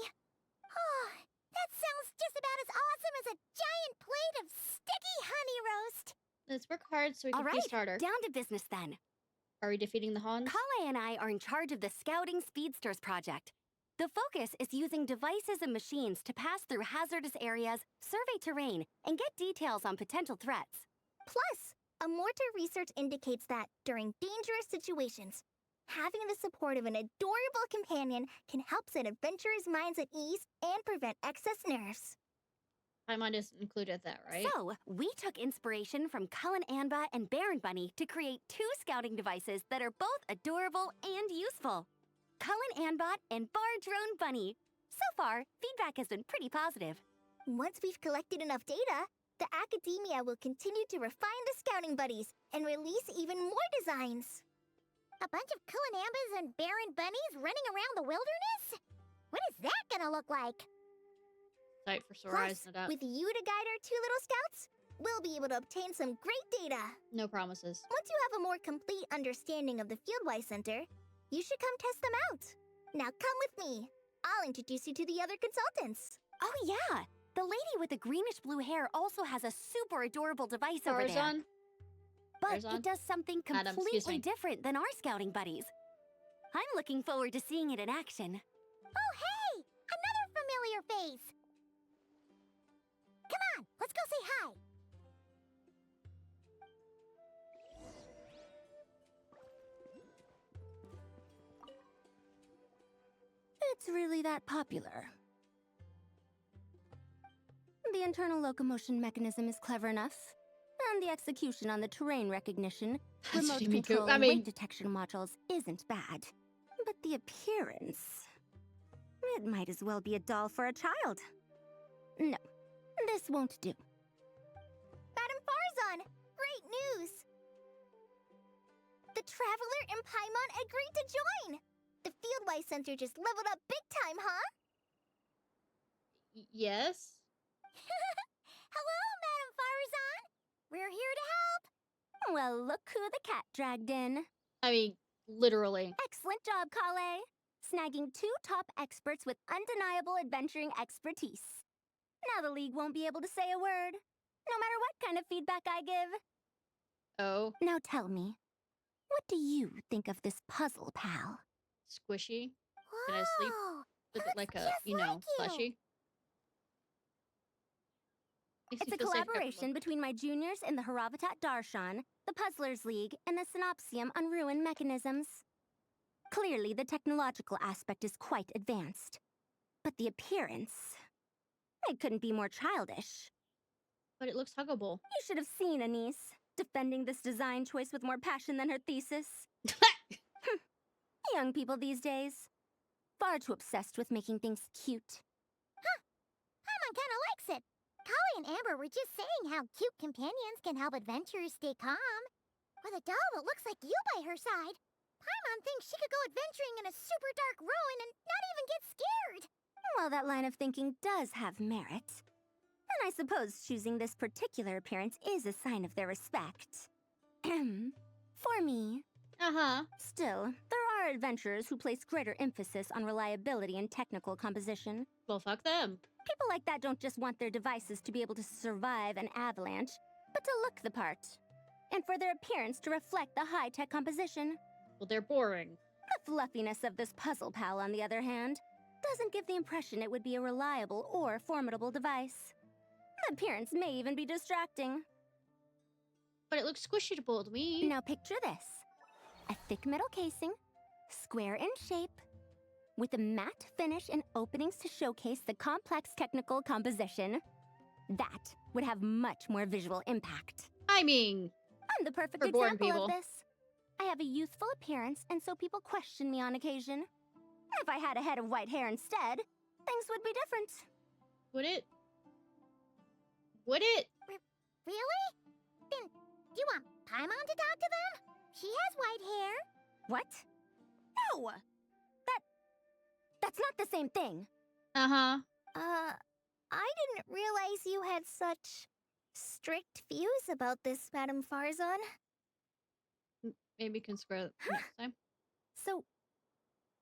Oh, that sounds just about as awesome as a giant plate of sticky honey roast. Let's work hard so we All can right, feast harder. down to business then. Are we defeating the Hans? Kale and I are in charge of the Scouting Speedsters project. The focus is using devices and machines to pass through hazardous areas, survey terrain, and get details on potential threats. Plus, a mortar research indicates that during dangerous situations, having the support of an adorable companion can help set adventurers' minds at ease and prevent excess nerves. Paimon isn't included that, right? So, we took inspiration from Cullen Anba and Baron Bunny to create 2 scouting devices that are both adorable and useful. Cullen Anbot and Bar Drone Bunny. So far, feedback has been pretty positive. Once we've collected enough data, the Academia will continue to refine the scouting buddies and release even more designs. A bunch of Kulanambas and Baron Bunnies running around the wilderness? What is that gonna look like? Sight for sore Plus, eyes, no doubt. with you to guide our 2 little scouts, we'll be able to obtain some great data. No promises. Once you have a more complete understanding of the Fieldwise Center, you should come test them out. Now come with me. I'll introduce you to the other consultants. Oh yeah! The lady with the greenish-blue hair also has a super adorable device over there. Tarzan? But Tarzan? it does something Adam, excuse completely me. different than our scouting buddies. I'm looking forward to seeing it in action. Oh, hey! Another familiar face! Come on, let's go say hi! It's really that popular. The internal locomotion mechanism is clever enough, and the execution on the terrain recognition, remote Jimmy Coo- control, I and mean- weight detection modules isn't bad. But the appearance... It might as well be a doll for a child. No, this won't do. Madame Farzan, great news! The Traveler and Paimon agreed to join! The Fieldwise Center just leveled up big time, huh? Yes? Hello, Madame Farzan! We're here to help! Well, look who the cat dragged in. I mean, literally. Excellent job, Kale. Snagging 2 top experts with undeniable adventuring expertise. Now the League won't be able to say a word, no matter what kind of feedback I give. Oh, Now tell me, what do you think of this puzzle, pal? squishy. Can I sleep Whoa, with it that's like a, just you know, like you. plushie? Makes It's me a feel safe and collaboration comfortable. between my juniors in the Haravatat Darshan, the Puzzlers League, and the Synopsium on Ruin Mechanisms. Clearly, the technological aspect is quite advanced. But the appearance... It couldn't be more childish. But it looks huggable. You should have seen Anise, defending this design choice with more passion than her thesis. Young people these days. Far too obsessed with making things cute. Paimon kinda likes it. Kali and Amber were just saying how cute companions can help adventurers stay calm. With a doll that looks like you by her side, Paimon thinks she could go adventuring in a super dark ruin and not even get scared. Well, that line of thinking does have merit. And I suppose choosing this particular appearance is a sign of their respect. For me. Uh-huh. Still, there are adventurers who place greater emphasis on reliability and technical composition. Well, fuck them. People like that don't just want their devices to be able to survive an avalanche, but to look the part. And for their appearance to reflect the high-tech composition. Well, they're boring. The fluffiness of this puzzle pal, on the other hand, doesn't give the impression it would be a reliable or formidable device. The appearance may even be distracting. But it looks squishable to me. Now picture this. A thick metal casing, square in shape, with a matte finish and openings to showcase the complex technical composition. That would have much more visual impact. I mean, I'm the perfect for boring example people. of this. I have a youthful appearance, and so people question me on occasion. If I had a head of white hair instead, things would be different. Would it? Would it? Really? Then, do you want Paimon to talk to them? She has white hair. What? No! That's not the same thing. Uh-huh. I didn't realize you had such strict views about this, Madame Farzan. Maybe you can square it next time. So,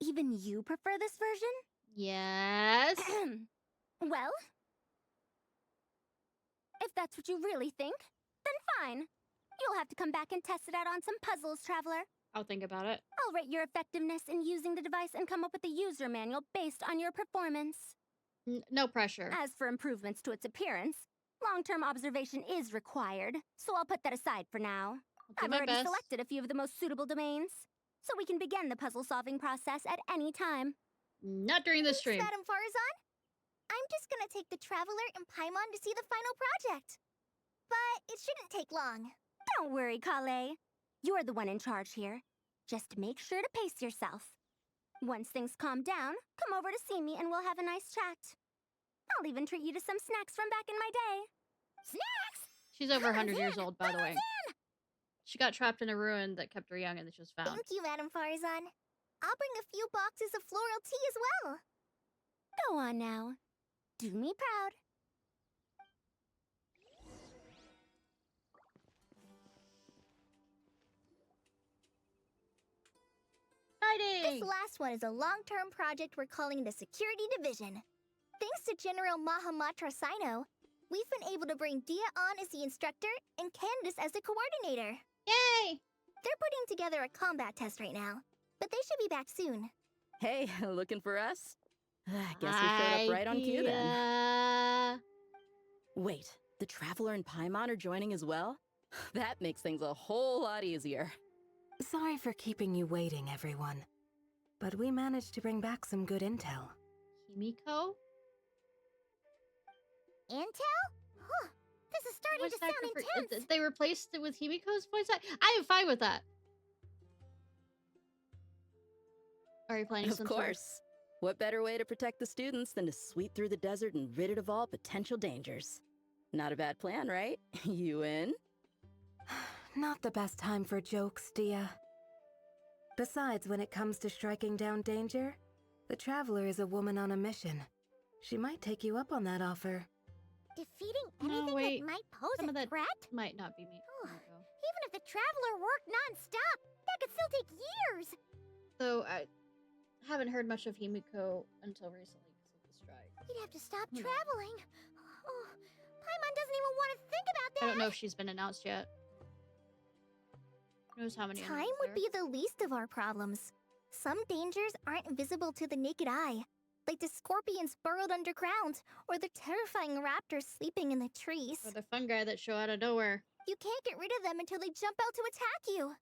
even you prefer this version? Yes. Well, if that's what you really think, then fine. You'll have to come back and test it out on some puzzles, Traveler. I'll think about it. I'll rate your effectiveness in using the device and come up with a user manual based on your performance. No pressure. As for improvements to its appearance, long-term observation is required, so I'll put that aside for now. I've already selected a few of the most suitable domains, so we can begin the puzzle-solving process at any time. Not during the stream. Madame Farzan. I'm just gonna take the Traveler and Paimon to see the final project. But it shouldn't take long. Don't worry, Kale. You're the one in charge here. Just make sure to pace yourself. Once things calm down, come over to see me and we'll have a nice chat. I'll even treat you to some snacks from back in my day. Snacks? She's over 100 years old, by the way. She got trapped in a ruin that kept her young and then she was found. Thank you, Madame Farzan. I'll bring a few boxes of floral tea as well. Go on now. Do me proud. This last one is a long-term project we're calling the Security Division. Thanks to General Mahamatra Sino, we've been able to bring Dia on as the instructor and Candace as the coordinator. Yay! They're putting together a combat test right now, but they should be back soon. Hey, looking for us? Guess we showed up right on cue then. Wait, the Traveler and Paimon are joining as well? That makes things a whole lot easier. Sorry for keeping you waiting, everyone. But we managed to bring back some good intel. Himiko? Intel? Huh. This is starting to sound intense. They replaced it with Himiko's voice? I am fine with that. Are you planning some Of course. What better way to protect the students than to sweep through the desert and rid it of all potential dangers? Not a bad plan, right? You in? Not the best time for jokes, Dia. Besides, when it comes to striking down danger, the Traveler is a woman on a mission. She might take you up on that offer. Defeating anything that might pose Some a of that threat? might not be me. Even if the Traveler worked non-stop, that could still take years. So I haven't heard much of Himiko until recently because of the strike. You'd have to stop traveling. Oh, Paimon doesn't even want to think about that. I don't know if she's been announced yet. Who knows how many? Time would be the least of our problems. Some dangers aren't visible to the naked eye, like the scorpions burrowed underground, or the terrifying raptors sleeping in the trees. Or the fungi that show out of nowhere. You can't get rid of them until they jump out to attack you.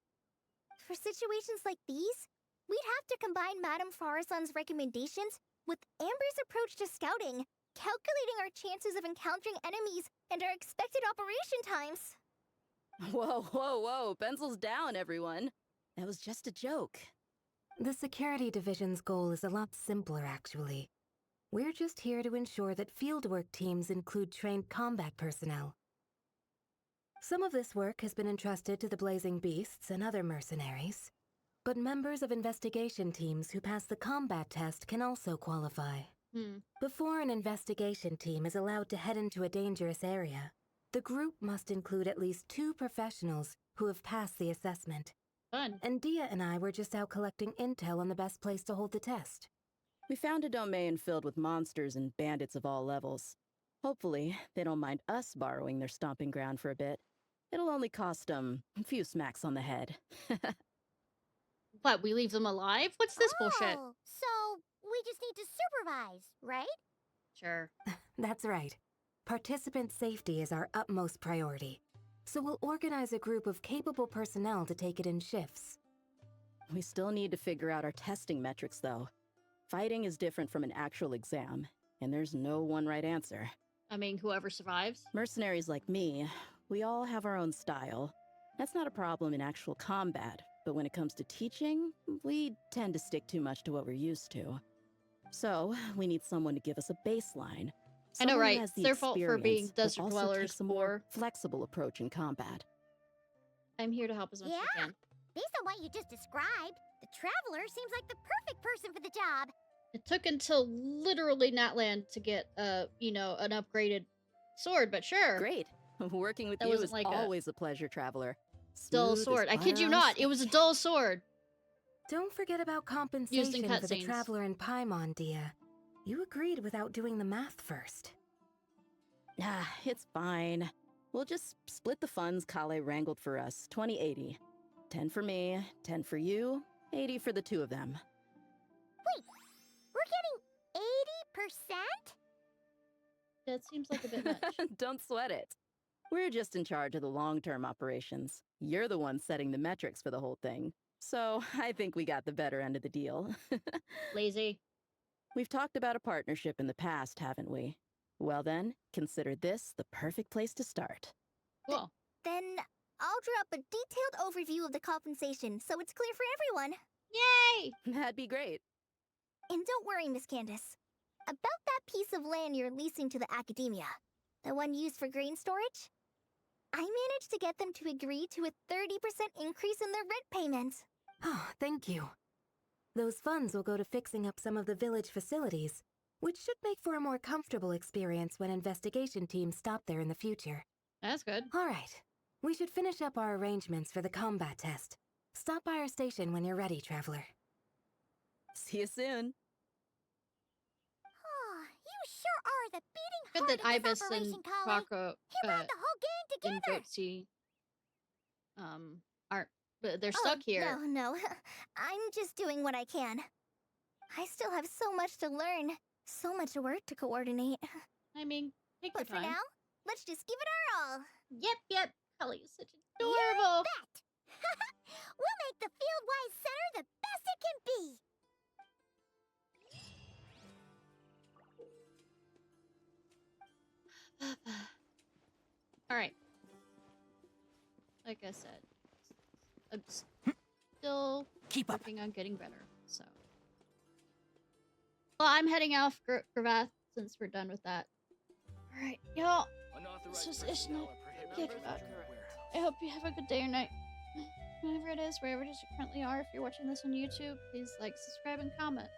For situations like these, we'd have to combine Madame Farzan's recommendations with Amber's approach to scouting, calculating our chances of encountering enemies and our expected operation times. Whoa, whoa, whoa. Pencils down, everyone. That was just a joke. The Security Division's goal is a lot simpler, actually. We're just here to ensure that fieldwork teams include trained combat personnel. Some of this work has been entrusted to the Blazing Beasts and other mercenaries, but members of investigation teams who pass the combat test can also qualify. Before an investigation team is allowed to head into a dangerous area, the group must include at least 2 professionals who have passed the assessment. Fun. And Dia and I were just out collecting intel on the best place to hold the test. We found a domain filled with monsters and bandits of all levels. Hopefully, they don't mind us borrowing their stomping ground for a bit. It'll only cost them a few smacks on the head. What, we leave them alive? What's this bullshit? So we just need to supervise, right? Sure. That's right. Participant safety is our utmost priority. So we'll organize a group of capable personnel to take it in shifts. We still need to figure out our testing metrics, though. Fighting is different from an actual exam, and there's no one right answer. I mean, whoever survives. Mercenaries like me, we all have our own style. That's not a problem in actual combat, but when it comes to teaching, we tend to stick too much to what we're used to. So, we need someone to give us a baseline. I know, Someone who right? has It's the their fault for being experience, but desert also dwellers takes a more or... flexible approach in combat. I'm here to help as much as I can. Based on what you just described, the Traveler seems like the perfect person for the job. It took until literally Natland to get, you know, an upgraded sword, but sure. Great. Working with That you wasn't is like always a pleasure, Traveler. dull Smooth as sword. I kid you butter on not, it was a dull sword. Don't forget about Used in compensation for the cutscenes. Traveler in Paimon, Dia. You agreed without doing the math first. Ah, it's fine. We'll just split the funds Kale wrangled for us, 20-80. 10 for me, 10 for you, 80 for the two of them. Wait, we're getting 80%? That seems like a bit much. Don't sweat it. We're just in charge of the long-term operations. You're the one setting the metrics for the whole thing. So I think we got the better end of the deal. Lazy. We've talked about a partnership in the past, haven't we? Well then, consider this the perfect place to start. Cool. Then I'll draw up a detailed overview of the compensation so it's clear for everyone. Yay! That'd be great. And don't worry, Miss Candace. About that piece of land you're leasing to the academia, the one used for grain storage, I managed to get them to agree to a 30% increase in their rent payments. Oh, thank you. Those funds will go to fixing up some of the village facilities, which should make for a more comfortable experience when investigation teams stop there in the future. That's good. All right. We should finish up our arrangements for the combat test. Stop by our station when you're ready, Traveler. See you soon. Oh, you sure are the beating Good heart that of this Ibis operation, and Kale. Croco, He brought the whole gang and together. Goatsy, aren't, but they're stuck here. No. I'm just doing what I can. I still have so much to learn, so much work to coordinate. I mean, take But your for time. now, let's just give it our all. Yep. Kelly is such You adorable. bet. We'll make the Fieldwise Center the best it can be. All right. Like I said, I'm still working on getting better. So, well, I'm heading off Gravath since we're done with that. All right, y'all. This was Ishnai. I hope you have a good day or night. Whenever it is, wherever it is you currently are. If you're watching this on YouTube, please like, subscribe, and comment.